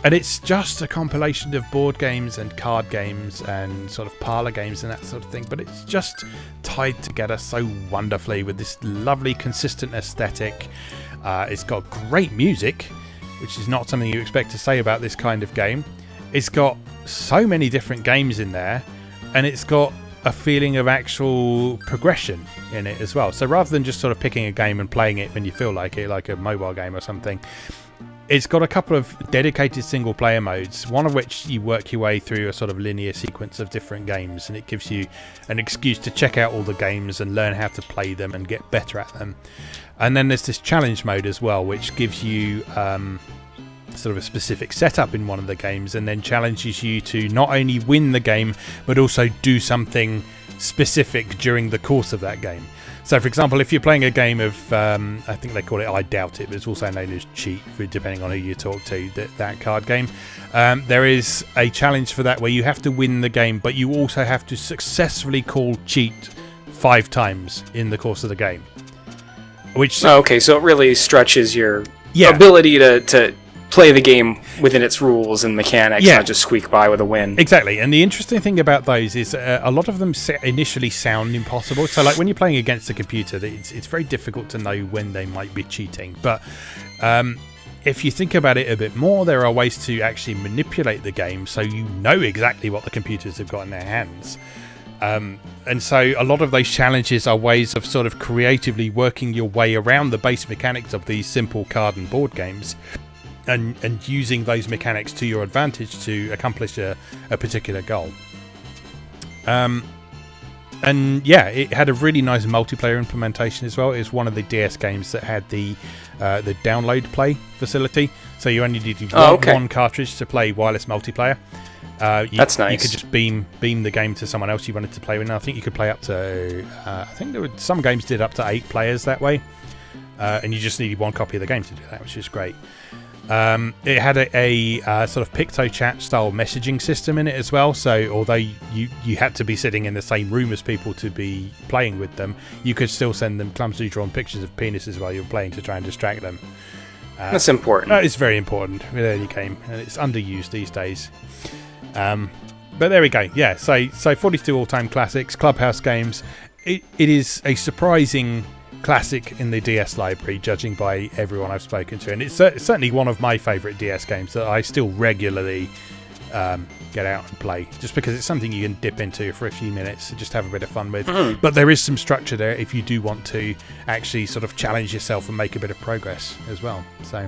And it's just a compilation of board games and card games and sort of parlour games and that sort of thing, but it's just tied together so wonderfully with this lovely consistent aesthetic. It's got great music, which is not something you expect to say about this kind of game. It's got so many different games in there, and it's got a feeling of actual progression in it as well. So rather than just sort of picking a game and playing it when you feel like it, like a mobile game or something, it's got a couple of dedicated single player modes, one of which you work your way through a sort of linear sequence of different games, and it gives you an excuse to check out all the games and learn how to play them and get better at them. And then there's this challenge mode as well, which gives you sort of a specific setup in one of the games and then challenges you to not only win the game but also do something specific during the course of that game. So for example, if you're playing a game of I think they call it I Doubt It, but it's also known as Cheat depending on who you talk to, that card game, there is a challenge for that where you have to win the game, but you also have to successfully call Cheat 5 times in the course of the game, which okay, so it really stretches your ability to play the game within its rules and mechanics, not just squeak by with a win. Exactly. And the interesting thing about those is a lot of them initially sound impossible. So like when you're playing against a computer, it's very difficult to know when they might be cheating. But if you think about it a bit more, there are ways to actually manipulate the game so you know exactly what the computers have got in their hands. And so a lot of those challenges are ways of sort of creatively working your way around the base mechanics of these simple card and board games and using those mechanics to your advantage to accomplish a particular goal. And yeah, it had a really nice multiplayer implementation as well. It was one of the DS games that had the download play facility, so you only needed one cartridge to play wireless multiplayer. That's nice. You could just beam the game to someone else you wanted to play with. And I think you could play up to I think there were some games did up to 8 players that way, and you just needed one copy of the game to do that, which is great. It had a sort of PictoChat style messaging system in it as well, so although you had to be sitting in the same room as people to be playing with them, you could still send them clumsily drawn pictures of penises while you were playing to try and distract them. That's important. It's very important with any game, and it's underused these days. But there we go. Yeah, so 42 all-time classics, Clubhouse games. It is a surprising classic in the DS library, judging by everyone I've spoken to, and it's certainly one of my favourite DS games that I still regularly get out and play, just because it's something you can dip into for a few minutes and just have a bit of fun with. But there is some structure there if you do want to actually sort of challenge yourself and make a bit of progress as well. So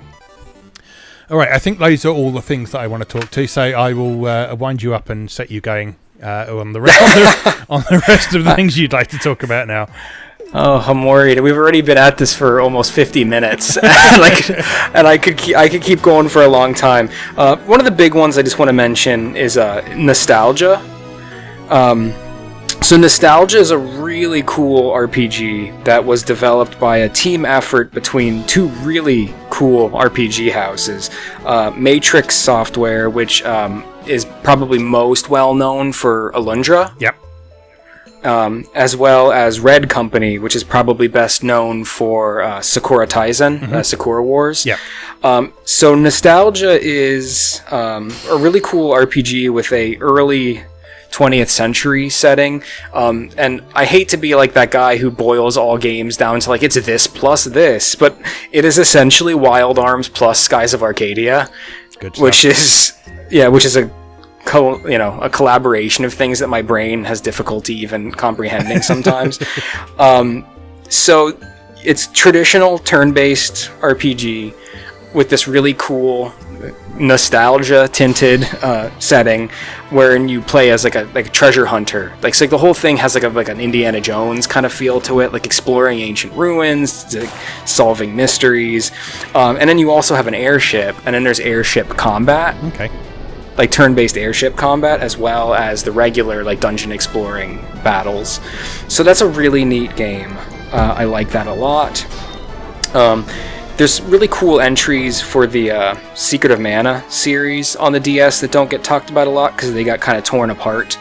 all right, I think those are all the things that I want to talk to, so I will wind you up and set you going on the rest of the things you'd like to talk about now. Oh, I'm worried. We've already been at this for almost 50 minutes, and I could keep going for a long time. One of the big ones I just want to mention is Nostalgia. So Nostalgia is a really cool RPG that was developed by a team effort between two really cool RPG houses. Matrix Software, which is probably most well known for Alundra. Yep. As well as Red Company, which is probably best known for Sakura Taisen, Sakura Wars. Yep. So Nostalgia is a really cool RPG with a early 20th century setting, and I hate to be like that guy who boils all games down to like it's this plus this, but it is essentially Wild Arms plus Skies of Arcadia. Good stuff. which is a collaboration of things that my brain has difficulty even comprehending sometimes. So it's traditional turn-based RPG with this really cool nostalgia tinted setting wherein you play as like a treasure hunter. Like the whole thing has like an Indiana Jones kind of feel to it, like exploring ancient ruins, like solving mysteries, and then you also have an airship, and then there's airship combat. Okay. Like turn-based airship combat, as well as the regular like dungeon exploring battles. So that's a really neat game. I like that a lot. There's really cool entries for the Secret of Mana series on the DS that don't get talked about a lot because they got kind of torn apart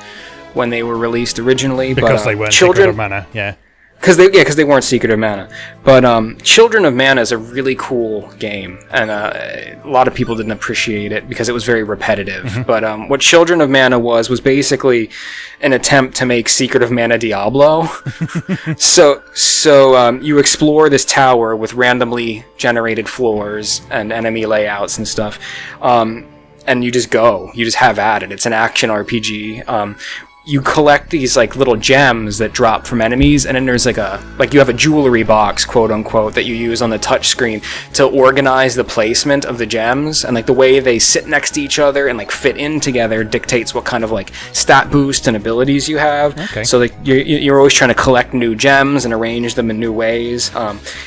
when they were released originally. Because they weren't Secret of Mana, yeah. Because they weren't Secret of Mana. But Children of Mana is a really cool game, and a lot of people didn't appreciate it because it was very repetitive. But what Children of Mana was basically an attempt to make Secret of Mana Diablo. So you explore this tower with randomly generated floors and enemy layouts and stuff, and you just have at it. It's an action RPG. You collect these like little gems that drop from enemies, and then there's you have a jewelry box, quote unquote, that you use on the touch screen to organize the placement of the gems, and like the way they sit next to each other and like fit in together dictates what kind of like stat boost and abilities you have. Okay. So like you're always trying to collect new gems and arrange them in new ways.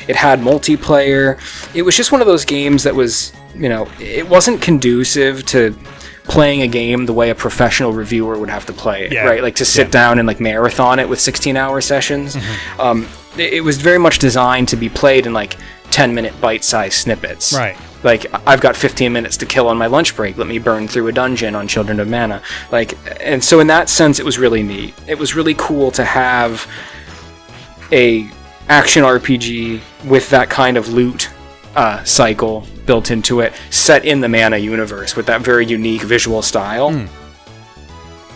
It had multiplayer. It was just one of those games that was, it wasn't conducive to playing a game the way a professional reviewer would have to play it, right? Like to sit down and like marathon it with 16-hour sessions. It was very much designed to be played in like 10-minute bite-sized snippets. Right. Like, I've got 15 minutes to kill on my lunch break. Let me burn through a dungeon on Children of Mana. And so in that sense, it was really neat. It was really cool to have a action RPG with that kind of loot cycle built into it, set in the Mana universe with that very unique visual style.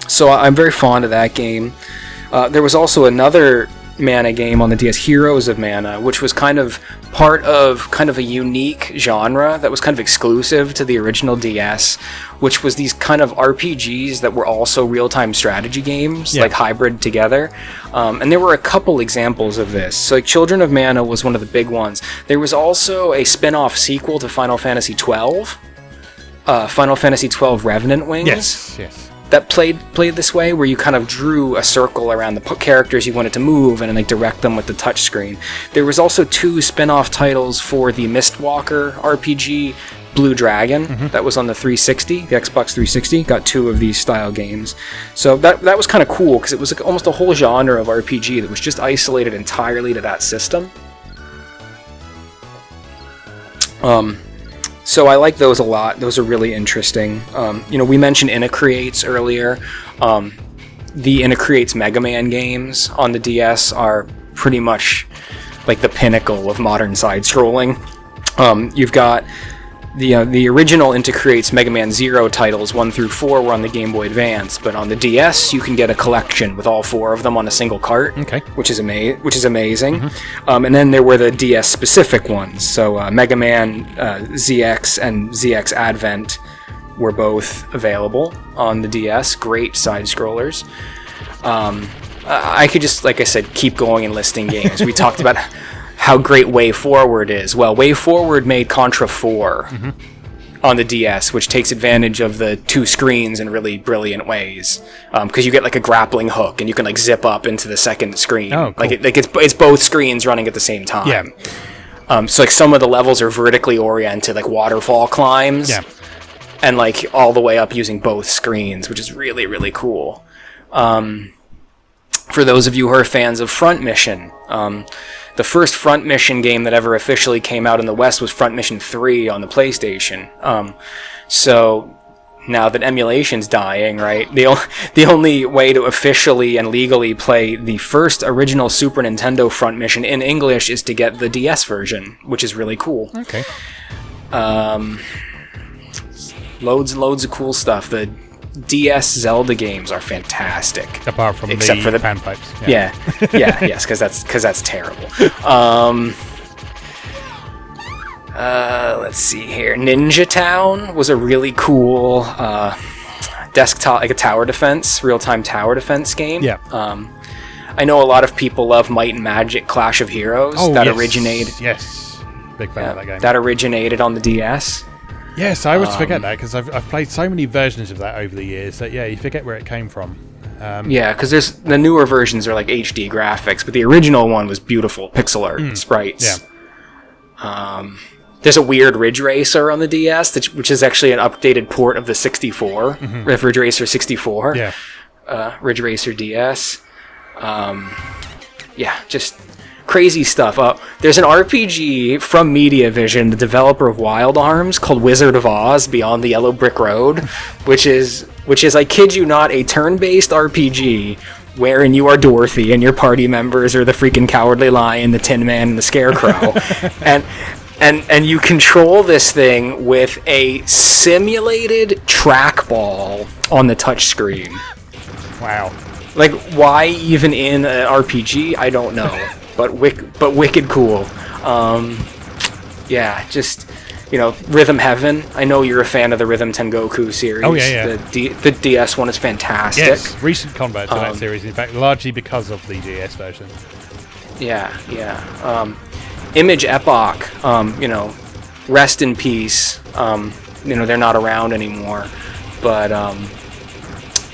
So I'm very fond of that game. There was also another Mana game on the DS, Heroes of Mana, which was kind of part of a unique genre that was kind of exclusive to the original DS, which was these kind of RPGs that were also real-time strategy games, like hybrid together. And there were a couple examples of this. So like Children of Mana was one of the big ones. There was also a spin-off sequel to Final Fantasy XII, Final Fantasy XII Revenant Wings. Yes. That played this way, where you kind of drew a circle around the characters you wanted to move and then like direct them with the touchscreen. There was also 2 spin-off titles for the Mistwalker RPG, Blue Dragon, that was on the 360, the Xbox 360, got 2 of these style games. So that was kind of cool, because it was like almost a whole genre of RPG that was just isolated entirely to that system. So I like those a lot. Those are really interesting. We mentioned Inacreates earlier. The Inacreates Mega Man games on the DS are pretty much like the pinnacle of modern side-scrolling. You've got the original Inacreates Mega Man Zero titles, 1 through 4, were on the Game Boy Advance, but on the DS you can get a collection with all 4 of them on a single cart, which is amazing. And then there were the DS specific ones, so Mega Man ZX and ZX Advent were both available on the DS. Great side scrollers. I could just, like I said, keep going and listing games. We talked about how great Way Forward is. Well, Way Forward made Contra 4 on the DS, which takes advantage of the 2 screens in really brilliant ways. Because you get like a grappling hook, and you can like zip up into the second screen. Oh, cool. It's both screens running at the same time. Yeah. So like some of the levels are vertically oriented, like waterfall climbs. Yeah. And like all the way up using both screens, which is really, really cool. For those of you who are fans of Front Mission, the first Front Mission game that ever officially came out in the West was Front Mission 3 on the PlayStation. So now that emulation's dying, right, the only way to officially and legally play the first original Super Nintendo Front Mission in English is to get the DS version, which is really cool. Okay. Loads and loads of cool stuff. The DS Zelda games are fantastic, apart from except for the panpipes. Yes, because that's terrible. Let's see here. Ninja Town was a really cool desktop, like a tower defense, real-time tower defense game. Yeah. I know a lot of people love Might and Magic Clash of Heroes. Originated. Yes, big fan of that game. That originated on the DS. Yes, I always forget that, because I've played so many versions of that over the years that, you forget where it came from. Because there's the newer versions are like HD graphics, but the original one was beautiful pixel art sprites. Yeah. There's a weird Ridge Racer on the DS, which is actually an updated port of the 64, Ridge Racer 64. Yeah. Ridge Racer DS. Just crazy stuff. There's an RPG from Mediavision, the developer of Wild Arms, called Wizard of Oz Beyond the Yellow Brick Road, which is, I kid you not, a turn-based RPG wherein you are Dorothy and your party members are the freaking Cowardly Lion, the Tin Man, and the Scarecrow. and you control this thing with a simulated trackball on the touchscreen. Wow. Like, why even in an RPG? I don't know. But wicked cool. Just, Rhythm Heaven. I know you're a fan of the Rhythm Tengoku series. Oh, yeah. The DS one is fantastic. Yes, recent convert to that series, in fact, largely because of the DS version. Yeah. Image Epoch, rest in peace. They're not around anymore. But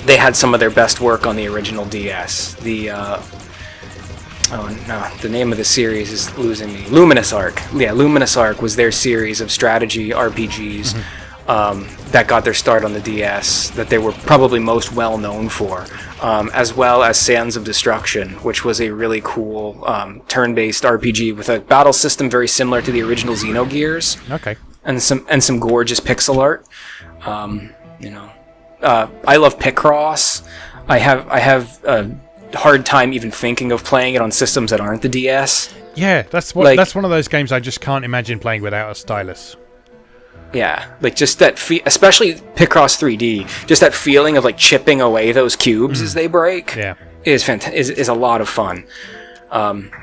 they had some of their best work on the original DS. The name of the series is losing me. Luminous Arc. Yeah, Luminous Arc was their series of strategy RPGs that got their start on the DS, that they were probably most well known for, as well as Sands of Destruction, which was a really cool turn-based RPG with a battle system very similar to the original Xenogears. Okay. And some gorgeous pixel art. I love Picross. I have hard time even thinking of playing it on systems that aren't the DS. Yeah, that's one of those games I just can't imagine playing without a stylus. Yeah, like just that, especially Picross 3D, just that feeling of like chipping away those cubes as they break. Yeah, is a lot of fun.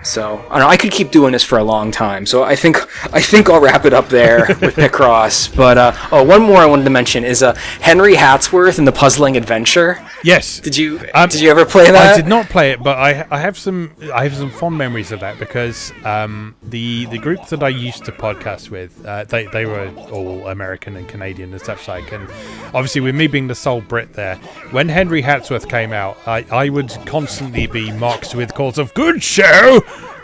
So I don't know, I could keep doing this for a long time. So I think I'll wrap it up there with Picross. But one more I wanted to mention is Henry Hatsworth and the Puzzling Adventure. Yes. Did you ever play that? I did not play it, but I have some fond memories of that because the group that I used to podcast with, they were all American and Canadian and such like, and obviously with me being the sole Brit there, when Henry Hatsworth came out, I would constantly be mocked with calls of "good show"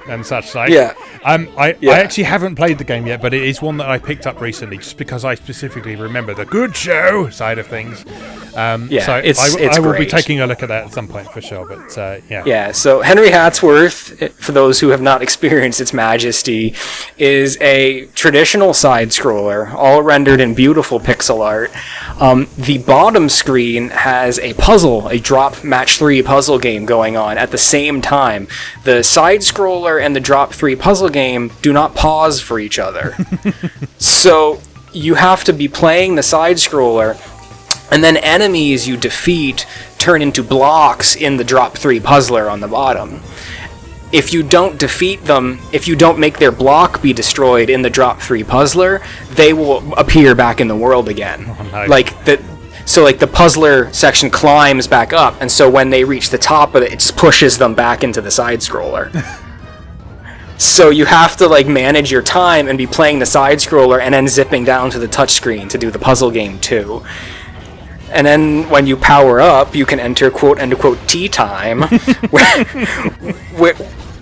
and such like. Yeah. I actually haven't played the game yet, but it is one that I picked up recently just because I specifically remember the "good show" side of things. So I will be taking a look at that at some point for sure. But yeah. Yeah. So Henry Hatsworth, for those who have not experienced its majesty, is a traditional side scroller, all rendered in beautiful pixel art. The bottom screen has a drop match 3 puzzle game going on at the same time. The side scroller and the drop 3 puzzle game do not pause for each other. So you have to be playing the side scroller, and then enemies you defeat turn into blocks in the drop 3 puzzler on the bottom. If you don't defeat them, if you don't make their block be destroyed in the drop 3 puzzler, they will appear back in the world again. Oh, no. So the puzzler section climbs back up, and so when they reach the top of it, it just pushes them back into the side scroller. So you have to manage your time and be playing the side scroller and then zipping down to the touchscreen to do the puzzle game too. And then when you power up, you can enter quote-unquote tea time,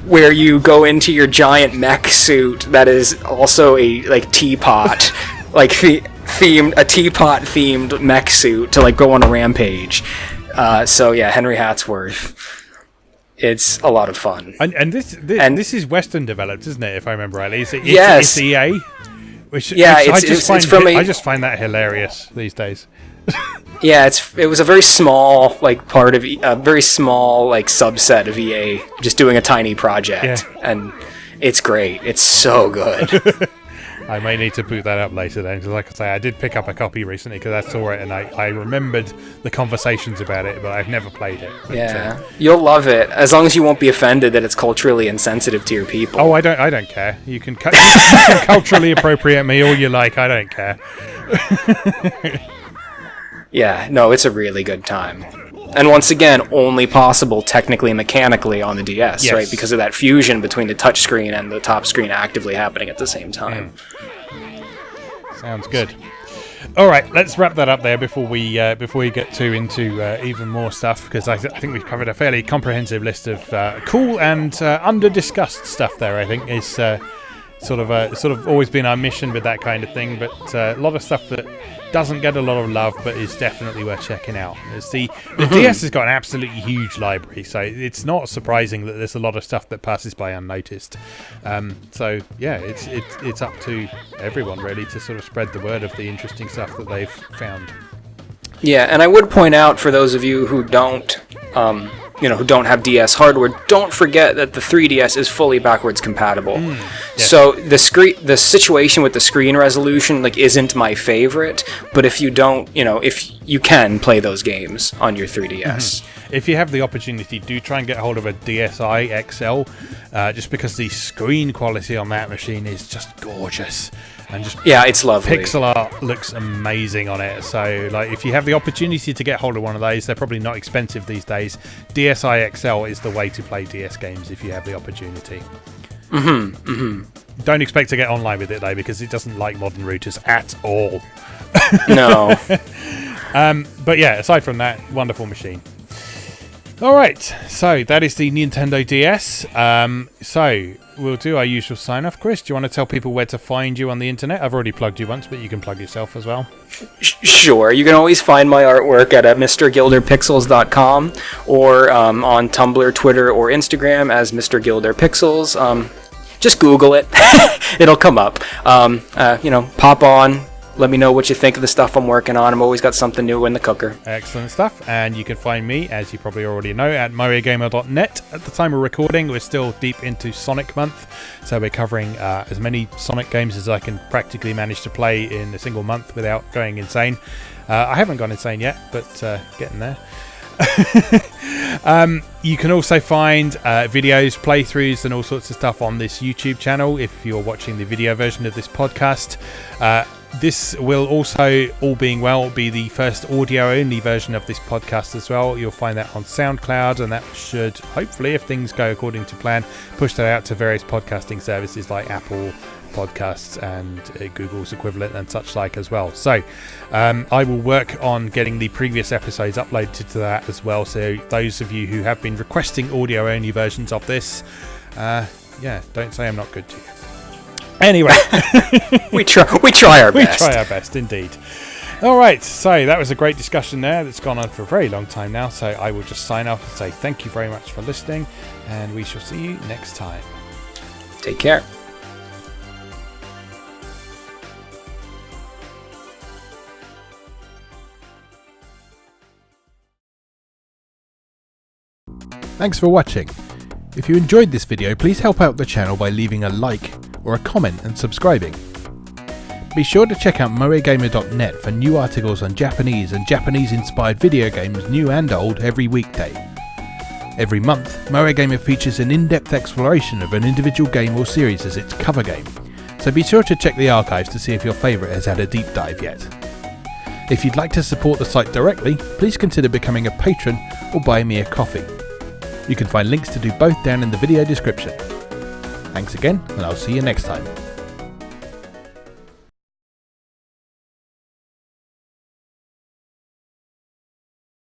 where you go into your giant mech suit that is also a teapot, a teapot-themed mech suit to go on a rampage. So yeah, Henry Hatsworth. It's a lot of fun. And this is Western developed, isn't it, if I remember rightly? Yes. It's EA? I just find that hilarious these days. Yeah, it was a very small part of a very small subset of EA just doing a tiny project, and it's great. It's so good. I may need to boot that up later then, because like I say, I did pick up a copy recently because I saw it and I remembered the conversations about it, but I've never played it. But, yeah, you'll love it as long as you won't be offended that it's culturally insensitive to your people. Oh, I don't care. You can culturally appropriate me all you like. I don't care. Yeah, no, it's a really good time. And once again, only possible technically and mechanically on the DS, right? Because of that fusion between the touchscreen and the top screen actively happening at the same time. Sounds good. All right, let's wrap that up there before we get into even more stuff, because I think we've covered a fairly comprehensive list of cool and under-discussed stuff there. I think is sort of always been our mission with that kind of thing, but a lot of stuff that doesn't get a lot of love but is definitely worth checking out. The DS has got an absolutely huge library, so it's not surprising that there's a lot of stuff that passes by unnoticed. So yeah, it's up to everyone really to sort of spread the word of the interesting stuff that they've found. Yeah, and I would point out for those of you who don't who don't have DS hardware, don't forget that the 3DS is fully backwards compatible. Yes. So the situation with the screen resolution isn't my favorite, but if you don't, if you can play those games on your 3DS. If you have the opportunity, do try and get hold of a DSi XL, just because the screen quality on that machine is just gorgeous. And it's lovely. Pixel art looks amazing on it. So, if you have the opportunity to get hold of one of those, they're probably not expensive these days. DSi XL is the way to play DS games if you have the opportunity. Don't expect to get online with it though, because it doesn't like modern routers at all. No. But yeah, aside from that, wonderful machine. All right, so that is the Nintendo DS. So we'll do our usual sign-off. Chris, do you want to tell people where to find you on the internet? I've already plugged you once, but you can plug yourself as well. Sure. You can always find my artwork at MrGilderPixels.com or on Tumblr, Twitter, or Instagram as Mr. Gilder Pixels. Just Google it. It'll come up. Pop on, Let me know what you think of the stuff I'm working on. I'm always got something new in the cooker. Excellent stuff. And you can find me, as you probably already know, at MoeGamer.net. At the time of recording, we're still deep into Sonic Month, so we're covering as many Sonic games as I can practically manage to play in a single month without going insane. I haven't gone insane yet, but getting there. You can also find videos, playthroughs and all sorts of stuff on this YouTube channel if you're watching the video version of this podcast. This will also, all being well, be the first audio-only version of this podcast as well. You'll find that on SoundCloud, and that should, hopefully, if things go according to plan, push that out to various podcasting services like Apple Podcasts and Google's equivalent and such like as well. So I will work on getting the previous episodes uploaded to that as well. So those of you who have been requesting audio-only versions of this, don't say I'm not good to you. Anyway, we try our best. We try our best, indeed. All right, so that was a great discussion there that's gone on for a very long time now. So I will just sign off and say thank you very much for listening, and we shall see you next time. Take care. Thanks for watching. If you enjoyed this video, please help out the channel by leaving a like or a comment and subscribing. Be sure to check out MoeGamer.net for new articles on Japanese and Japanese-inspired video games, new and old, every weekday. Every month, MoeGamer features an in-depth exploration of an individual game or series as its cover game, so be sure to check the archives to see if your favourite has had a deep dive yet. If you'd like to support the site directly, please consider becoming a patron or buying me a coffee. You can find links to do both down in the video description. Thanks again, and I'll see you next time.